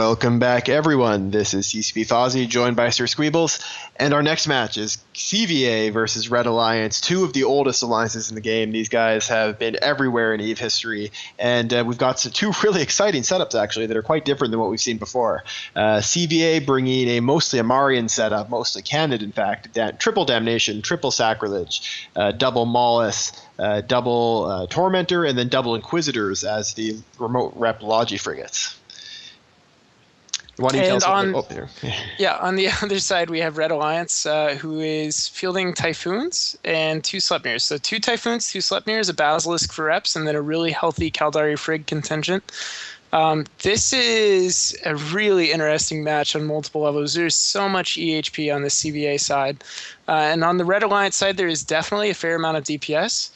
Welcome back, everyone. This is CCP Fozzie, joined by Sir Squeebles, and our next match is CVA versus Red Alliance, two of the oldest alliances in the game. These guys have been everywhere in EVE history, and we've got two really exciting setups, actually, that are quite different than what we've seen before. CVA bringing a mostly Amarian setup, mostly Candid, in fact, triple Damnation, triple Sacrilege, double Mollis, double Tormentor, and then double Inquisitors as the remote rep Logi frigates. Why don't you tell us on the other side, we have Red Alliance, who is fielding Typhoons and two Sleipnirs. So two Typhoons, two Sleipnirs, a Basilisk for reps, and then a really healthy Caldari Frig contingent. This is a really interesting match on multiple levels. There's so much EHP on the CVA side. And on the Red Alliance side, there is definitely a fair amount of DPS.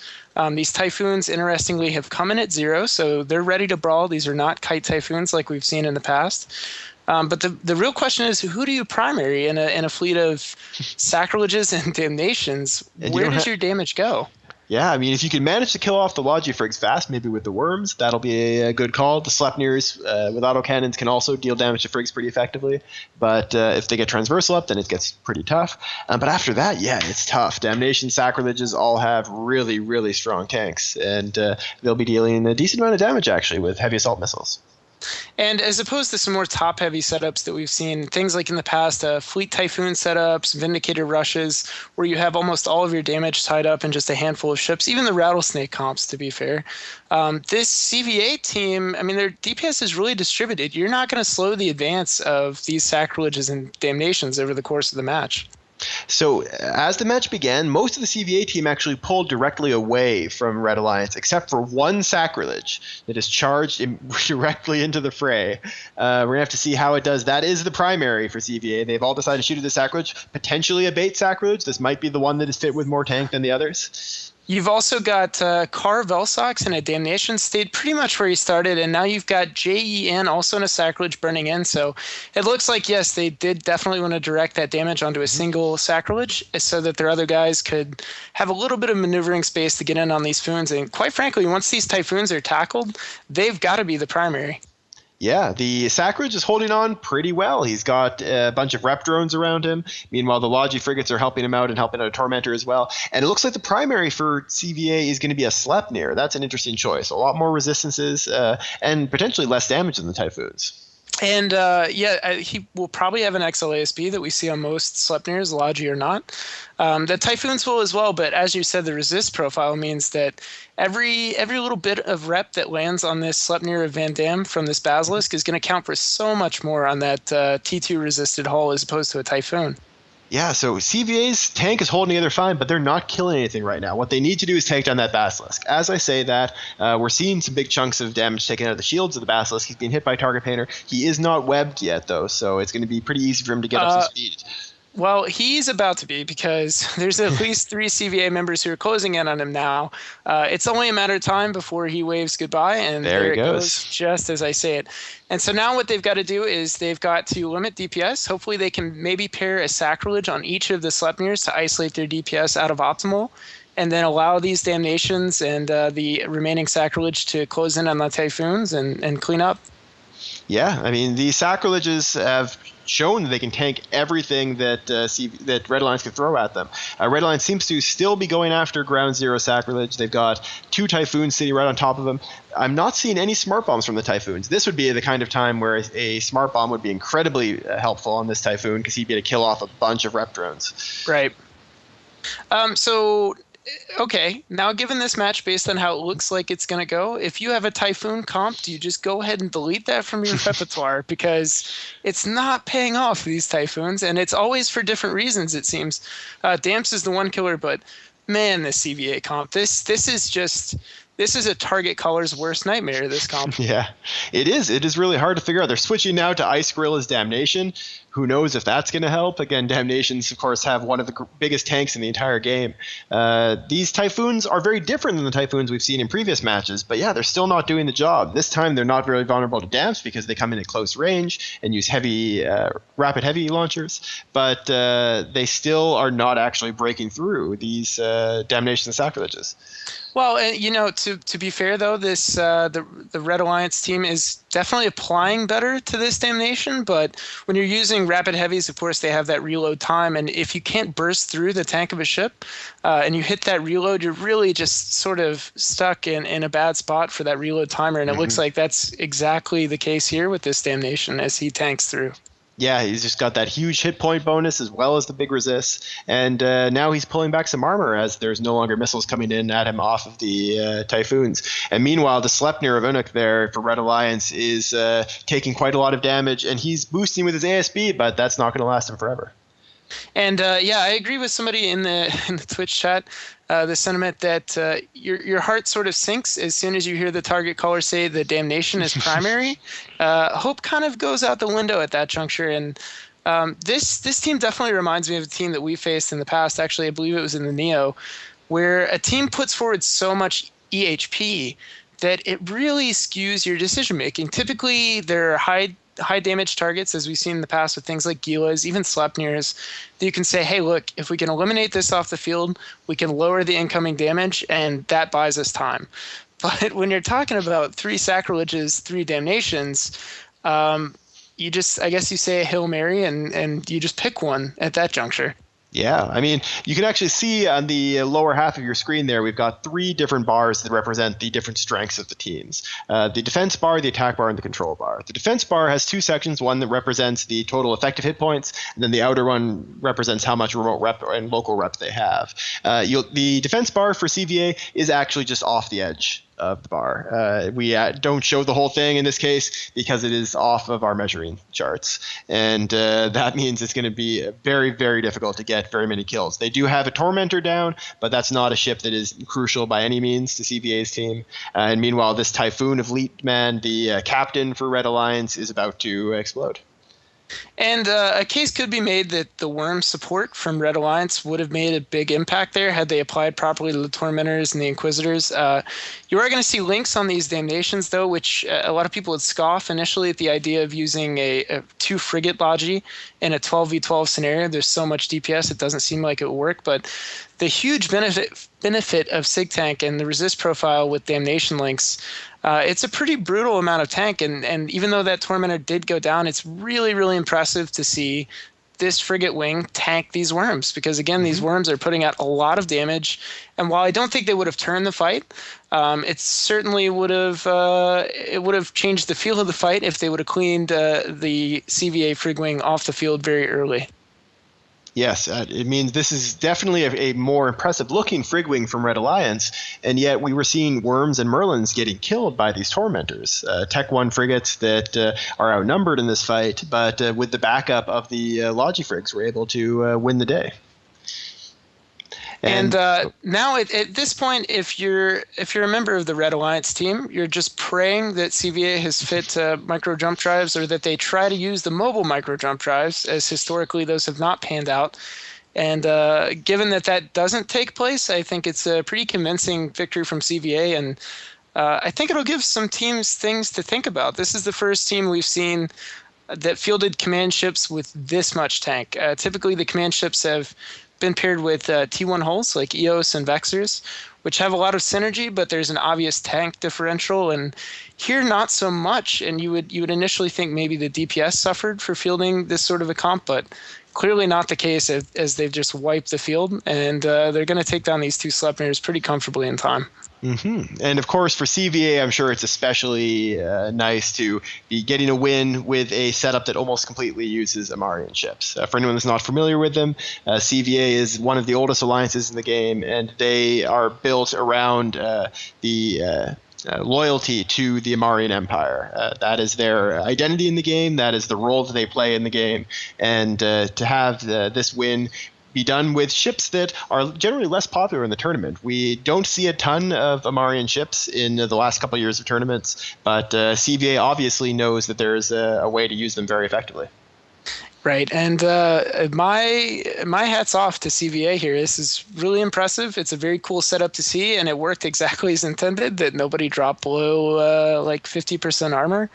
These Typhoons, interestingly, have come in at 0, so they're ready to brawl. These are not Kite Typhoons like we've seen in the past. But the real question is, who do you primary in a fleet of Sacrileges and Damnations? Where does your damage go? Yeah, I mean, if you can manage to kill off the Logifrigs fast, maybe with the Worms, that'll be a good call. The Sleipnirs with autocannons can also deal damage to Frigs pretty effectively. But if they get Transversal up, then it gets pretty tough. But after that, yeah, it's tough. Damnation, Sacrileges all have really, really strong tanks. And they'll be dealing a decent amount of damage, actually, with heavy assault missiles. And as opposed to some more top-heavy setups that we've seen, things like in the past, Fleet Typhoon setups, Vindicator rushes, where you have almost all of your damage tied up in just a handful of ships, even the Rattlesnake comps, to be fair. This CVA team, I mean, their DPS is really distributed. You're not going to slow the advance of these Sacrileges and Damnations over the course of the match. So as the match began, most of the CVA team actually pulled directly away from Red Alliance, except for one Sacrilege that is charged directly into the fray. We're going to have to see how it does. That is the primary for CVA. They've all decided to shoot at the Sacrilege, potentially a bait Sacrilege. This might be the one that is fit with more tank than the others. You've also got Car Velsox in a Damnation, stayed pretty much where he started, and now you've got JEN also in a Sacrilege burning in. So it looks like, yes, they did definitely want to direct that damage onto a single Sacrilege so that their other guys could have a little bit of maneuvering space to get in on these Foons. And quite frankly, once these Typhoons are tackled, they've got to be the primary. Yeah, the Sacrilege is holding on pretty well. He's got a bunch of rep drones around him. Meanwhile, the Logi frigates are helping him out and helping out a Tormentor as well. And it looks like the primary for CVA is going to be a Sleipnir. That's an interesting choice. A lot more resistances and potentially less damage than the Typhoons. And he will probably have an XLASB that we see on most Sleipnirs, Logi or not. The Typhoons will as well, but as you said, the resist profile means that every little bit of rep that lands on this Sleipnir of Van Dam from this Basilisk is going to count for so much more on that T2 resisted hull as opposed to a Typhoon. Yeah, so CVA's tank is holding together fine, but they're not killing anything right now. What they need to do is take down that Basilisk. As I say that, we're seeing some big chunks of damage taken out of the shields of the Basilisk. He's being hit by Target Painter. He is not webbed yet, though, so it's going to be pretty easy for him to get up to speed. Well, he's about to be, because there's at least 3 CVA members who are closing in on him now. It's only a matter of time before he waves goodbye, and there it goes, just as I say it. And so now what they've got to do is they've got to limit DPS. Hopefully they can maybe pair a Sacrilege on each of the Sleipnirs to isolate their DPS out of optimal, and then allow these Damnations and the remaining Sacrilege to close in on the Typhoons and clean up. Yeah, I mean, the Sacrileges have shown that they can tank everything that Red Alliance can throw at them. Red Alliance seems to still be going after Ground Zero Sacrilege. They've got 2 Typhoons sitting right on top of them. I'm not seeing any smart bombs from the Typhoons. This would be the kind of time where a smart bomb would be incredibly helpful on this Typhoon, because he'd be able to kill off a bunch of rep drones. Right. Okay, now given this match based on how it looks like it's going to go, if you have a Typhoon comp, do you just go ahead and delete that from your repertoire? Because it's not paying off, these Typhoons, and it's always for different reasons, it seems. Damps is the one killer, but man, this CVA comp, this is a target caller's worst nightmare, this comp. Yeah, it is. It is really hard to figure out. They're switching now to Ice Gorilla's Damnation. Who knows if that's going to help? Again, Damnations, of course, have one of the biggest tanks in the entire game. These Typhoons are very different than the Typhoons we've seen in previous matches, but yeah, they're still not doing the job. This time, they're not really vulnerable to damps because they come in at close range and use rapid heavy launchers, but they still are not actually breaking through these Damnations and Sacrileges. Well, to be fair though, this the Red Alliance team is definitely applying better to this damnation, but when you're using rapid heavies, of course, they have that reload time, and if you can't burst through the tank of a ship and you hit that reload, you're really just sort of stuck in a bad spot for that reload timer, and it looks like that's exactly the case here with this damnation as he tanks through. Yeah, he's just got that huge hit point bonus as well as the big resist, and now he's pulling back some armor as there's no longer missiles coming in at him off of the Typhoons. And meanwhile, the Sleipnir of Unuk there for Red Alliance is taking quite a lot of damage, and he's boosting with his ASB, but that's not going to last him forever. And I agree with somebody in the Twitch chat, the sentiment that your heart sort of sinks as soon as you hear the target caller say the damnation is primary. Hope kind of goes out the window at that juncture, and this team definitely reminds me of a team that we faced in the past. Actually, I believe it was in the Neo, where a team puts forward so much EHP that it really skews your decision making. Typically, they're high damage targets, as we've seen in the past with things like Gilas, even Sleipnirs, that you can say, hey, look, if we can eliminate this off the field, we can lower the incoming damage, and that buys us time. But when you're talking about 3 sacrileges, 3 damnations, you just, I guess you say a Hail Mary, and you just pick one at that juncture. Yeah, I mean, you can actually see on the lower half of your screen there, we've got 3 different bars that represent the different strengths of the teams. The defense bar, the attack bar, and the control bar. The defense bar has 2 sections, one that represents the total effective hit points, and then the outer one represents how much remote rep and local rep they have. The defense bar for CVA is actually just off the edge of the bar. We don't show the whole thing in this case because it is off of our measuring charts, and that means it's going to be very, very difficult to get very many kills. They do have a Tormentor down, but that's not a ship that is crucial by any means to CVA's team. And meanwhile, this Typhoon of Leetman, the captain for Red Alliance, is about to explode. And a case could be made that the Worm support from Red Alliance would have made a big impact there had they applied properly to the Tormentors and the Inquisitors. You are going to see links on these damnations, though, which a lot of people would scoff initially at the idea of using a 2 frigate Logi in a 12v12 scenario. There's so much DPS, it doesn't seem like it would work, but the huge benefit of Sig Tank and the resist profile with damnation links, it's a pretty brutal amount of tank, and even though that Tormentor did go down, it's really, really impressive to see this frigate wing tank these worms, because again, these worms are putting out a lot of damage, and while I don't think they would have turned the fight, it certainly would have changed the feel of the fight if they would have cleaned the CVA frig wing off the field very early. Yes, it means this is definitely a more impressive looking Frigwing from Red Alliance, and yet we were seeing Worms and Merlins getting killed by these Tormentors. Tech 1 frigates that are outnumbered in this fight, but with the backup of the Logifrigs, were able to win the day. And now at this point, if you're a member of the Red Alliance team, you're just praying that CVA has fit micro jump drives, or that they try to use the mobile micro jump drives, as historically those have not panned out. And given that doesn't take place, I think it's a pretty convincing victory from CVA, and I think it'll give some teams things to think about. This is the first team we've seen that fielded command ships with this much tank. Typically, the command ships have been paired with T1 hulls like EOS and Vexers, which have a lot of synergy, but there's an obvious tank differential, and here not so much. And you would initially think maybe the DPS suffered for fielding this sort of a comp, but clearly not the case, as they've just wiped the field, and they're going to take down these 2 Sleipnirs pretty comfortably in time. And of course, for CVA, I'm sure it's especially nice to be getting a win with a setup that almost completely uses Amarian ships. For anyone that's not familiar with them, CVA is one of the oldest alliances in the game, and they are built around the loyalty to the Amarian Empire. That is their identity in the game. That is the role that they play in the game. And to have this win be done with ships that are generally less popular in the tournament. We don't see a ton of Amarian ships in the last couple of years of tournaments, but CVA obviously knows that there's a way to use them very effectively. Right, and my hat's off to CVA here. This is really impressive. It's a very cool setup to see, and it worked exactly as intended, that nobody dropped below like 50% armor.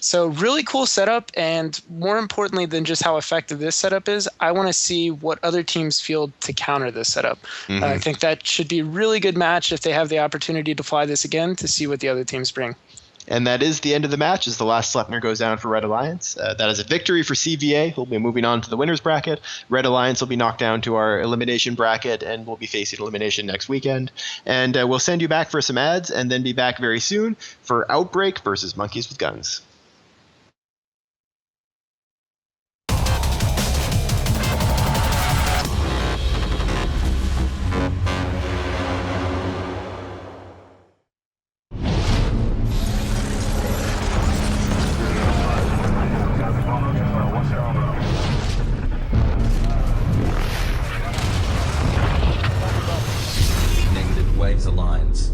So really cool setup, and more importantly than just how effective this setup is, I want to see what other teams field to counter this setup. I think that should be a really good match if they have the opportunity to fly this again, to see what the other teams bring. And that is the end of the match as the last Sleipnir goes down for Red Alliance. That is a victory for CVA, who will be moving on to the winner's bracket. Red Alliance will be knocked down to our elimination bracket and will be facing elimination next weekend. And we'll send you back for some ads and then be back very soon for Outbreak versus Monkeys with Guns. Waves Alliance.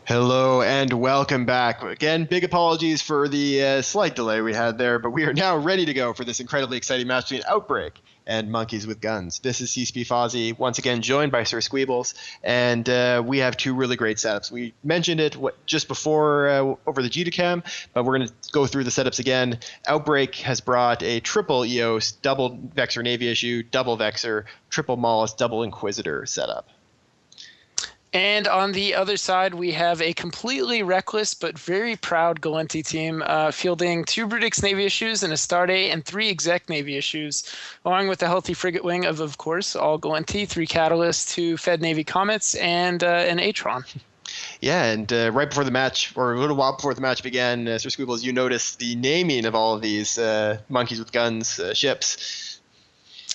Hello and welcome back. Again, big apologies for the slight delay we had there, but we are now ready to go for this incredibly exciting match between Outbreak and Monkeys with Guns. This is CSP Fozzie, once again joined by Sir Squeebles, and we have two really great setups. We mentioned it just before over the GTCam, but we're going to go through the setups again. Outbreak has brought a triple EOS, double Vexor Navy issue, double Vexor, triple Mollusk, double Inquisitor setup. And on the other side, we have a completely reckless but very proud Galenti team fielding 2 Brutix Navy issues, an Astarte, and 3 Exec Navy issues, along with a healthy frigate wing of course, all Galenti, 3 Catalysts, 2 Fed Navy Comets, and an Atron. Yeah, and right before the match, or a little while before the match began, Sir Squeebles, you noticed the naming of all of these Monkeys with Guns ships.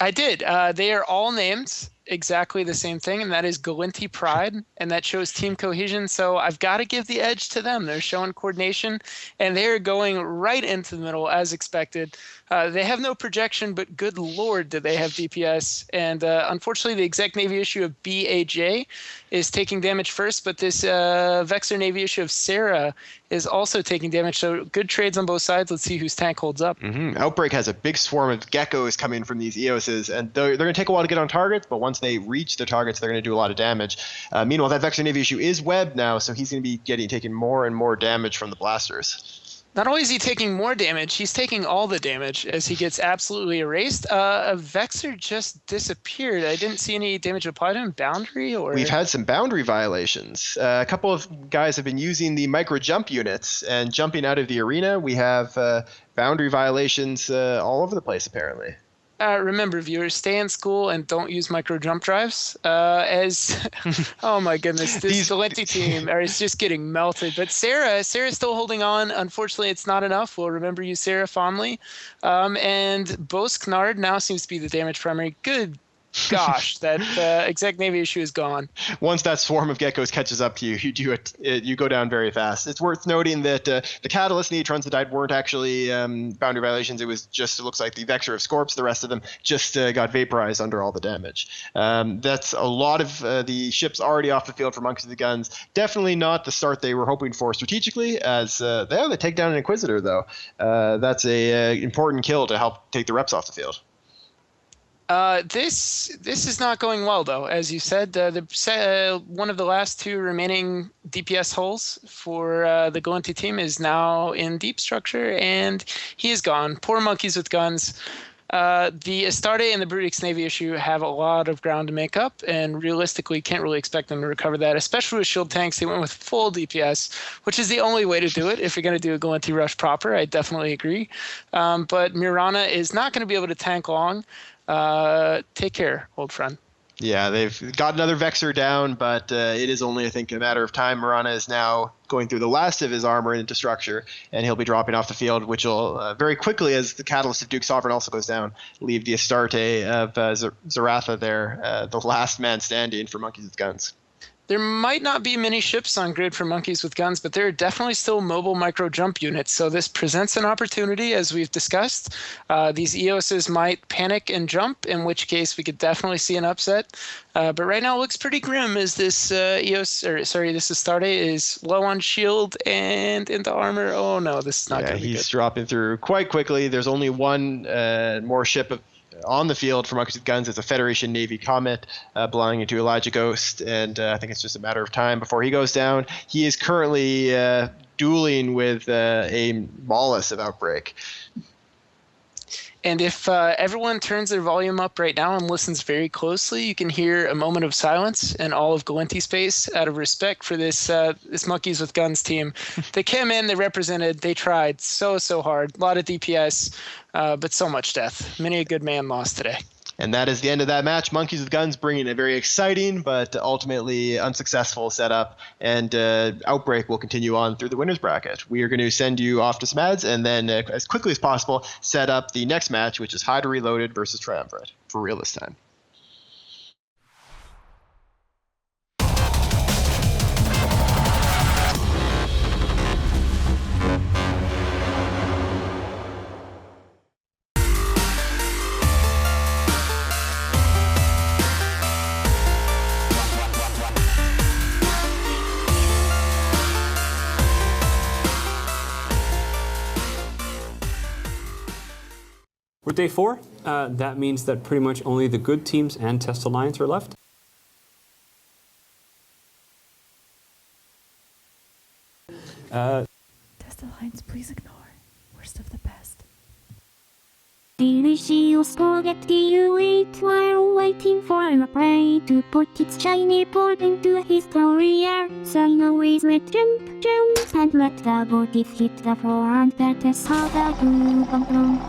I did. They are all named exactly the same thing, and that is Galenti Pride, and that shows team cohesion. So I've got to give the edge to them. They're showing coordination, and they're going right into the middle as expected. They have no projection, but good lord, do they have DPS. And unfortunately, the Exec Navy issue of BAJ is taking damage first, but this Vexor Navy issue of Sarah is also taking damage. So good trades on both sides. Let's see whose tank holds up. Mm-hmm. Outbreak has a big swarm of geckos coming from these EOSs, and they're going to take a while to get on targets, but once they reach the targets, they're going to do a lot of damage. Meanwhile, that Vexor Navy issue is webbed now, so he's going to be taking more and more damage from the blasters. Not only is he taking more damage, he's taking all the damage as he gets absolutely erased. A Vexor just disappeared. I didn't see any damage applied to him. Boundary? Or We've had some boundary violations. A couple of guys have been using the micro jump units and jumping out of the arena. We have boundary violations all over the place, apparently. Remember, viewers, stay in school and don't use micro jump drives. Oh my goodness, this Valenti team is just getting melted. But Sarah's still holding on. Unfortunately, it's not enough. We'll remember you, Sarah, fondly. And Bosknard now seems to be the damage primary. Good gosh, that exec Navy issue is gone. Once that swarm of geckos catches up to you, you go down very fast. It's worth noting that the Catalyst neutrons that died weren't actually boundary violations. It looks like the Vexor of Scorps. The rest of them just got vaporized under all the damage. That's a lot of the ships already off the field for Monkeys with Guns. Definitely not the start they were hoping for strategically, as they take down an Inquisitor, though. That's a important kill to help take the reps off the field. This is not going well, though. As you said, one of the last two remaining DPS holes for the Valenti team is now in deep structure, and he is gone. Poor Monkeys with Guns. The Astarte and the Brutix Navy issue have a lot of ground to make up, and realistically can't really expect them to recover that, especially with shield tanks. They went with full DPS, which is the only way to do it if you're going to do a Valenti rush proper. I definitely agree. But Mirana is not going to be able to tank long. Take care, old friend. Yeah, they've got another Vexor down, but it is only, I think, a matter of time. Marana is now going through the last of his armor into structure, and he'll be dropping off the field, which will very quickly, as the Catalyst of Duke Sovereign also goes down, leave the Astarte of Zaratha there, the last man standing for Monkeys with Guns. There might not be many ships on grid for Monkeys with Guns, but there are definitely still mobile micro jump units. So this presents an opportunity, as we've discussed. These EOSs might panic and jump, in which case we could definitely see an upset. But right now it looks pretty grim, as this this Astarte is low on shield and into armor. Oh no, this is not going to be good. He's dropping through quite quickly. There's only one more ship on the field for Monkeys with Guns. It's a Federation Navy Comet belonging to Elijah Ghost, and I think it's just a matter of time before he goes down. He is currently dueling with a Mollis of Outbreak. And if everyone turns their volume up right now and listens very closely, you can hear a moment of silence in all of Valenti space out of respect for this Monkeys with Guns team. They came in, they represented, they tried so hard. A lot of DPS, but so much death. Many a good man lost today. And that is the end of that match. Monkeys with Guns bringing a very exciting but ultimately unsuccessful setup, and Outbreak will continue on through the winners bracket. We are going to send you off to some ads, and then as quickly as possible set up the next match, which is HYDRA Reloaded versus Triumvirate, for real this time. We're day 4. That means that pretty much only the good teams and Test Alliance are left. Test Alliance, please ignore. Worst of the best. Delicious spaghetti you eat while waiting for a prey to put its shiny paw into his career. So you always let jump, and let the bodies hit the floor, and that is how the glue bum.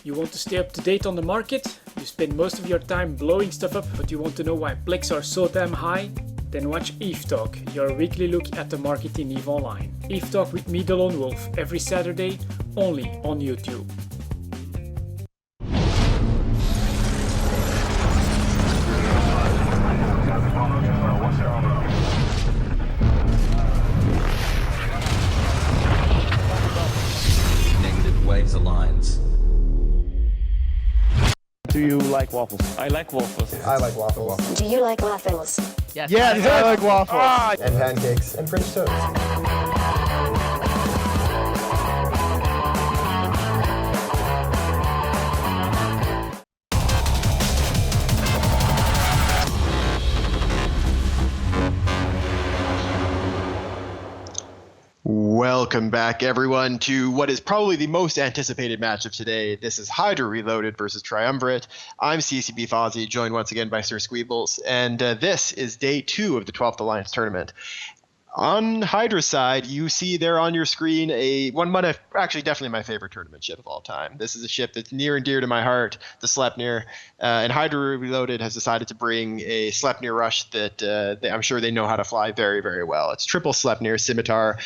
You want to stay up to date on the market? You spend most of your time blowing stuff up, but you want to know why plex are so damn high? Then watch EVE Talk, your weekly look at the market in EVE Online. EVE Talk with me, the Lone Wolf, every Saturday, only on YouTube. like waffles? I like waffles. I like waffles. Do you like waffles? Yes, Yes, I like waffles. Ah. And pancakes and French toast. Welcome back, everyone, to what is probably the most anticipated match of today. This is HYDRA Reloaded versus Triumvirate. I'm CCB Fozzie, joined once again by Sir Squeebles, and this is day 2 of the 12th Alliance tournament. On HYDRA's side, you see there on your screen definitely my favorite tournament ship of all time. This is a ship that's near and dear to my heart, the Sleipnir, and HYDRA Reloaded has decided to bring a Sleipnir rush that I'm sure they know how to fly very, very well. It's triple Sleipnir, Scimitar,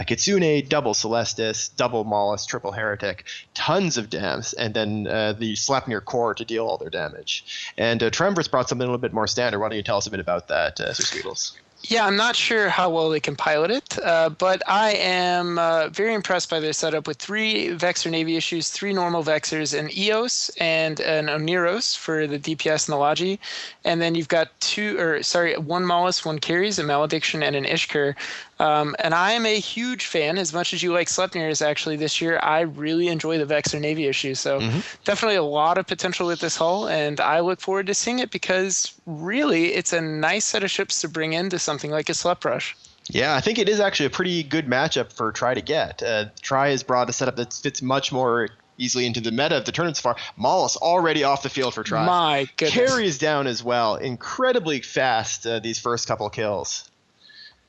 Kitsune, double Celestis, double Mollusk, triple Heretic, tons of dams, and then the Sleipnir core to deal all their damage. And Triumvirate's brought something a little bit more standard. Why don't you tell us a bit about that, Sir Squeebles? Yeah, I'm not sure how well they can pilot it, but I am very impressed by their setup with 3 Vexor Navy issues, 3 normal Vexors, an EOS and an Oniros for the DPS and the Logi, and then you've got 1 Mollusk, 1 Carries, a Malediction, and an Ishkur. And I am a huge fan, as much as you like Sleipnirs actually this year. I really enjoy the Vexor Navy issue, so definitely a lot of potential with this hull, and I look forward to seeing it because really it's a nice set of ships to bring into something like a Slep Rush. Yeah, I think it is actually a pretty good matchup for Tri to get. Tri has brought a setup that fits much more easily into the meta of the tournament so far. Mollusk already off the field for Tri. My goodness. Carries down as well. Incredibly fast these first couple kills.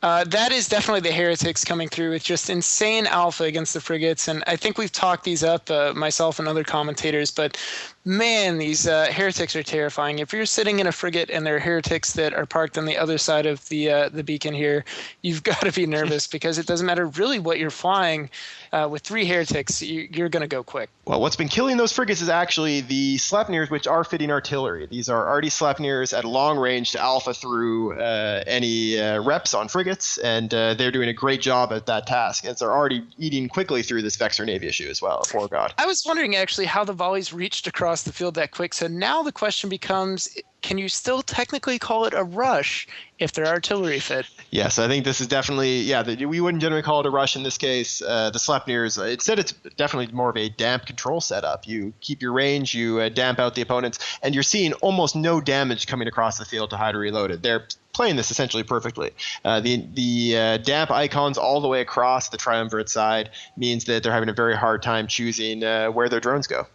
That is definitely the Heretics coming through with just insane alpha against the frigates, and I think we've talked these up, myself and other commentators, but man, these Heretics are terrifying. If you're sitting in a frigate and there are Heretics that are parked on the other side of the beacon here, you've got to be nervous because it doesn't matter really what you're flying. With 3 Heretics, you're going to go quick. Well, what's been killing those frigates is actually the Sleipnirs, which are fitting artillery. These are already Sleipnirs at long range to alpha through any reps on frigates, and they're doing a great job at that task, as they're already eating quickly through this Vexor Navy issue as well, poor God. I was wondering actually how the volleys reached across the field that quick, so now the question becomes, can you still technically call it a rush if they're artillery fit? Yes, I think this is definitely, we wouldn't generally call it a rush in this case. The Sleipnirs, instead it's definitely more of a damp control setup. You keep your range, you damp out the opponents, and you're seeing almost no damage coming across the field to HYDRA Reloaded. They're playing this essentially perfectly. The damp icons all the way across the Triumvirate side means that they're having a very hard time choosing where their drones go.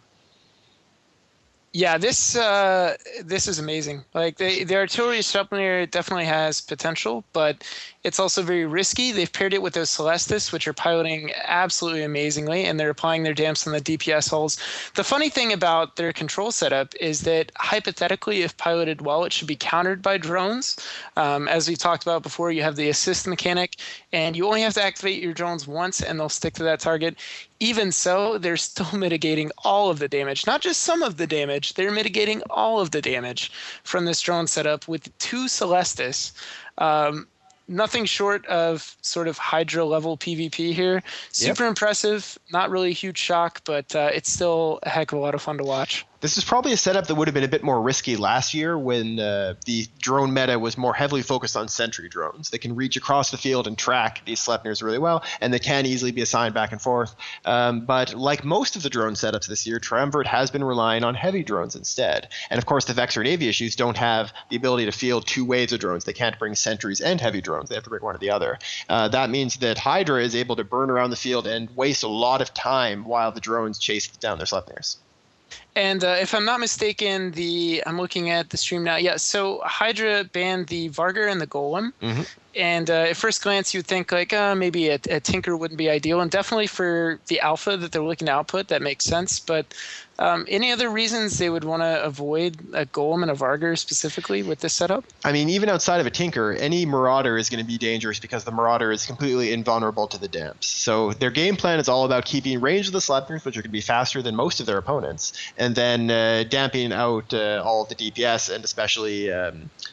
Yeah, this is amazing. Like the artillery Sleipnir definitely has potential, but it's also very risky. They've paired it with those Celestis, which are piloting absolutely amazingly, and they're applying their damps on the DPS hulls. The funny thing about their control setup is that hypothetically, if piloted well, it should be countered by drones. As we talked about before, you have the assist mechanic, and you only have to activate your drones once, and they'll stick to that target. Even so, they're still mitigating all of the damage, not just some of the damage. They're mitigating all of the damage from this drone setup with 2 Celestis. Nothing short of sort of Hydra level PvP here. Super impressive. Not really a huge shock, but it's still a heck of a lot of fun to watch. This is probably a setup that would have been a bit more risky last year when the drone meta was more heavily focused on sentry drones. They can reach across the field and track these Sleipnirs really well, and they can easily be assigned back and forth. But like most of the drone setups this year, Triumvirate has been relying on heavy drones instead. And of course, the Vexor Navy issues don't have the ability to field 2 waves of drones. They can't bring sentries and heavy drones. They have to bring one or the other. That means that HYDRA is able to burn around the field and waste a lot of time while the drones chase down their Sleipnirs. And if I'm not mistaken, I'm looking at the stream now. Yeah, so HYDRA banned the Vargar and the Golem. And at first glance, you'd think like maybe a Tinker wouldn't be ideal. And definitely for the alpha that they're looking to output, that makes sense. But any other reasons they would want to avoid a Golem and a Vargar specifically with this setup? I mean, even outside of a Tinker, any Marauder is going to be dangerous because the Marauder is completely invulnerable to the damps. So their game plan is all about keeping range of the Sleipnirs, which are going to be faster than most of their opponents, and then damping out all of the DPS and especially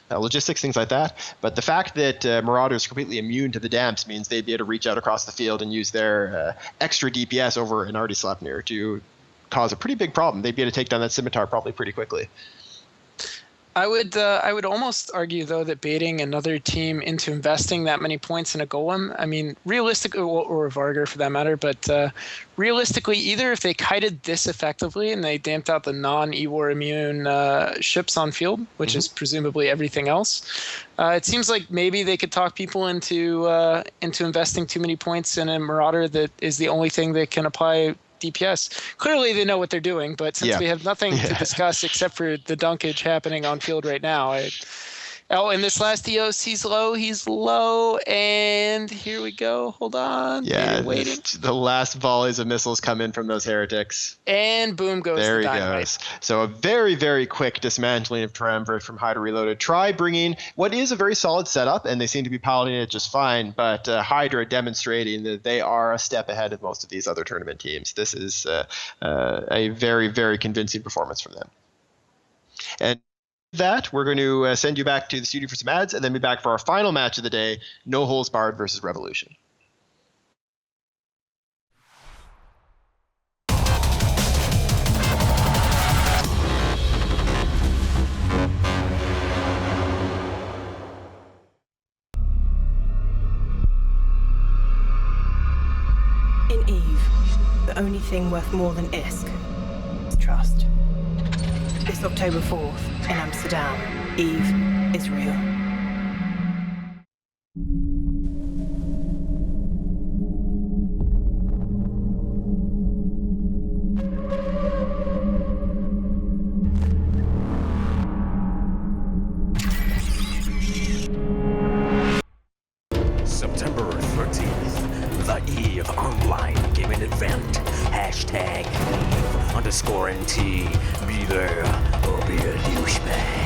logistics, things like that. But the fact that Marauders are completely immune to the damps means they'd be able to reach out across the field and use their extra DPS over an already Sleipnir to cause a pretty big problem. They'd be able to take down that Scimitar probably pretty quickly. I would almost argue though that baiting another team into investing that many points in a golem, I mean, realistically, or a Vargar for that matter, but realistically, either if they kited this effectively and they damped out the non-E-War immune ships on field, which is presumably everything else, it seems like maybe they could talk people into investing too many points in a Marauder that is the only thing that can apply DPS. Clearly they know what they're doing, but since we have nothing to discuss except for the dunkage happening on field right now, and this last EOS, he's low, and here we go. Hold on. Yeah, waiting. The last volleys of missiles come in from those heretics. And boom goes there the he dynamite. goes. So a very, very quick dismantling of Triumvirate from HYDRA Reloaded. Try bringing what is a very solid setup, and they seem to be piloting it just fine, but HYDRA demonstrating that they are a step ahead of most of these other tournament teams. This is a very, very convincing performance from them. And that we're going to send you back to the studio for some ads and then be back for our final match of the day, No Holes Barred versus Revolution. In EVE, the only thing worth more than ISK is trust. This October 4th in Amsterdam, EVE is real. September 13th, the EVEonline gaming event. Hashtag #EVE_NT. Be there or be a douchebag.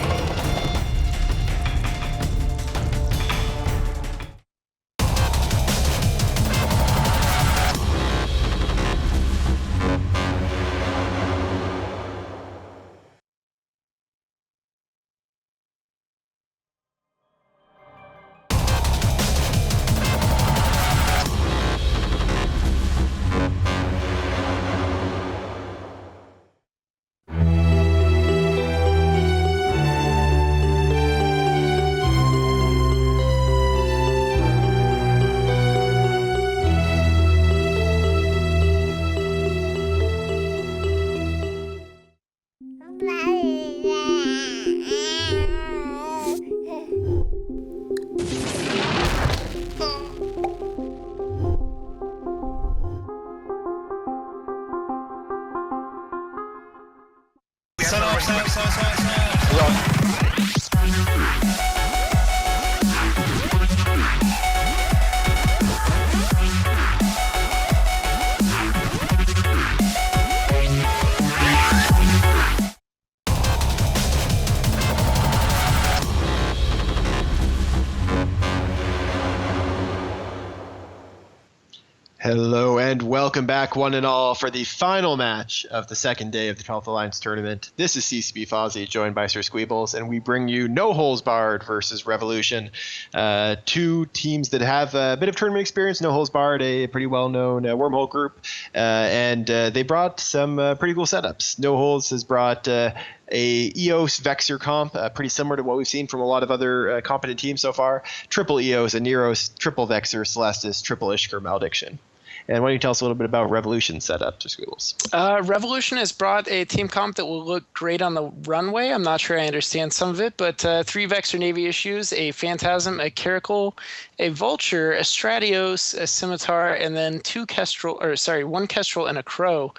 Hello and welcome back, one and all, for the final match of the second day of the 12th Alliance Tournament. This is CCB Fozzie, joined by Sir Squeebles, and we bring you No Holes Barred versus Revolution. Two teams that have a bit of tournament experience. No Holes Barred, a pretty well-known wormhole group, and they brought some pretty cool setups. No Holes has brought a EOS Vexor comp, pretty similar to what we've seen from a lot of other competent teams so far. Triple EOS, a Neros, triple Vexor, Celestis, triple Ishkur Malediction. And why don't you tell us a little bit about Revolution setup to schools? Revolution has brought a team comp that will look great on the runway. I'm not sure I understand some of it, but 3 Vexor Navy issues, a Phantasm, a Caracal, a Vulture, a Stratios, a Scimitar, and then 1 Kestrel and a Crow.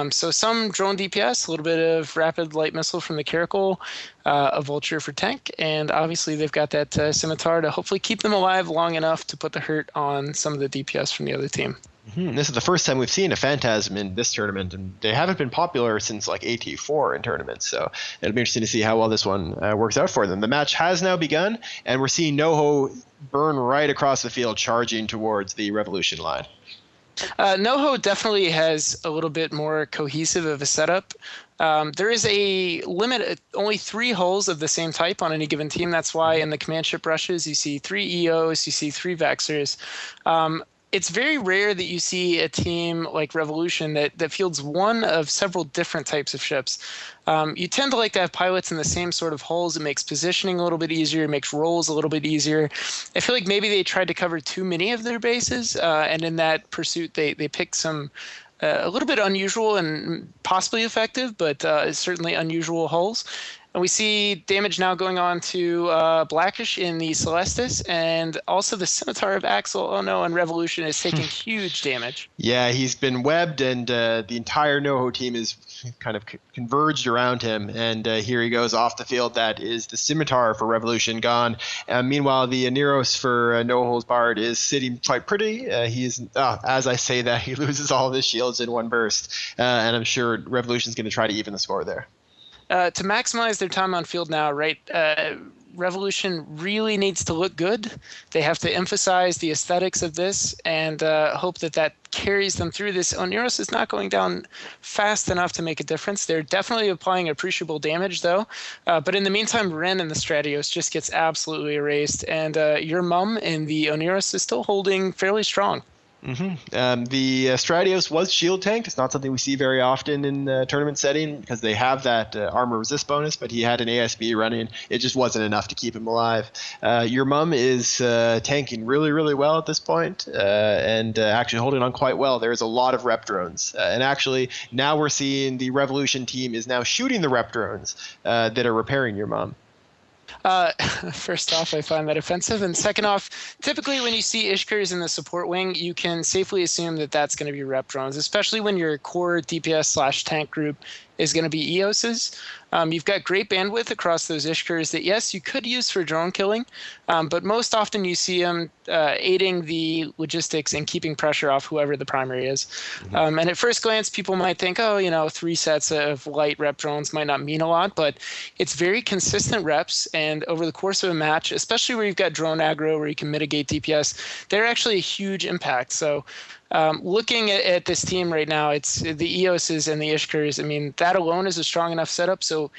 So some drone DPS, a little bit of rapid light missile from the Caracal, a Vulture for tank, and obviously they've got that Scimitar to hopefully keep them alive long enough to put the hurt on some of the DPS from the other team. This is the first time we've seen a Phantasm in this tournament, and they haven't been popular since like AT4 in tournaments, so it'll be interesting to see how well this one works out for them. The match has now begun, and we're seeing NoHo burn right across the field, charging towards the Revolution line. NoHo definitely has a little bit more cohesive of a setup. There is a limit, only 3 hulls of the same type on any given team. That's why in the command ship rushes, you see 3 EOs, you see 3 Vexors. it's very rare that you see a team like Revolution that fields one of several different types of ships. You tend to like to have pilots in the same sort of hulls. It makes positioning a little bit easier. It makes rolls a little bit easier. I feel like maybe they tried to cover too many of their bases, and in that pursuit, they picked some a little bit unusual and possibly effective, but certainly unusual hulls. And we see damage now going on to Blackish in the Celestis, and also the Scimitar of Axel. Oh no, and Revolution is taking huge damage. Yeah, he's been webbed, and the entire NoHo team is kind of converged around him. And here he goes off the field. That is the Scimitar for Revolution gone. Meanwhile, the Aneros for NoHo's Bard is sitting quite pretty. He's as I say that, he loses all of his shields in one burst, and I'm sure Revolution's going to try to even the score there. To maximize their time on field now, right? Revolution really needs to look good. They have to emphasize the aesthetics of this and hope that carries them through this. Oneros is not going down fast enough to make a difference. They're definitely applying appreciable damage, though. But in the meantime, Ren in the Stratios just gets absolutely erased. And your mum in the Oneros is still holding fairly strong. Mm-hmm. The Stratios was shield tanked. It's not something we see very often in the tournament setting because they have that armor resist bonus, but he had an ASB running. It just wasn't enough to keep him alive. Your mum is tanking really, really well at this point, and actually holding on quite well. There's a lot of rep drones. And actually, now we're seeing the Revolution team is now shooting the rep drones that are repairing your mum. First off, I find that offensive. And second off, typically when you see Ishkars in the support wing, you can safely assume that that's going to be rep drones, especially when your core DPS/tank group is going to be EOSs. You've got great bandwidth across those Ishkars that, yes, you could use for drone killing, but most often you see them aiding the logistics and keeping pressure off whoever the primary is. And at first glance, people might think, 3 sets of light rep drones might not mean a lot, but it's very consistent reps, and over the course of a match, especially where you've got drone aggro where you can mitigate DPS, they're actually a huge impact. So looking at this team right now, it's the EOSs and the Ishkars. I mean, that alone is a strong enough setup. So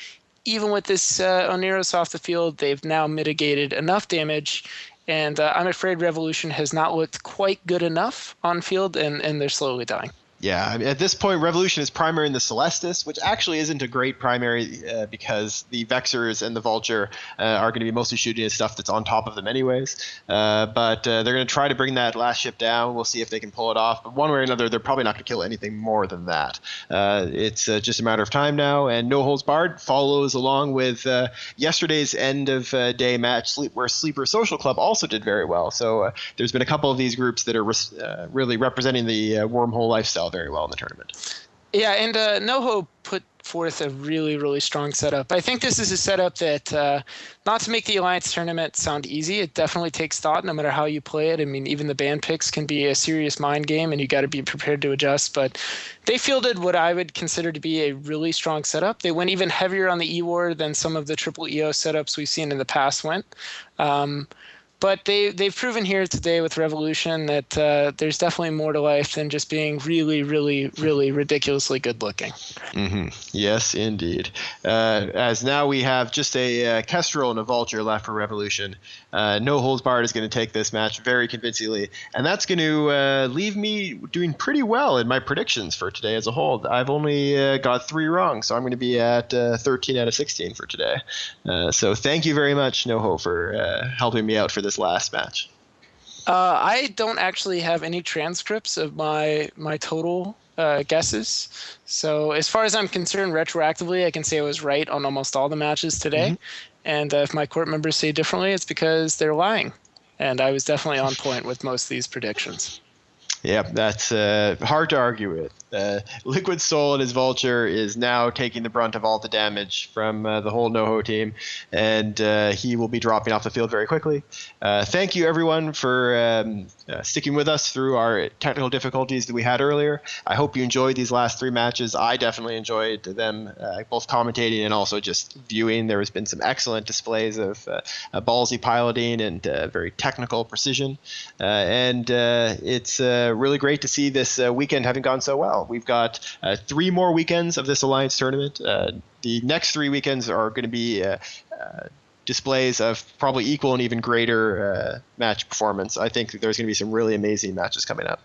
even with this Oneros off the field, they've now mitigated enough damage. And I'm afraid Revolution has not looked quite good enough on field, and they're slowly dying. Yeah, I mean, at this point, Revolution is primary in the Celestis, which actually isn't a great primary because the Vexers and the Vulture are going to be mostly shooting at stuff that's on top of them anyways. But they're going to try to bring that last ship down. We'll see if they can pull it off. But one way or another, they're probably not going to kill anything more than that. It's just a matter of time now. And No Holds Barred follows along with yesterday's end of day match, where Sleeper Social Club also did very well. So there's been a couple of these groups that are really representing the wormhole lifestyle very well in the tournament. Yeah, and NoHo put forth a really, really strong setup. I think this is a setup that, not to make the Alliance tournament sound easy, it definitely takes thought no matter how you play it. I mean, even the ban picks can be a serious mind game, and you got to be prepared to adjust. But they fielded what I would consider to be a really strong setup. They went even heavier on the E-War than some of the triple EO setups we've seen in the past went. But they've proven here today with Revolution that there's definitely more to life than just being really, really, really ridiculously good looking. Mm-hmm. Yes, indeed. As now we have just a Kestrel and a Vulture left for Revolution. No Holds Barred is going to take this match very convincingly, and that's going to leave me doing pretty well in my predictions for today as a whole. I've only got 3 wrong, so I'm going to be at 13 out of 16 for today. So thank you very much, NoHo, for helping me out for this last match. I don't actually have any transcripts of my total guesses. So as far as I'm concerned, retroactively, I can say I was right on almost all the matches today. And if my court members say differently, it's because they're lying. And I was definitely on point with most of these predictions. Yeah, that's hard to argue with. Liquid Soul and his Vulture is now taking the brunt of all the damage from the whole NoHo team, and he will be dropping off the field very quickly. Thank you, everyone, for sticking with us through our technical difficulties that we had earlier. I hope you enjoyed these last 3 matches. I definitely enjoyed them, both commentating and also just viewing. There has been some excellent displays of ballsy piloting and very technical precision, and it's really great to see this weekend having gone so well. We've got 3 more weekends of this Alliance tournament. The next 3 weekends are going to be displays of probably equal and even greater match performance. I think there's going to be some really amazing matches coming up.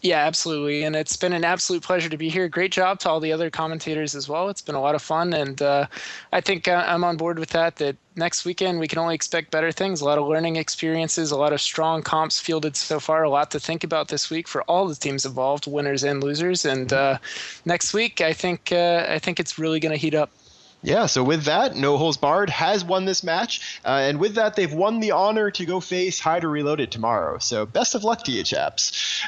Yeah, absolutely. And it's been an absolute pleasure to be here. Great job to all the other commentators as well. It's been a lot of fun. And I think I'm on board with that next weekend we can only expect better things, a lot of learning experiences, a lot of strong comps fielded so far, a lot to think about this week for all the teams involved, winners and losers. And next week, I think it's really going to heat up. Yeah, so with that, No Holes Barred has won this match, and with that, they've won the honor to go face HYDRA Reloaded tomorrow. So best of luck to you, chaps.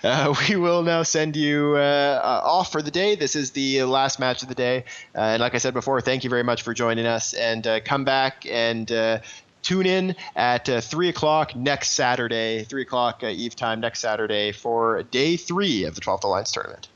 We will now send you off for the day. This is the last match of the day, and like I said before, thank you very much for joining us, and come back and tune in at 3 o'clock next Saturday, 3 o'clock EVE time next Saturday for day 3 of the 12th Alliance Tournament.